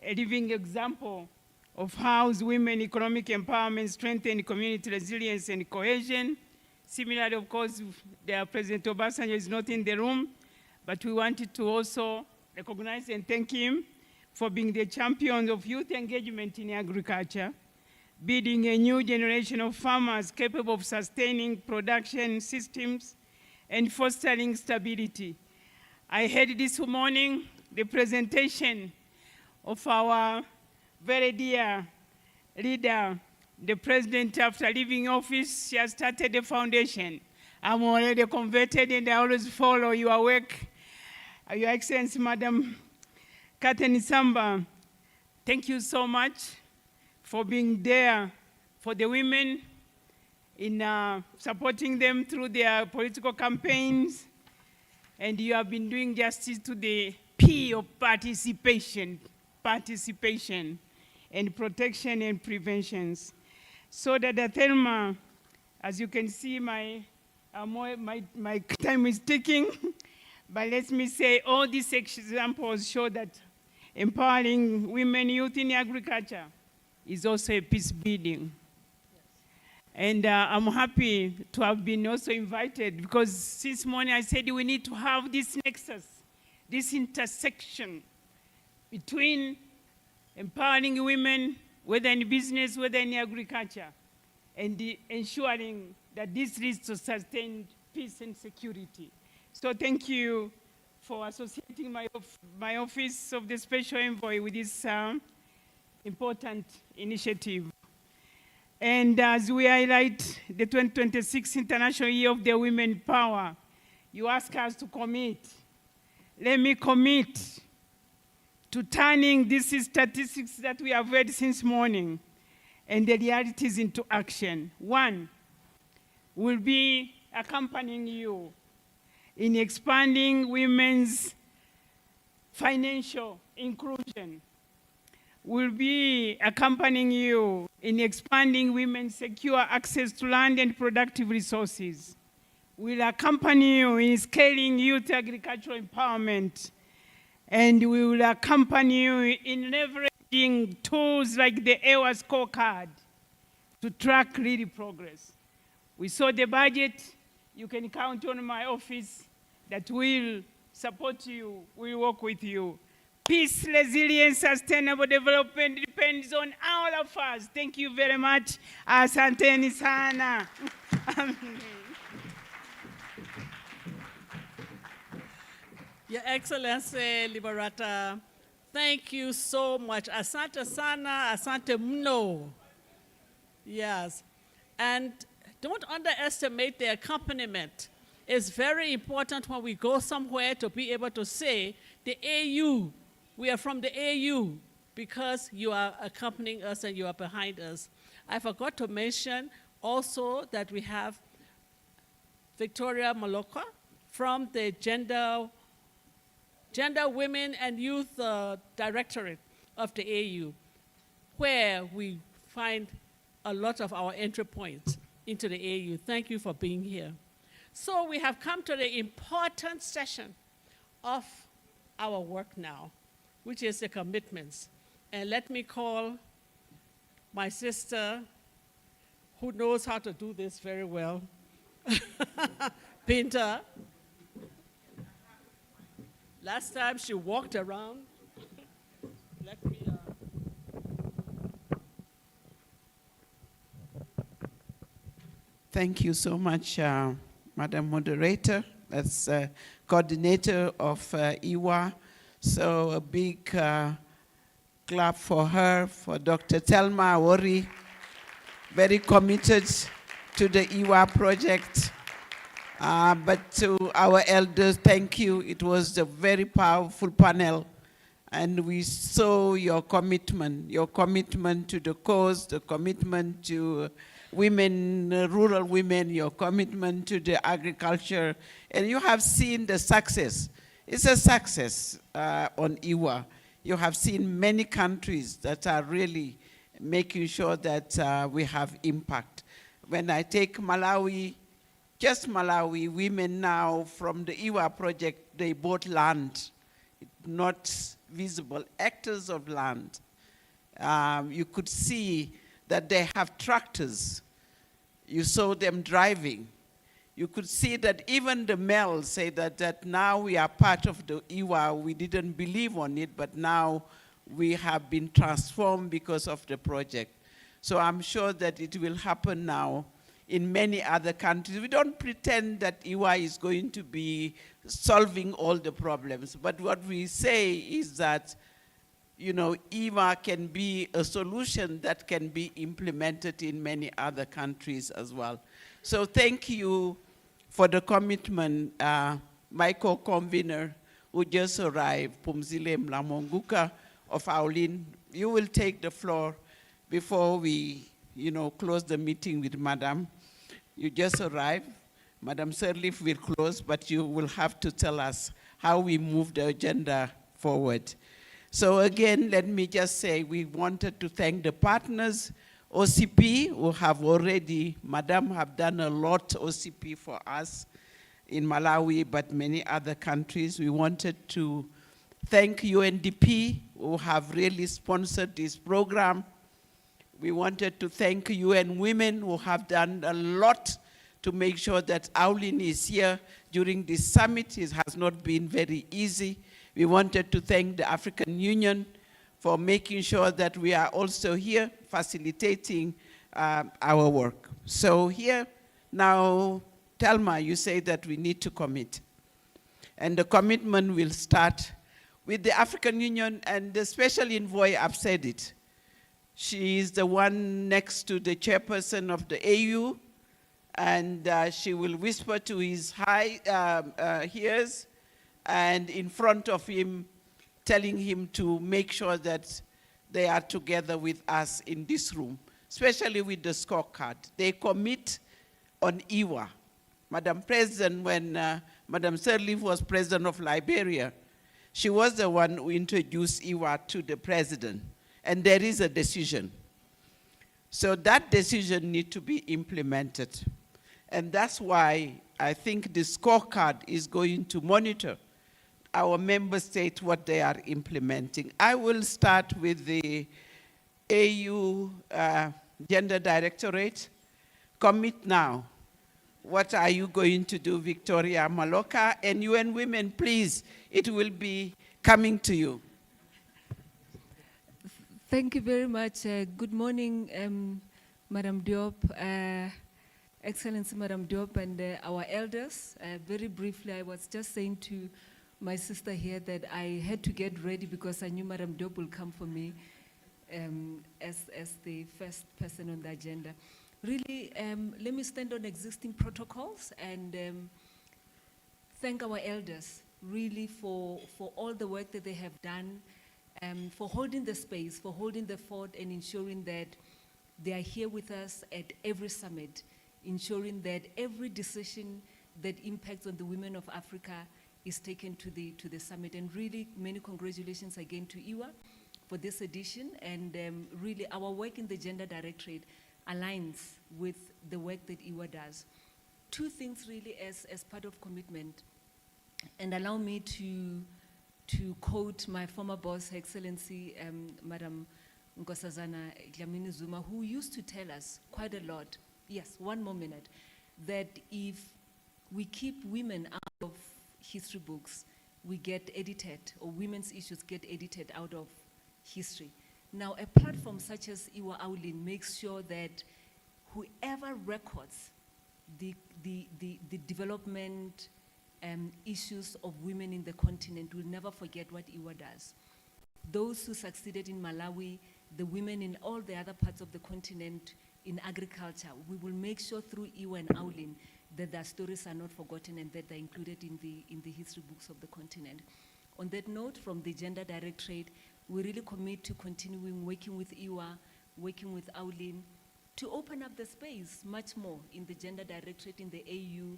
a living example of how women economic empowerment strengthen community resilience and cohesion. Similarly, of course, President Obasanjo is not in the room, but we wanted to also recognize and thank him for being the champion of youth engagement in agriculture, building a new generation of farmers capable of sustaining production systems and fostering stability. I heard this morning the presentation of our very dear leader, the president. After leaving office, she has started the foundation. I'm already converted and I always follow your work. Your Excellency, Madam Kateni Samba, thank you so much for being there for the women, in supporting them through their political campaigns. And you have been doing justice to the P of participation and protection and preventions. So that Thelma, as you can see, my time is ticking, but let me say all these examples show that empowering women, youth in agriculture is also a peace building. And I'm happy to have been also invited, because since morning I said we need to have this nexus, this intersection between empowering women, whether in business, whether in agriculture, and ensuring that this leads to sustained peace and security. So thank you for associating my office of the Special Envoy with this important initiative. And as we highlight the 2026 International Year of the Women Power, you ask us to commit. Let me commit to turning these statistics that we have read since morning and the realities into action. One, will be accompanying you in expanding women's financial inclusion. Will be accompanying you in expanding women's secure access to land and productive resources. Will accompany you in scaling youth agricultural empowerment. And we will accompany you in leveraging tools like the EWA scorecard to track really progress. We saw the budget. You can count on my office that will support you, will work with you. Peace, resilience, sustainable development depends on all of us. Thank you very much. Asanteni sana. Your Excellency, Liberata, thank you so much. Asante sana, asante mno. Yes. And don't underestimate the accompaniment. It's very important when we go somewhere to be able to say, the AU, we are from the AU, because you are accompanying us and you are behind us. I forgot to mention also that we have Victoria Maloka from the Gender, Women and Youth Directorate of the AU, where we find a lot of our entry points into the AU. Thank you for being here. So we have come to the important session of our work now, which is the commitments. And let me call my sister, who knows how to do this very well, Pinta. Last time she walked around. Let me. Thank you so much, Madam Moderator, as coordinator of EWA. So a big clap for her, for Dr. Thelma Awori, very committed to the EWA project. But to our elders, thank you. It was a very powerful panel, and we saw your commitment to the cause, the commitment to women, rural women, your commitment to the agriculture, and you have seen the success. It's a success on EWA. You have seen many countries that are really making sure that we have impact. When I take Malawi, just Malawi, women now from the EWA project, they bought land, not visible, hectares of land. You could see that they have tractors. You saw them driving. You could see that even the males say that now we are part of the EWA. We didn't believe on it, but now we have been transformed because of the project. So I'm sure that it will happen now in many other countries. We don't pretend that EWA is going to be solving all the problems, but what we say is that, you know, EWA can be a solution that can be implemented in many other countries as well. So thank you for the commitment. My co-convener who just arrived, Pumzile Mlamonguka of AWLN, you will take the floor before we, close the meeting with Madam. You just arrived. Madam Sirleaf will close, but you will have to tell us how we move the agenda forward. So again, let me just say we wanted to thank the partners, OCP, who have already, Madam have done a lot, OCP for us in Malawi, but many other countries. We wanted to thank UNDP, who have really sponsored this program. We wanted to thank UN Women, who have done a lot to make sure that AWLN is here during this summit. It has not been very easy. We wanted to thank the African Union for making sure that we are also here facilitating our work. So here, now, Thelma, you say that we need to commit. And the commitment will start with the African Union, and the special envoy, I've said it. She is the one next to the chairperson of the AU, and she will whisper to his ears, and in front of him, telling him to make sure that they are together with us in this room, especially with the scorecard. They commit on EWA. Madam President, when Madam Sirleaf was president of Liberia, she was the one who introduced EWA to the president, and there is a decision. So that decision needs to be implemented. And that's why I think the scorecard is going to monitor our member states, what they are implementing. I will start with the AU Gender Directorate. Commit now. What are you going to do, Victoria Maloka? And UN Women, please, it will be coming to you. Thank you very much. Good morning, Madam Diop, Excellency Madam Diop, and our elders. Very briefly, I was just saying to my sister here that I had to get ready because I knew Madam Diop will come for me. as the first person on the agenda. Really, let me stand on existing protocols and thank our elders really for all the work that they have done, for holding the space, for holding the fort and ensuring that they are here with us at every summit, ensuring that every decision that impacts on the women of Africa is taken to the summit. And really, many congratulations again to EWA for this edition. And really, our work in the Gender Directorate aligns with the work that EWA does. Two things really as part of commitment, and allow me to quote my former boss, Her Excellency, Madam Nkosazana Dlamini Zuma, who used to tell us quite a lot, yes, one more minute, that if we keep women out of history books, we get edited, or women's issues get edited out of history. Now, a platform such as AWLN makes sure that whoever records the development issues of women in the continent will never forget what EWA does. Those who succeeded in Malawi, the women in all the other parts of the continent in agriculture, we will make sure through EWA and AWLN that their stories are not forgotten and that they're included in the history books of the continent. On that note, from the Gender Directorate, we really commit to continuing working with EWA, working with AWLN, to open up the space much more in the Gender Directorate in the AU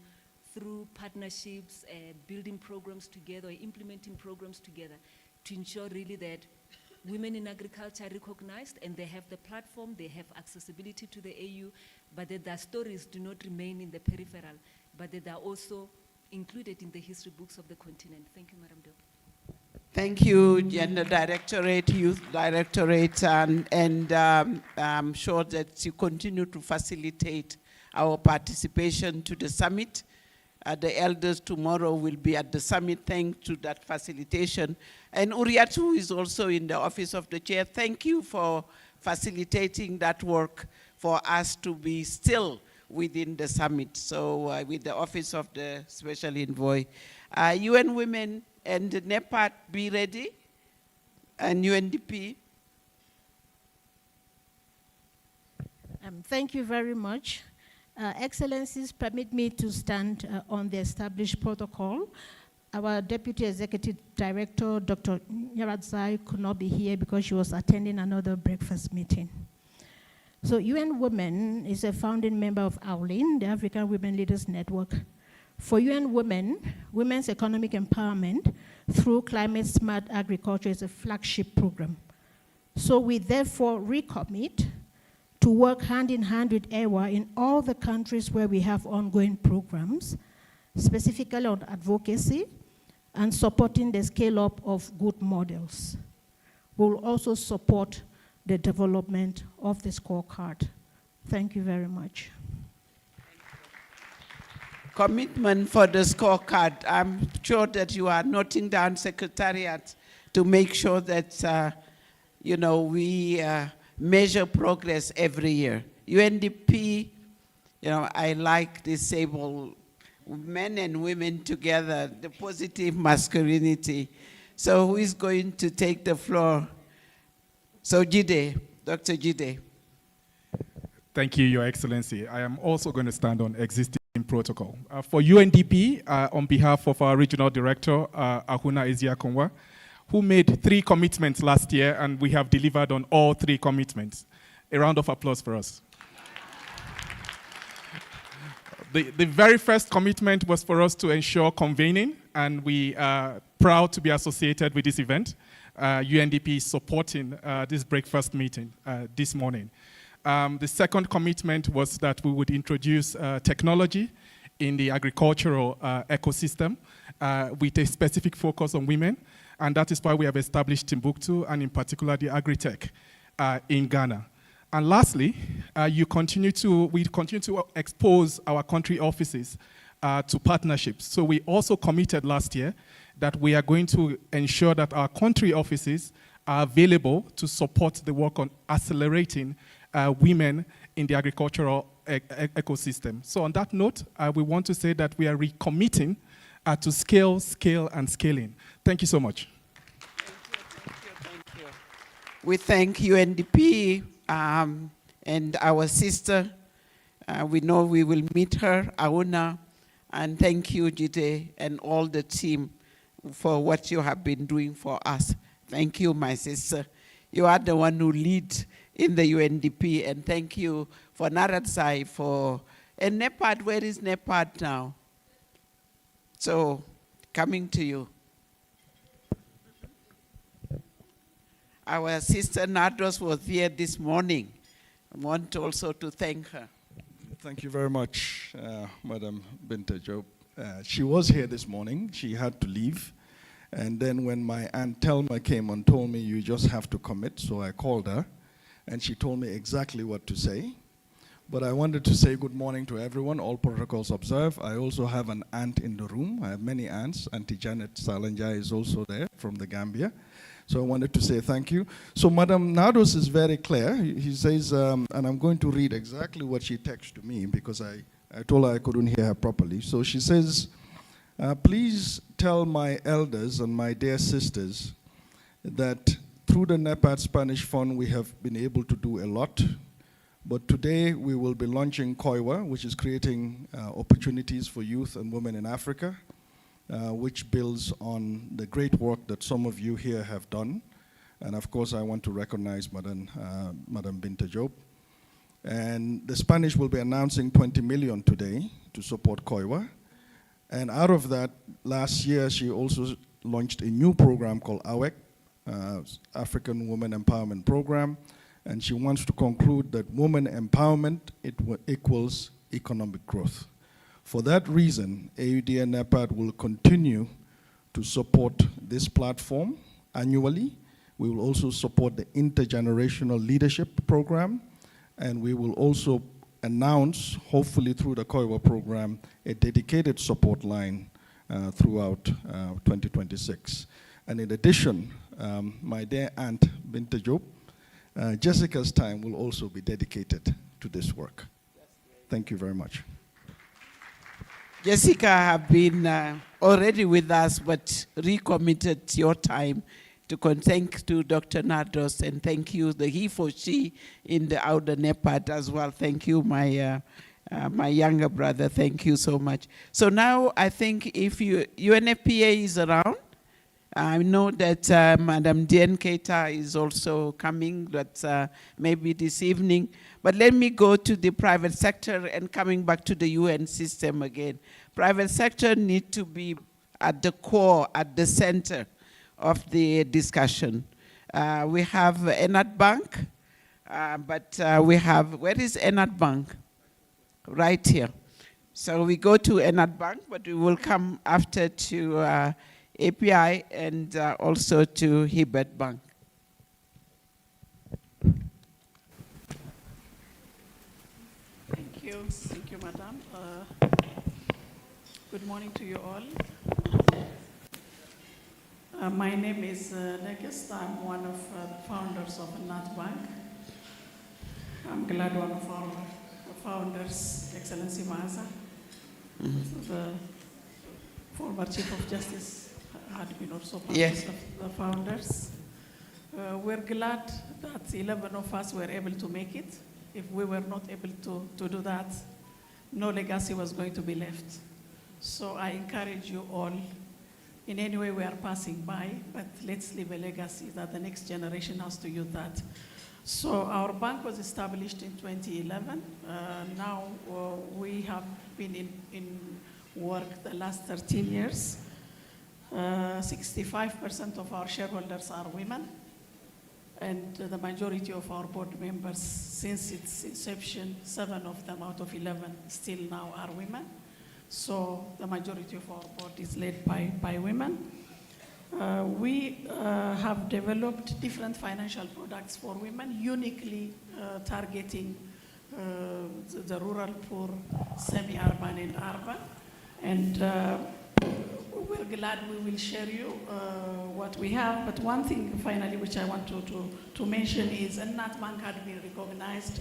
through partnerships, building programs together, implementing programs together to ensure really that women in agriculture are recognized and they have the platform, they have accessibility to the AU, but that their stories do not remain in the peripheral, but that they are also included in the history books of the continent. Thank you, Madam Dop. Thank you, Gender Directorate, Youth Directorate, and I'm sure that you continue to facilitate our participation to the summit. The elders tomorrow will be at the summit, thanks to that facilitation. And Uriatu is also in the office of the chair. Thank you for facilitating that work for us to be still within the summit. So with the office of the special envoy. UN Women and NEPAD, be ready. And UNDP. Thank you very much. Excellencies, permit me to stand on the established protocol. Our Deputy Executive Director, Dr. Nyaradzai, could not be here because she was attending another breakfast meeting. So UN Women is a founding member of AWLN, the African Women Leaders Network. For UN Women, women's economic empowerment through climate smart agriculture is a flagship program. So we therefore recommit to work hand in hand with EWA in all the countries where we have ongoing programs, specifically on advocacy and supporting the scale-up of good models. We'll also support the development of the scorecard. Thank you very much. Commitment for the scorecard. I'm sure that you are noting down, Secretariat, to make sure that we measure progress every year. UNDP, I like disabled men and women together, the positive masculinity. So who is going to take the floor? So Jide, Dr. Jide. Thank you, Your Excellency. I am also going to stand on existing protocol. For UNDP, on behalf of our Regional Director, Ahuna Eziakonwa, who made 3 commitments last year, and we have delivered on all 3 commitments. A round of applause for us. The very first commitment was for us to ensure convening, and we are proud to be associated with this event. UNDP is supporting this breakfast meeting this morning. The second commitment was that we would introduce technology in the agricultural ecosystem with a specific focus on women, and that is why we have established Timbuktu, and in particular the agri-tech in Ghana. And lastly, we continue to expose our country offices to partnerships. So we also committed last year that we are going to ensure that our country offices are available to support the work on accelerating women in the agricultural ecosystem. So on that note, we want to say that we are recommitting to scale, and scaling. Thank you so much. Thank you. We thank UNDP and our sister. We know we will meet her, Auna. And thank you, Jide, and all the team for what you have been doing for us. Thank you, my sister. You are the one who leads in the UNDP, and thank you for Naratsai for, and NEPAD, where is NEPAD now? So, coming to you. Our sister Nardos was here this morning. I want also to thank her. Thank you very much, Madam Binta Job. She was here this morning. She had to leave. And then when my Aunt Telma came and told me, you just have to commit, so I called her. And she told me exactly what to say. But I wanted to say good morning to everyone, all protocols observed. I also have an aunt in the room. I have many aunts. Auntie Janet Salanja is also there from the Gambia. So I wanted to say thank you. So Madam Nardos is very clear. He says, and I'm going to read exactly what she texted to me because I told her I couldn't hear her properly. So she says, please tell my elders and my dear sisters that through the NEPAD Spanish Fund, we have been able to do a lot. But today we will be launching KOIWA, which is creating opportunities for youth and women in Africa. Which builds on the great work that some of you here have done. And of course, I want to recognize Madam Binta Job. And the Spanish will be announcing 20 million today to support KOIWA. And out of that, last year, she also launched a new program called AWEC, African Women Empowerment Program. And she wants to conclude that women empowerment equals economic growth. For that reason, AUD and NEPAD will continue to support this platform annually. We will also support the intergenerational leadership program, and we will also announce, hopefully through the KOIWA program, a dedicated support line throughout 2026. And in addition, my dear Aunt Binta Job, Jessica's time will also be dedicated to this work. Thank you very much. Jessica have been already with us, but recommitted your time to thank to Dr. Nardos, and thank you, the he for she in the outer NEPAD as well. Thank you, my younger brother. Thank you so much. So now I think if UNFPA is around, I know that Madam Diane Keita is also coming, but maybe this evening. But let me go to the private sector and coming back to the UN system again. Private sector need to be at the core, at the center of the discussion. We have Enat Bank, but we have, where is Enat Bank? Right here. So we go to Enat Bank, but we will come after to API and also to Hibet Bank. Thank you, Madam. Good morning to you all. My name is Nekest. I'm one of the founders of Enat Bank. I'm glad one of our founders, Excellency Maza, the former Chief of Justice, had been also part of the founders. We're glad that 11 of us were able to make it. If we were not able to do that, no legacy was going to be left. So I encourage you all, in any way we are passing by, but let's leave a legacy that the next generation has to use that. So our bank was established in 2011. Now we have been in work the last 13 years. 65% of our shareholders are women, and the majority of our board members, since its inception, 7 of them out of 11 still now are women. So the majority of our board is led by women. We have developed different financial products for women, uniquely targeting the rural, poor, semi-urban, and urban. And we're glad we will share you what we have. But one thing, finally, which I want to mention is Enat Bank had been recognized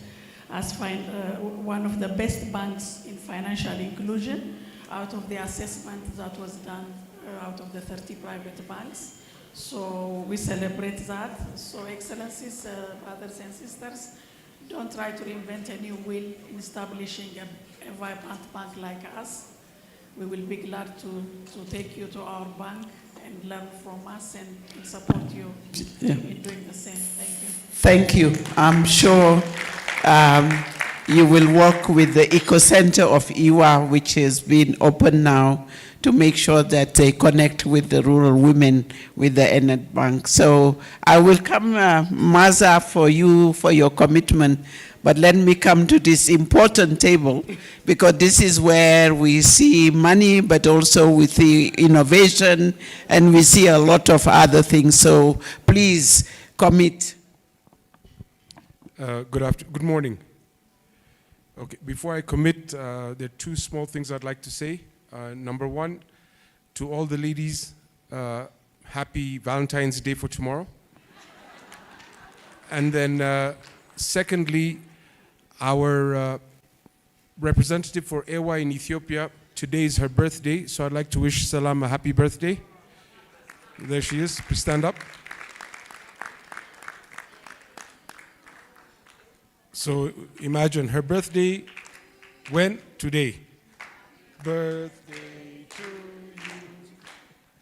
as one of the best banks in financial inclusion out of the assessment that was done out of the 30 private banks. So we celebrate that. So Excellencies, brothers and sisters, don't try to reinvent a new wheel in establishing a vibrant bank like us. We will be glad to take you to our bank and learn from us and support you in doing the same. Thank you. Thank you. I'm sure you will work with the Eco Center of EWA, which has been open now, to make sure that they connect with the rural women with the Enet Bank. So I will come, Maza, for you, for your commitment. But let me come to this important table, because this is where we see money, but also we see innovation, and we see a lot of other things. So please commit. Good morning. Okay, before I commit, there are two small things I'd like to say. Number one, to all the ladies, happy Valentine's Day for tomorrow. And then secondly, our representative for AWA in Ethiopia, today is her birthday, so I'd like to wish Salam a happy birthday. There she is, please stand up. So imagine her birthday, when? Today. Birthday to you,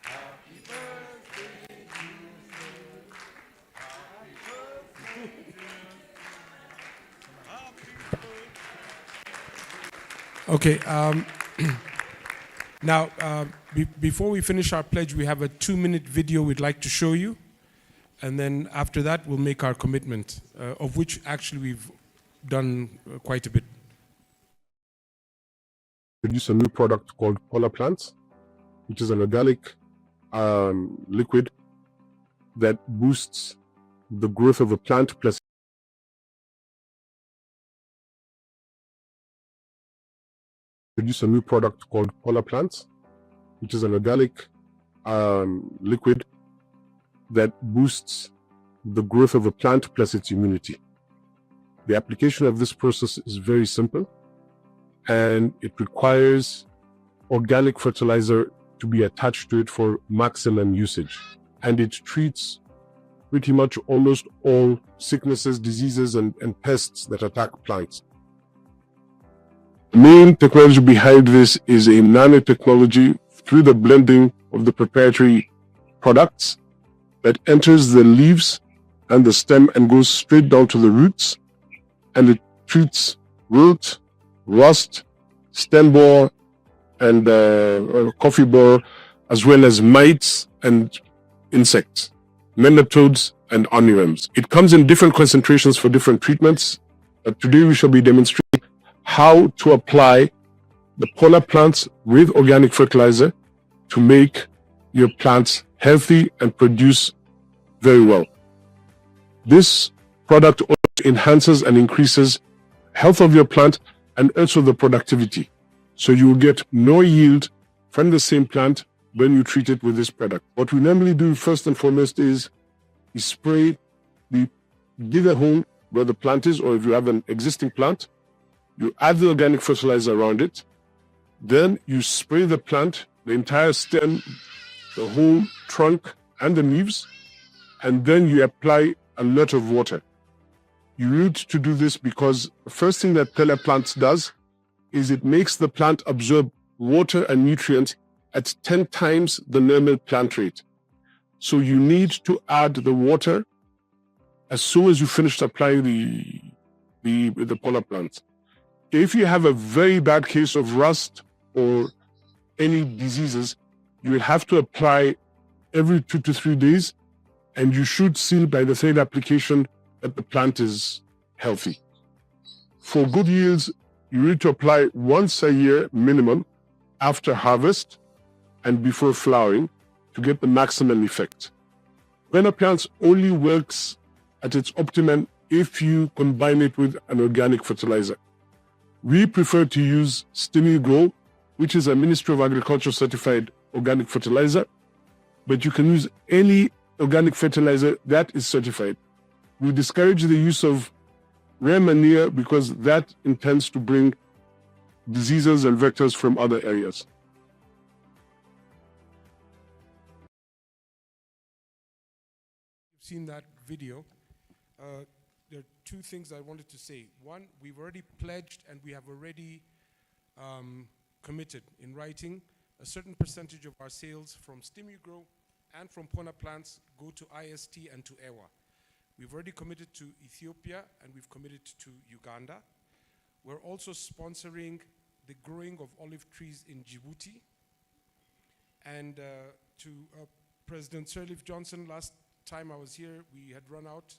happy birthday to you, happy birthday. Okay, now before we finish our pledge, we have a 2-minute video we'd like to show you, and then after that we'll make our commitment, of which actually we've done quite a bit. Produce a new product called Polar Plants, which is an organic liquid that boosts the growth of a plant plus produce a new product called Polar Plants, which is an organic liquid that boosts the growth of a plant plus its immunity. The application of this process is very simple, and it requires organic fertilizer to be attached to it for maximum usage. And it treats pretty much almost all sicknesses, diseases, and pests that attack plants. The main technology behind this is a nanotechnology through the blending of the proprietary products that enters the leaves and the stem and goes straight down to the roots, and it treats wilt, rust, stem borer, and coffee borer, as well as mites and insects, nematodes and armyworms. It comes in different concentrations for different treatments. Today we shall be demonstrating how to apply the Polar Plants with organic fertilizer to make your plants healthy and produce very well. This product also enhances and increases health of your plant and also the productivity. So you will get more yield from the same plant when you treat it with this product. What we normally do first and foremost is we spray, we dig a hole where the plant is, or if you have an existing plant, you add the organic fertilizer around it. Then you spray the plant, the entire stem, the whole trunk and the leaves, and then you apply a lot of water. You need to do this because the first thing that Polar Plants does is it makes the plant absorb water and nutrients at 10 times the normal plant rate. So you need to add the water as soon as you finish applying the Polar Plants. If you have a very bad case of rust or any diseases, you will have to apply every 2 to 3 days, and you should see by the third application that the plant is healthy. For good yields, you need to apply once a year minimum after harvest and before flowering to get the maximum effect. Polar Plants only works at its optimum if you combine it with an organic fertilizer. We prefer to use Stimmy Grow, which is a Ministry of Agriculture certified organic fertilizer, but you can use any organic fertilizer that is certified. We discourage the use of rare manure because that intends to bring diseases and vectors from other areas. seen that video, there are two things I wanted to say. One, we've already pledged and we have already committed in writing a certain percentage of our sales from Stimugro and from Pona plants go to IST and to EWA. We've already committed to Ethiopia and we've committed to Uganda. We're also sponsoring the growing of olive trees in Djibouti. And to President Sirleaf Johnson, last time I was here, we had run out.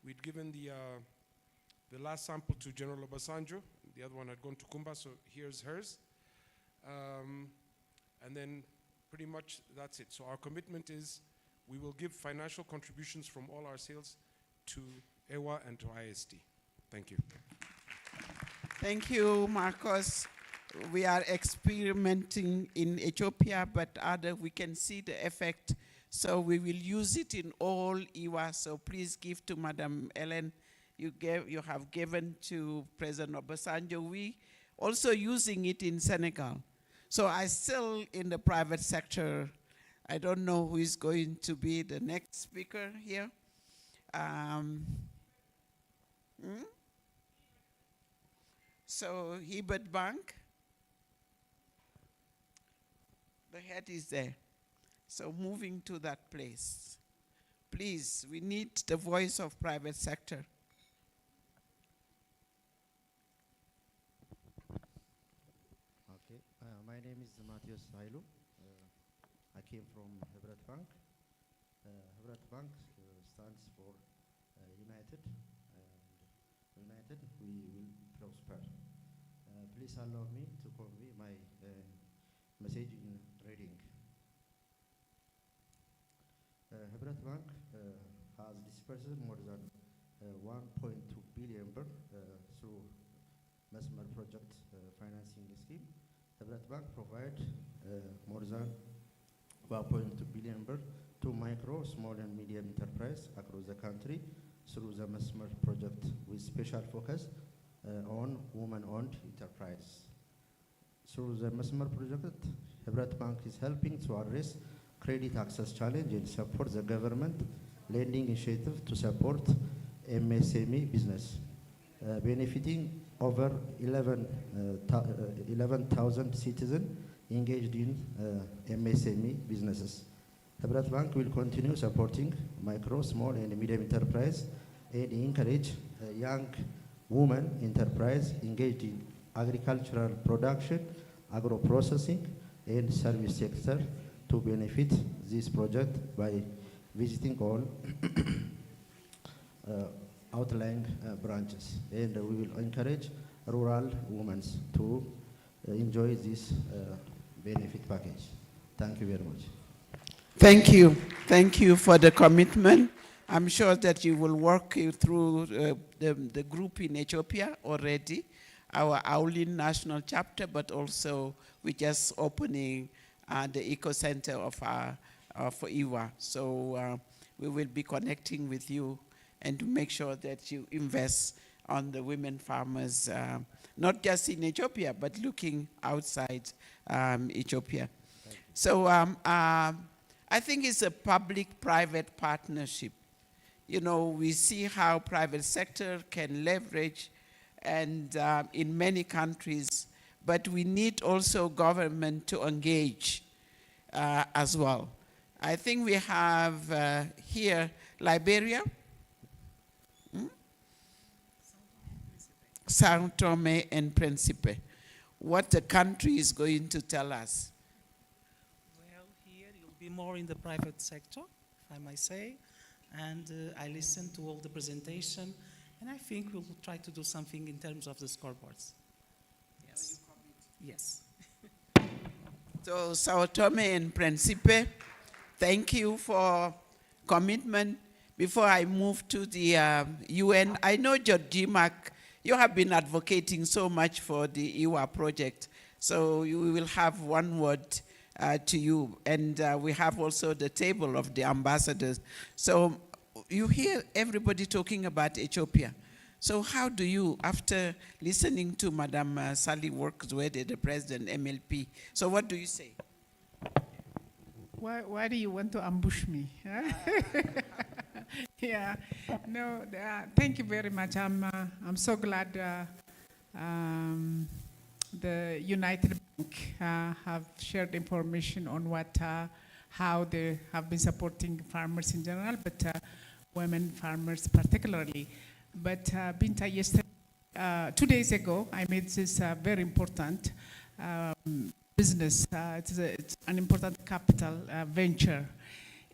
We'd given the last sample to General Obasanjo. The other one had gone to Kumba, so here's hers. And then pretty much that's it. So our commitment is we will give financial contributions from all our sales to EWA and to IST. Thank you. Thank you, Marcos. We are experimenting in Ethiopia, but we can see the effect. So we will use it in all EWA. So please give to Madam Ellen. You have given to President Obasanjo. We also using it in Senegal. So I still in the private sector. I don't know who is going to be the next speaker here. So Hebert Bank. The head is there. So moving to that place. Please, we need the voice of private sector. Okay, my name is Matthias Sailu. I came from Hebert Bank. Hebert Bank stands for United. United, we will prosper. Please allow me to convey my message in reading. Hebert Bank has dispersed more than 1.2 billion through Mesmer project financing scheme. Hebert Bank provide more than 1.2 billion to micro, small and medium enterprise across the country through the Mesmer project with special focus on women-owned enterprise. Through the Mesmer project, Hebert Bank is helping to address credit access challenge and support the government lending initiative to support MSME business, benefiting over 11,000 citizens engaged in MSME businesses. Hebert Bank will continue supporting micro, small, and medium enterprise and encourage young women enterprise engaged in agricultural production, agro-processing, and service sector to benefit this project by visiting all outlying branches. And we will encourage rural women to enjoy this benefit package. Thank you very much. Thank you. Thank you for the commitment. I'm sure that you will work through the group in Ethiopia already, our AWLN national chapter, but also we're just opening the eco center of EWA. So we will be connecting with you and to make sure that you invest on the women farmers, not just in Ethiopia, but looking outside Ethiopia. So I think it's a public-private partnership. You know, we see how private sector can leverage and in many countries, but we need also government to engage as well. I think we have here Liberia, Sao Tome and Principe. What the country is going to tell us. Well, here you'll be more in the private sector, if I might say, and I listened to all the presentation, and I think we'll try to do something in terms of the scoreboards. Yes. Yes. So Sao Tome and Principe, thank you for commitment. Before I move to the UN, I know Georgimak, you have been advocating so much for the EWA project, so we will have one word to you. And we have also the table of the ambassadors. So you hear everybody talking about Ethiopia. So how do you, after listening to Madam Sally Worksworthy, the president, MLP, so what do you say? Why do you want to ambush me? Yeah, no, thank you very much. I'm so glad the United Bank have shared information on how they have been supporting farmers in general, but women farmers particularly. But Binta, yesterday, 2 days ago, I made this very important business. It's an important capital venture.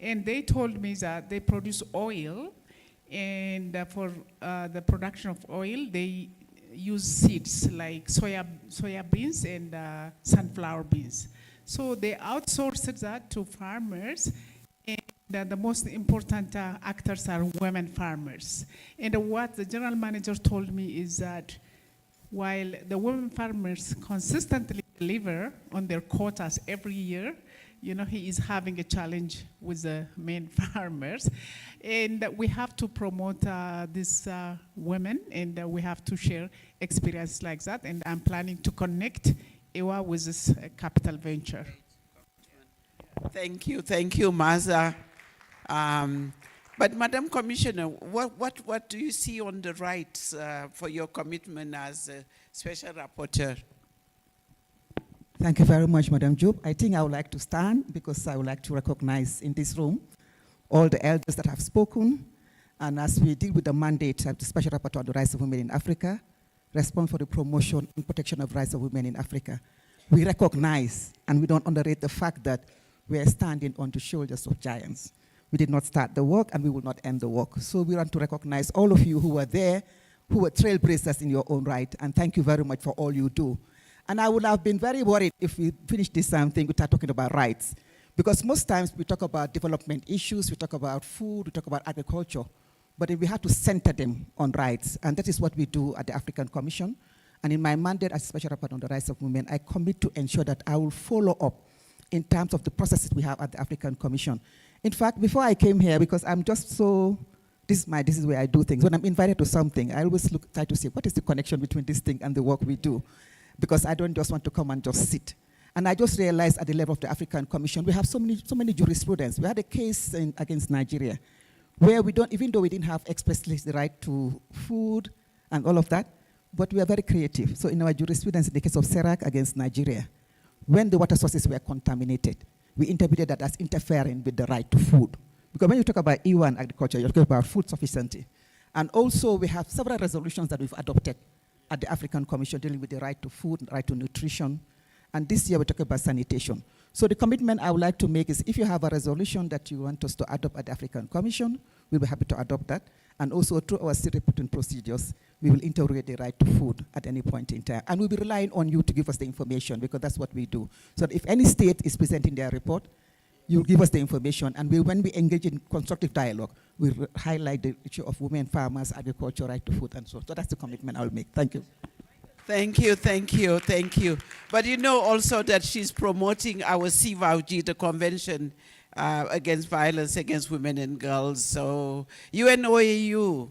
And they told me that they produce oil, and for the production of oil, they use seeds like soya beans and sunflower beans. So they outsourced that to farmers, and the most important actors are women farmers. And what the general manager told me is that while the women farmers consistently deliver on their quotas every year, you know, he is having a challenge with the men farmers. And we have to promote these women, and we have to share experience like that. And I'm planning to connect EWA with this capital venture. Thank you, Maza. But Madam Commissioner, what do you see on the rights for your commitment as a special rapporteur? Thank you very much, Madam Job. I think I would like to stand because I would like to recognize in this room all the elders that have spoken. And as we deal with the mandate of the Special Rapporteur on the Rights of Women in Africa, response for the promotion and protection of rights of women in Africa, we recognize and we don't underrate the fact that we are standing on the shoulders of giants. We did not start the work and we will not end the work. So we want to recognize all of you who were there, who were trailblazers in your own right, and thank you very much for all you do. And I would have been very worried if we finished this thing without talking about rights. Because most times we talk about development issues, we talk about food, we talk about agriculture, but we have to center them on rights. And that is what we do at the African Commission. And in my mandate as Special Rapporteur on the Rights of Women, I commit to ensure that I will follow up in terms of the processes we have at the African Commission. In fact, before I came here, because I'm just so, this is where I do things. When I'm invited to something, I always try to say, what is the connection between this thing and the work we do? Because I don't just want to come and just sit. And I just realized at the level of the African Commission, we have so many jurisprudence. We had a case against Nigeria where we don't, even though we didn't have expressly the right to food and all of that, but we are very creative. So in our jurisprudence, in the case of Serac against Nigeria, when the water sources were contaminated, we interpreted that as interfering with the right to food. Because when you talk about EWA and agriculture, you're talking about food sufficiency. And also we have several resolutions that we've adopted at the African Commission dealing with the right to food, right to nutrition. And this year we're talking about sanitation. So the commitment I would like to make is if you have a resolution that you want us to adopt at the African Commission, we'll be happy to adopt that. And also through our state reporting procedures, we will integrate the right to food at any point in time. And we'll be relying on you to give us the information because that's what we do. So that if any state is presenting their report, you'll give us the information. And when we engage in constructive dialogue, we'll highlight the issue of women, farmers, agriculture, right to food, and so on. So that's the commitment I'll make. Thank you. Thank you. But you know also that she's promoting our CVAUG, the Convention Against Violence Against Women and Girls. So UNOAU.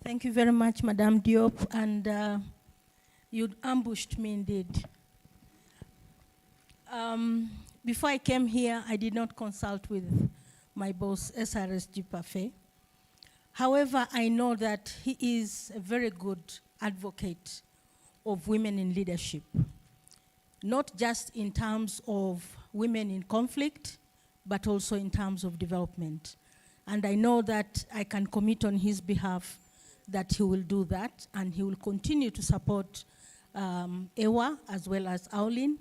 Thank you very much, Madame Diop, and you ambushed me indeed. Before I came here, I did not consult with my boss, SRSG Parfait. However, I know that he is a very good advocate of women in leadership, not just in terms of women in conflict, but also in terms of development. And I know that I can commit on his behalf that he will do that, and he will continue to support EWA as well as AWLN.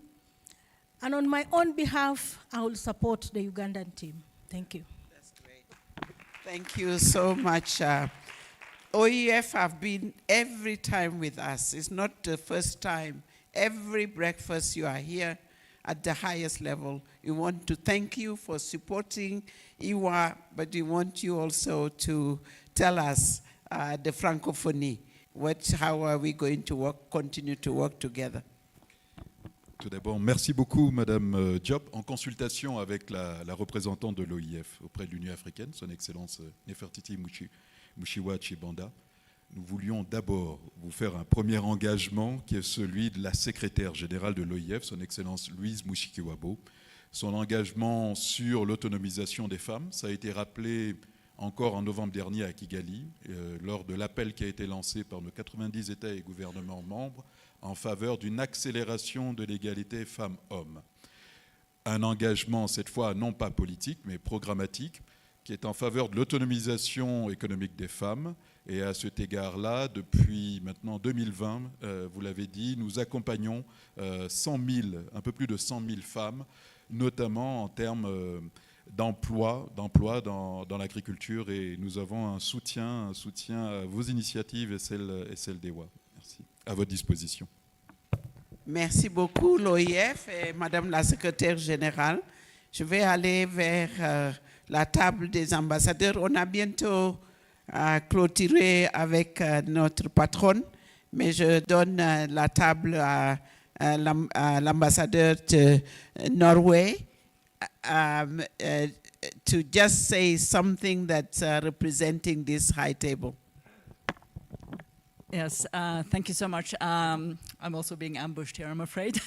And on my own behalf, I will support the Ugandan team. Thank you. That's great. Thank you so much. OEF have been every time with us. It's not the first time. Every breakfast you are here at the highest level. We want to thank you for supporting EWA, but we want you also to tell us the Francophonie. How are we going to continue to work together? Tout d'abord, merci beaucoup, Madame Diop, en consultation avec la représentante de l'OIF auprès de l'Union africaine, Son Excellence Nefertiti Mushiwa Chibanda. nous voulions d'abord vous faire un premier engagement qui est celui de la secrétaire générale de l'OIF, son Excellence Louise Mushikiwabo. Son engagement sur l'autonomisation des femmes, ça a été rappelé encore en novembre dernier à Kigali, lors de l'appel qui a été lancé par nos 90 États et gouvernements membres en faveur d'une accélération de l'égalité femmes-hommes. Un engagement, cette fois, non pas politique, mais programmatique, qui est en faveur de l'autonomisation économique des femmes. Et à cet égard-là, depuis maintenant 2020, vous l'avez dit, nous accompagnons 100 000, un peu plus de 100 000 femmes, notamment en termes d'emploi dans l'agriculture. Et nous avons un soutien à vos initiatives et celle d'EWA. Merci. À votre disposition. Merci beaucoup, l'OIF et Madame la Secrétaire Générale. Je vais aller vers la table des ambassadeurs. On a bientôt clôturé avec notre patronne, mais je donne la table à l'ambassadeur de Norway to just say something that's representing this high table. Yes, thank you so much. I'm also being ambushed here, I'm afraid,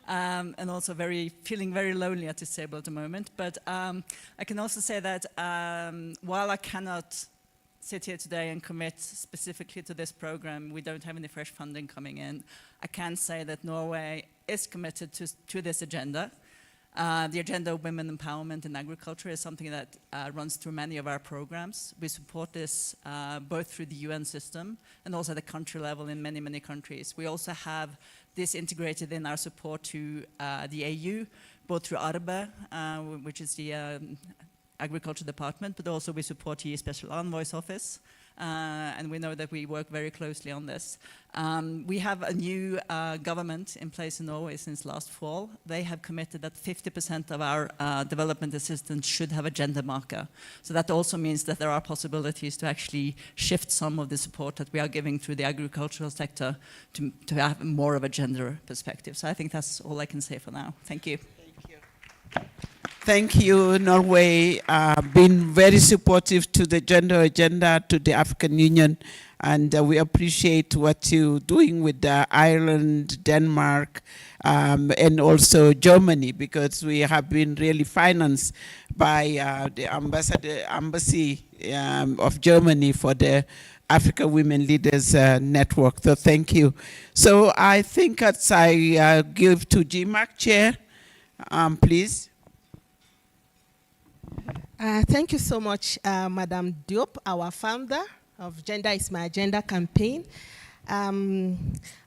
and also feeling very lonely at this table at the moment. But I can also say that while I cannot sit here today and commit specifically to this program, we don't have any fresh funding coming in, I can say that Norway is committed to this agenda. The agenda of women empowerment in agriculture is something that runs through many of our programs. We support this both through the UN system and also at the country level in many, many countries. We also have this integrated in our support to the AU, both through ARBE, which is the Agriculture Department, but also we support the Special Envoy's Office. And we know that we work very closely on this. We have a new government in place in Norway since last fall. They have committed that 50% of our development assistance should have a gender marker. So that also means that there are possibilities to actually shift some of the support that we are giving through the agricultural sector to have more of a gender perspective. So I think that's all I can say for now. Thank you. Thank you, Norway, been very supportive to the gender agenda, to the African Union, and we appreciate what you're doing with Ireland, Denmark, and also Germany, because we have been really financed by the embassy of Germany for the Africa Women Leaders Network. So thank you. So I think as I give to GMAC Chair, please. Thank you so much, Madam Diop, our founder of Gender is My Agenda campaign. I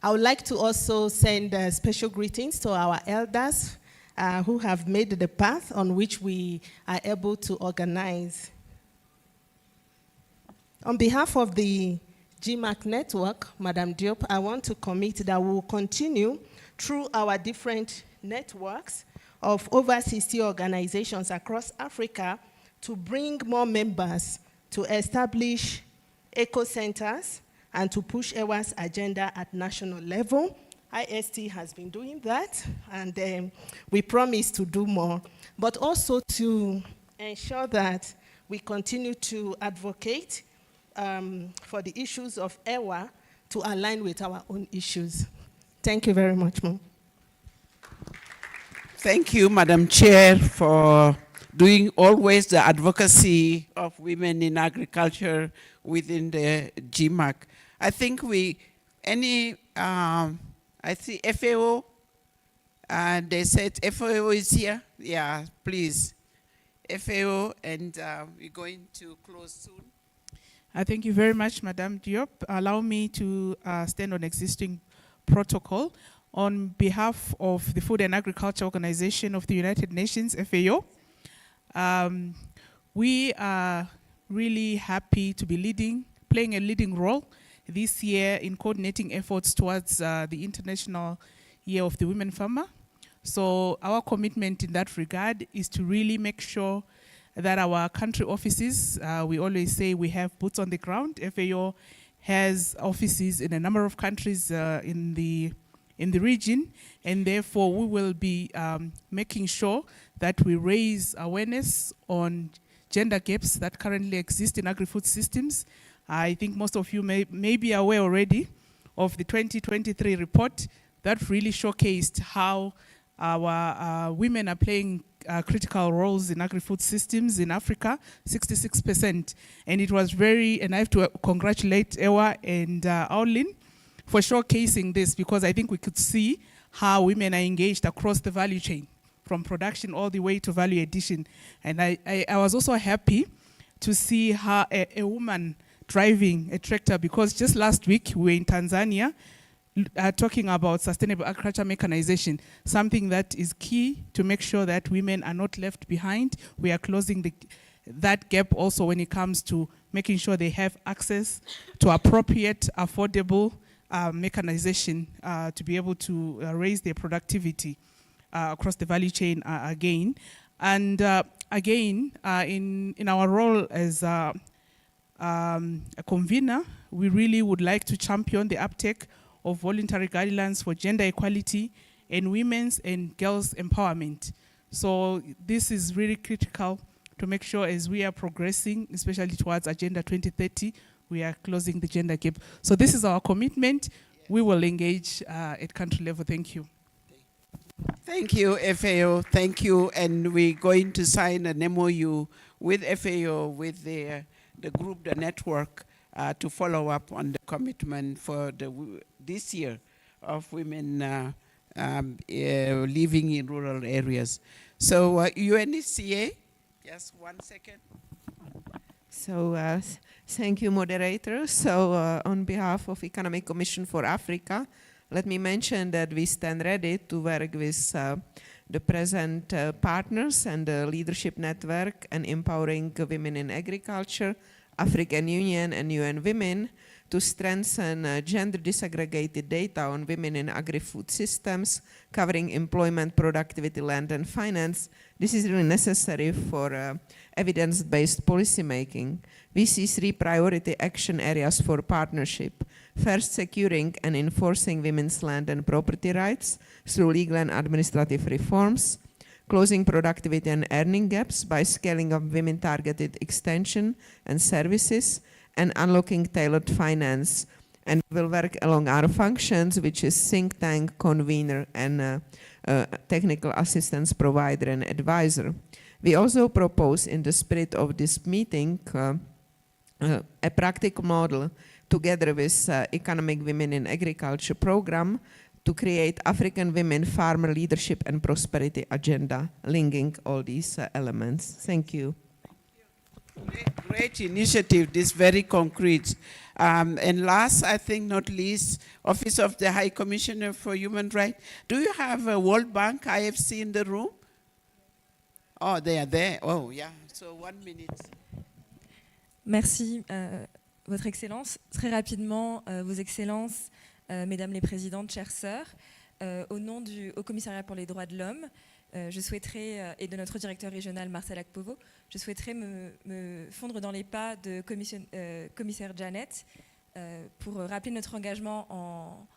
would like to also send special greetings to our elders who have made the path on which we are able to organize. On behalf of the GMAC network, Madam Diop, I want to commit that we will continue through our different networks of over 60 organizations across Africa to bring more members to establish eco-centers and to push EWA's agenda at national level. IST has been doing that, and we promise to do more, but also to ensure that we continue to advocate for the issues of EWA to align with our own issues. Thank you very much, Mom. Thank you, Madam Chair, for doing always the advocacy of women in agriculture within the GMAC. I think I see FAO, they said FAO is here. Yeah, please. FAO, and we're going to close soon. Thank you very much, Madam Diop. Allow me to stand on existing protocol. On behalf of the Food and Agriculture Organization of the United Nations, FAO, we are really happy to be playing a leading role this year in coordinating efforts towards the International Year of the Women Farmer. So our commitment in that regard is to really make sure that our country offices, we always say we have boots on the ground. FAO has offices in a number of countries in the region, and therefore we will be making sure that we raise awareness on gender gaps that currently exist in agri-food systems, I think most of you may be aware already of the 2023 report that really showcased how our women are playing critical roles in agri-food systems in Africa, 66%. And it was and I have to congratulate EWA and AWLN for showcasing this, because I think we could see how women are engaged across the value chain, from production all the way to value addition. And I was also happy to see how a woman driving a tractor, because just last week we were in Tanzania talking about sustainable agriculture mechanization, something that is key to make sure that women are not left behind. We are closing that gap also when it comes to making sure they have access to appropriate, affordable mechanization to be able to raise their productivity across the value chain again. And again, in our role as a convener, we really would like to champion the uptake of voluntary guidelines for gender equality and women's and girls' empowerment. So this is really critical to make sure as we are progressing, especially towards Agenda 2030, we are closing the gender gap. So this is our commitment. We will engage at country level. Thank you. Thank you, FAO. Thank you. And we're going to sign an MOU with FAO, with the group, the network, to follow up on the commitment for this year of women living in rural areas. So UNECA, just 1 second. So thank you, moderator. So on behalf of Economic Commission for Africa, let me mention that we stand ready to work with the present partners and the leadership network and empowering women in agriculture, African Union and UN Women to strengthen gender disaggregated data on women in agri-food systems, covering employment, productivity, land, and finance. This is really necessary for evidence-based policymaking. We see 3 priority action areas for partnership. First, securing and enforcing women's land and property rights through legal and administrative reforms. Closing productivity and earning gaps by scaling up women-targeted extension and services, and unlocking tailored finance. And we'll work along our functions, which is think tank, convener, and technical assistance provider and advisor. We also propose, in the spirit of this meeting, a practical model together with Economic Women in Agriculture program to create African Women Farmer Leadership and Prosperity Agenda, linking all these elements. Thank you. Great initiative, this very concrete. And last, I think not least, Office of the High Commissioner for Human Rights. Do you have a World Bank IFC in the room? Oh, they are there. Oh, yeah. So 1 minute. Merci, Votre Excellence. Très rapidement, Vos Excellences, Mesdames les Présidentes, chères sœurs, au nom du Haut Commissariat pour les droits de l'homme, je souhaiterais, et de notre directeur régional Marcel Akpovo, je souhaiterais me fondre dans les pas de commissaire Janet pour rappeler notre engagement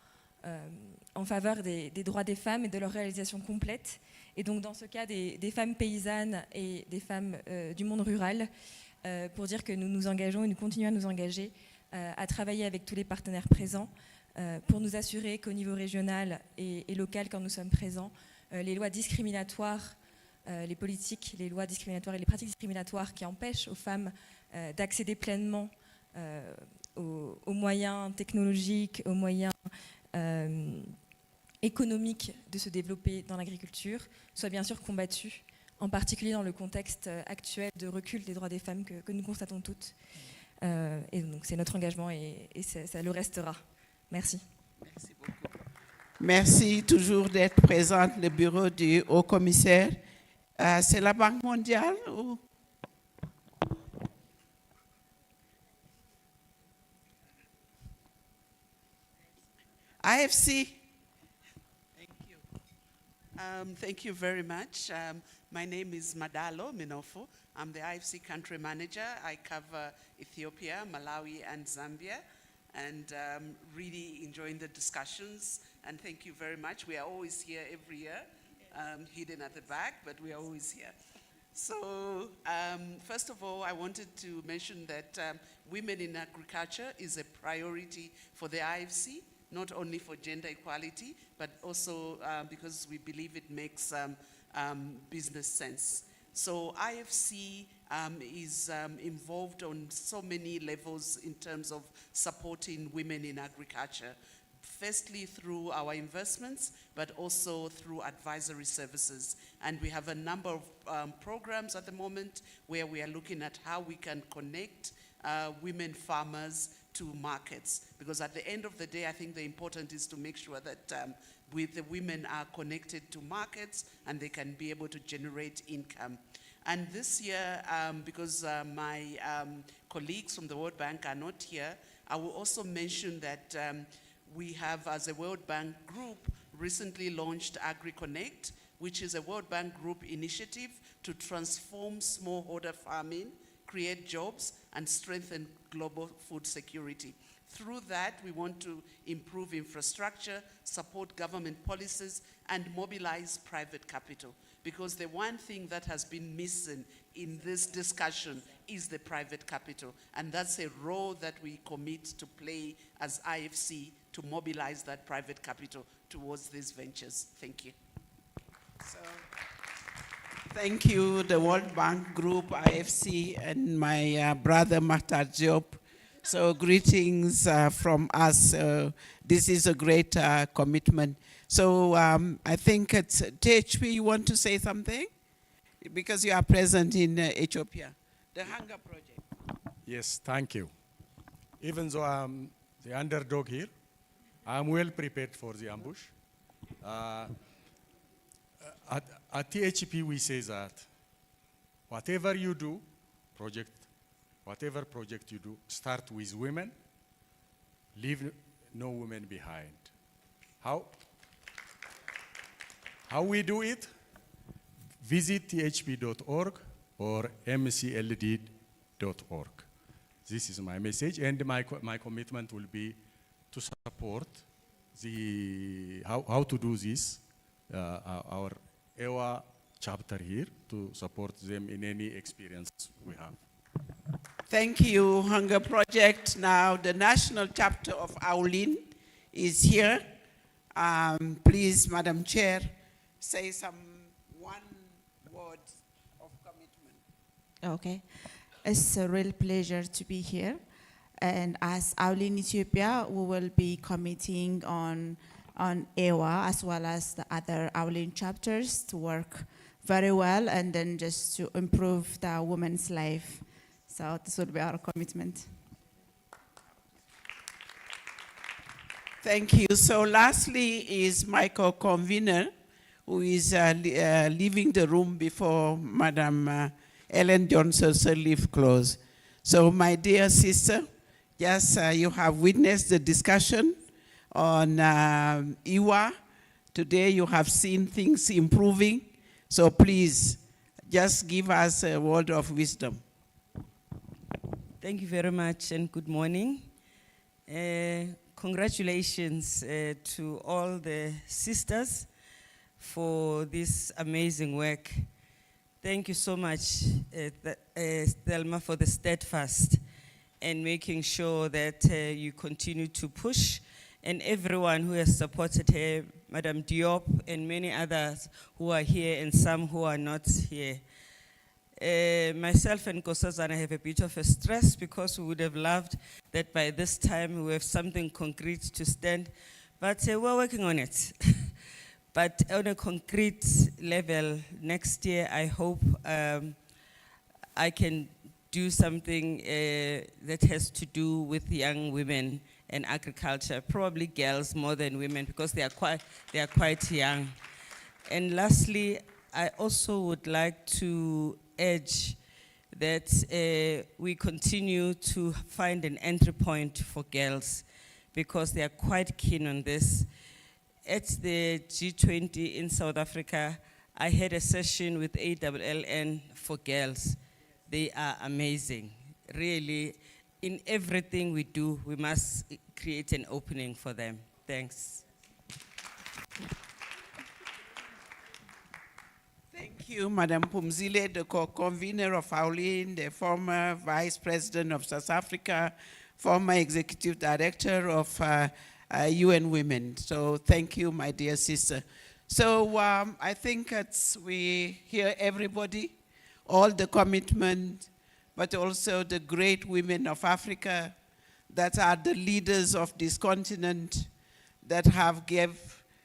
en faveur des droits des femmes et de leur réalisation complète. Et donc dans ce cas des femmes paysannes et des femmes du monde rural, pour dire que nous nous engageons et nous continuons à nous engager à travailler avec tous les partenaires présents pour nous assurer qu'au niveau régional et local, quand nous sommes présents, les lois discriminatoires, les politiques, les lois discriminatoires et les pratiques discriminatoires qui empêchent aux femmes d'accéder pleinement aux moyens technologiques, aux moyens économiques de se développer dans l'agriculture, soient bien sûr combattues, en particulier dans le contexte actuel de recul des droits des femmes que nous constatons toutes. Et donc c'est notre engagement et ça le restera. Merci. Merci beaucoup. Merci toujours d'être présente, le bureau du Haut-Commissaire. C'est la Banque mondiale ou... IFC. Thank you very much. My name is Madalo Minofo. I'm the IFC country manager. I cover Ethiopia, Malawi, and Zambia. And really enjoying the discussions. And thank you very much. We are always here every year, hidden at the back, but we are always here. So, first of all, I wanted to mention that women in agriculture is a priority for the IFC, not only for gender equality, but also because we believe it makes business sense. So IFC is involved on so many levels in terms of supporting women in agriculture. Firstly, through our investments, but also through advisory services. And we have a number of programs at the moment where we are looking at how we can connect women farmers to markets. Because at the end of the day, I think the important is to make sure that the women are connected to markets and they can be able to generate income. And this year, because my colleagues from the World Bank are not here, I will also mention that we have, as a World Bank group, recently launched AgriConnect, which is a World Bank group initiative to transform smallholder farming, create jobs, and strengthen global food security. Through that, we want to improve infrastructure, support government policies, and mobilize private capital. Because the one thing that has been missing in this discussion is the private capital. And that's a role that we commit to play as IFC to mobilize that private capital towards these ventures. Thank you. So, thank you, the World Bank Group, IFC, and my brother Mahtar Diop. So greetings from us. This is a great commitment. So I think it's THP, you want to say something? Because you are present in Ethiopia. The Hunger Project. Yes, thank you. Even though I'm the underdog here, I'm well prepared for the ambush. At THP, we say that whatever you do, whatever project you do, start with women, leave no women behind. How we do it? Visit thp.org or mcld.org. This is my message, and my commitment will be to support how to do this, our EWA chapter here, to support them in any experience we have. Thank you, Hunger Project. Now the national chapter of AWLN is here. Please, Madam Chair, say one word of commitment. Okay. It's a real pleasure to be here. And as AWLN Ethiopia, we will be committing on EWA as well as the other AWLN chapters to work very well and then just to improve the women's life. So this will be our commitment. Thank you. So lastly is my co-convener, who is leaving the room before Madam Ellen Johnson's leave close. So my dear sister, yes, you have witnessed the discussion on EWA. Today you have seen things improving. So please, just give us a word of wisdom. Thank you very much and good morning. Congratulations to all the sisters for this amazing work. Thank you so much, Thelma, for the steadfast and making sure that you continue to push, and everyone who has supported her, Madam Diop and many others who are here and some who are not here. Myself and Kosazana have a bit of a stress because we would have loved that by this time we have something concrete to stand, but we're working on it. But on a concrete level, next year I hope I can do something that has to do with young women and agriculture, probably girls more than women because they are quite young. And lastly, I also would like to urge that we continue to find an entry point for girls because they are quite keen on this. At the G20 in South Africa, I had a session with AWLN for girls. They are amazing. Really, in everything we do, we must create an opening for them. Thanks. Thank you. you, Madam Pumzile, the co-convener of AWLN, the former Vice President of South Africa, former Executive Director of UN Women. So thank you, my dear sister. So I think we hear everybody, all the commitment, but also the great women of Africa that are the leaders of this continent, that have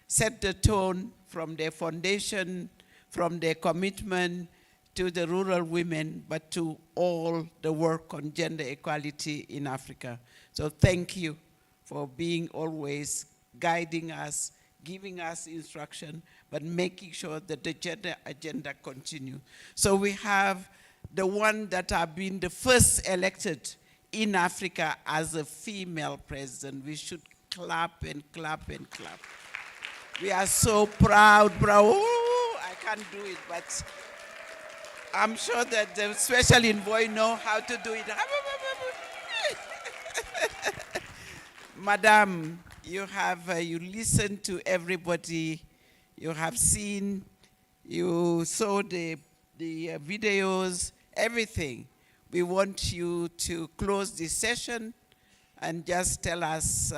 set the tone from their foundation, from their commitment to the rural women, but to all the work on gender equality in Africa. So thank you for being always guiding us, giving us instruction, but making sure that the gender agenda continue. So we have the one that have been the first elected in Africa as a female president. We should clap and clap and clap. We are so proud. Ooh, I can't do it, but I'm sure that the special envoy know how to do it. Madam, you listened to everybody. You have seen, you saw the videos, everything. We want you to close this session and just tell us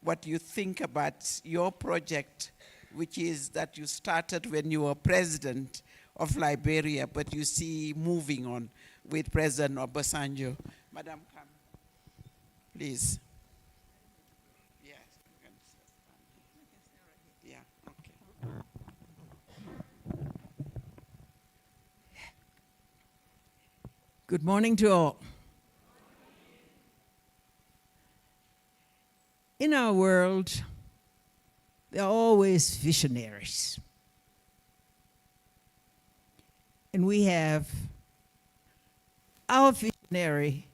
what you think about your project, which is that you started when you were president of Liberia, but you see moving on with President Obasanjo. Madam, come, please. Yes, yeah, okay. Good morning to all. In our world, there are always visionaries. And we have our visionary,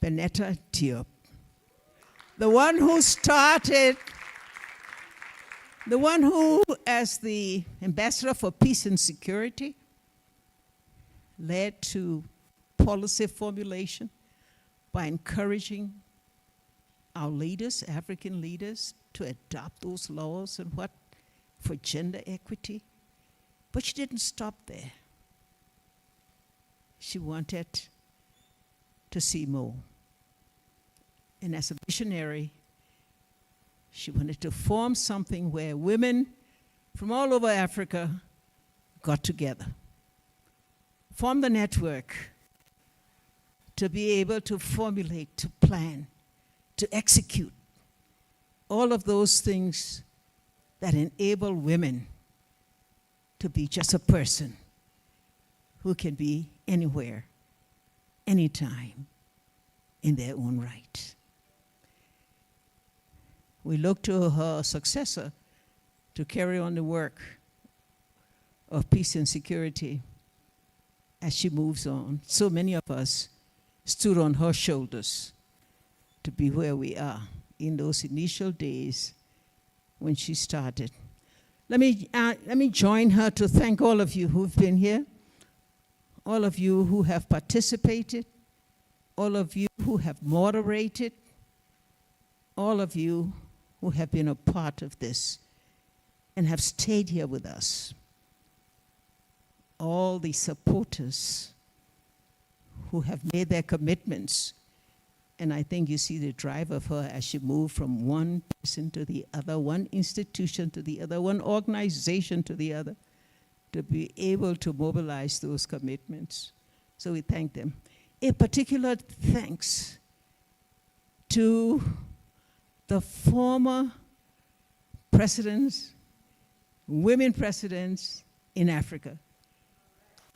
Benetta Diop, the one who started, the one who, as the ambassador for peace and security, led to policy formulation by encouraging our leaders, African leaders, to adopt those laws and what for gender equity. But she didn't stop there. She wanted to see more. And as a visionary, she wanted to form something where women from all over Africa got together, formed a network to be able to formulate, to plan, to execute all of those things that enable women to be just a person who can be anywhere, anytime, in their own right. We look to her successor to carry on the work of peace and security as she moves on. So many of us stood on her shoulders to be where we are in those initial days when she started. Let me join her to thank all of you who've been here, all of you who have participated, all of you who have moderated, all of you who have been a part of this and have stayed here with us, all the supporters who have made their commitments. And I think you see the drive of her as she moved from one person to the other, one institution to the other, one organization to the other, to be able to mobilize those commitments. So we thank them. A particular thanks to the former presidents, women presidents in Africa,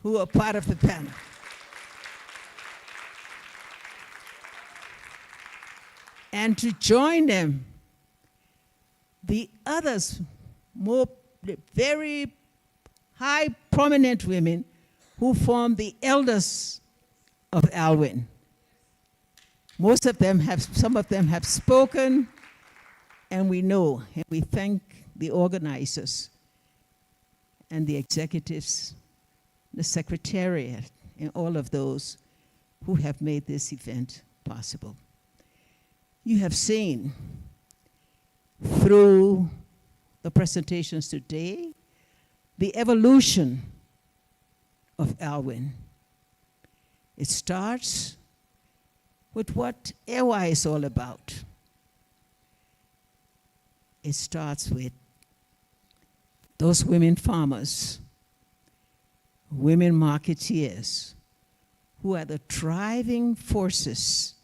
who are part of the panel. And to join them, the others, very high prominent women who form the elders of AWLN. Most of them have, some of them have spoken, and we know, and we thank the organizers and the executives, the secretariat, and all of those who have made this event possible. You have seen through the presentations today, the evolution of AWLN. It starts with what EWA is all about. It starts with those women farmers, women marketeers, who are the driving forces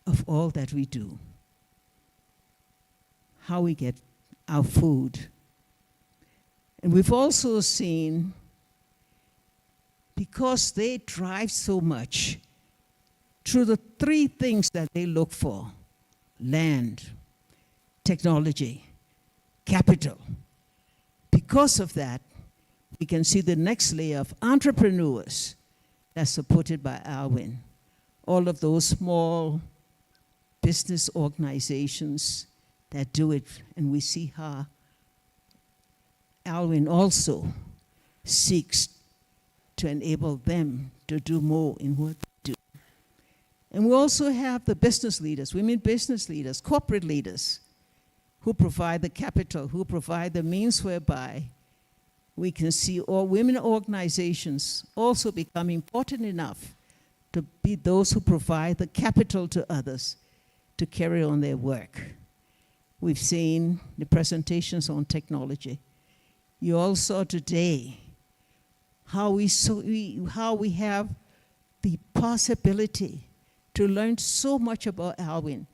of all that we do. How we get our food. And we've also seen, because they drive so much, through the three things that they look for: land, technology, capital. Because of that, we can see the next layer of entrepreneurs that's supported by AWLN. All of those small business organizations that do it, and we see how AWLN also seeks to enable them to do more in what they do. And we also have the business leaders, women business leaders, corporate leaders, who provide the capital, who provide the means whereby we can see all women organizations also become important enough to be those who provide the capital to others to carry on their work. We've seen the presentations on technology. You all saw today how we have the possibility to learn so much about AWLN,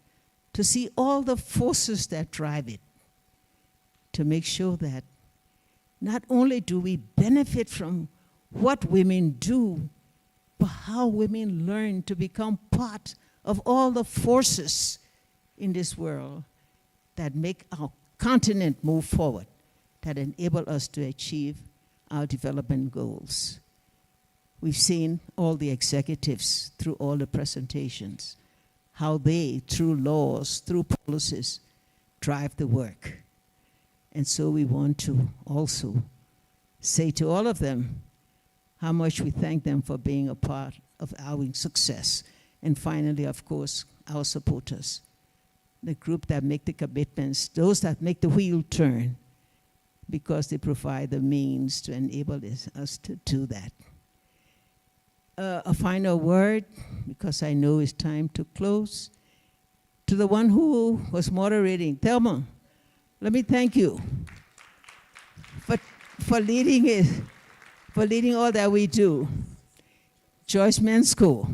to see all the forces that drive it, to make sure that not only do we benefit from what women do, but how women learn to become part of all the forces in this world that make our continent move forward, that enable us to achieve our development goals. We've seen all the executives through all the presentations, how they, through laws, through policies, drive the work. And so we want to also say to all of them how much we thank them for being a part of our success. And finally, of course, our supporters, the group that make the commitments, those that make the wheel turn, because they provide the means to enable us to do that. A final word, because I know it's time to close, to the one who was moderating, Thelma. Let me thank you for leading it, for leading all that we do. Joyce Mensko.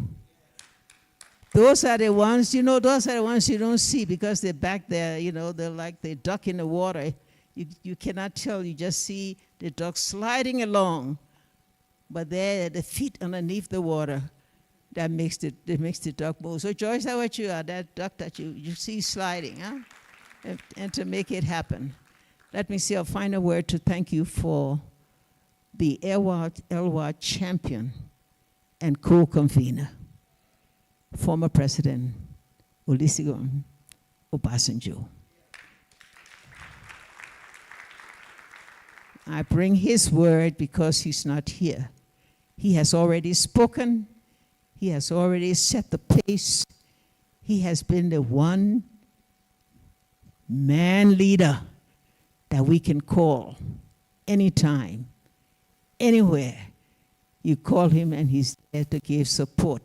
Those are the ones, those are the ones you don't see because they're back there, they're like the duck in the water. You cannot tell, you just see the duck sliding along, but they're the feet underneath the water that makes the duck move. So Joyce, that's what you are, that duck that you see sliding, huh? And to make it happen. Let me say a final word to thank you for the EWA champion and co-convener, former President Olusegun Obasanjo. I bring his word because he's not here. He has already spoken. He has already set the pace. He has been the one man leader that we can call anytime, anywhere. You call him and he's there to give support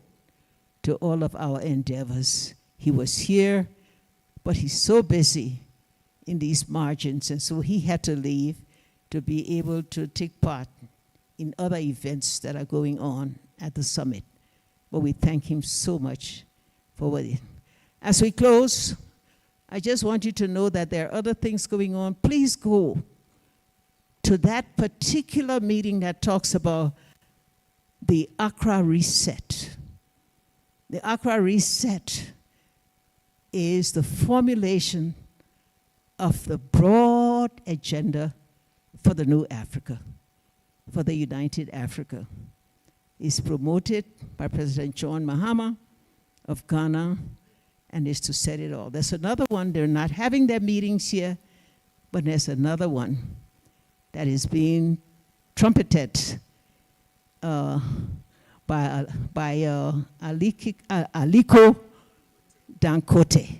to all of our endeavors. He was here, but he's so busy in these margins, and so he had to leave to be able to take part in other events that are going on at the summit. But we thank him so much for it. As we close, I just want you to know that there are other things going on. Please go to that particular meeting that talks about the Accra Reset. The Accra Reset is the formulation of the broad agenda for the new Africa, for the United Africa. It's promoted by President John Mahama of Ghana, and is to set it all. There's another one, they're not having their meetings here, but there's another one that is being trumpeted by Aliko Dangote.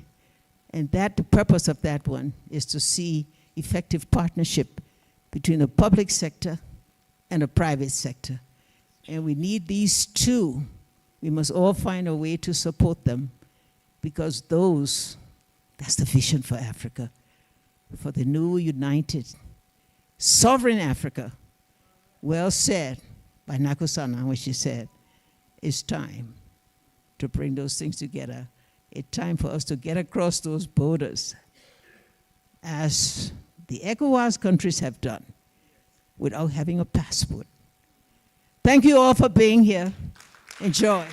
And that the purpose of that one is to see effective partnership between the public sector and the private sector. And we need these two. We must all find a way to support them, because that's the vision for Africa, for the new, united, sovereign Africa. Well said by Nakosana when she said, it's time to bring those things together. It's time for us to get across those borders, as the ECOWAS countries have done, without having a passport. Thank you all for being here. Enjoy.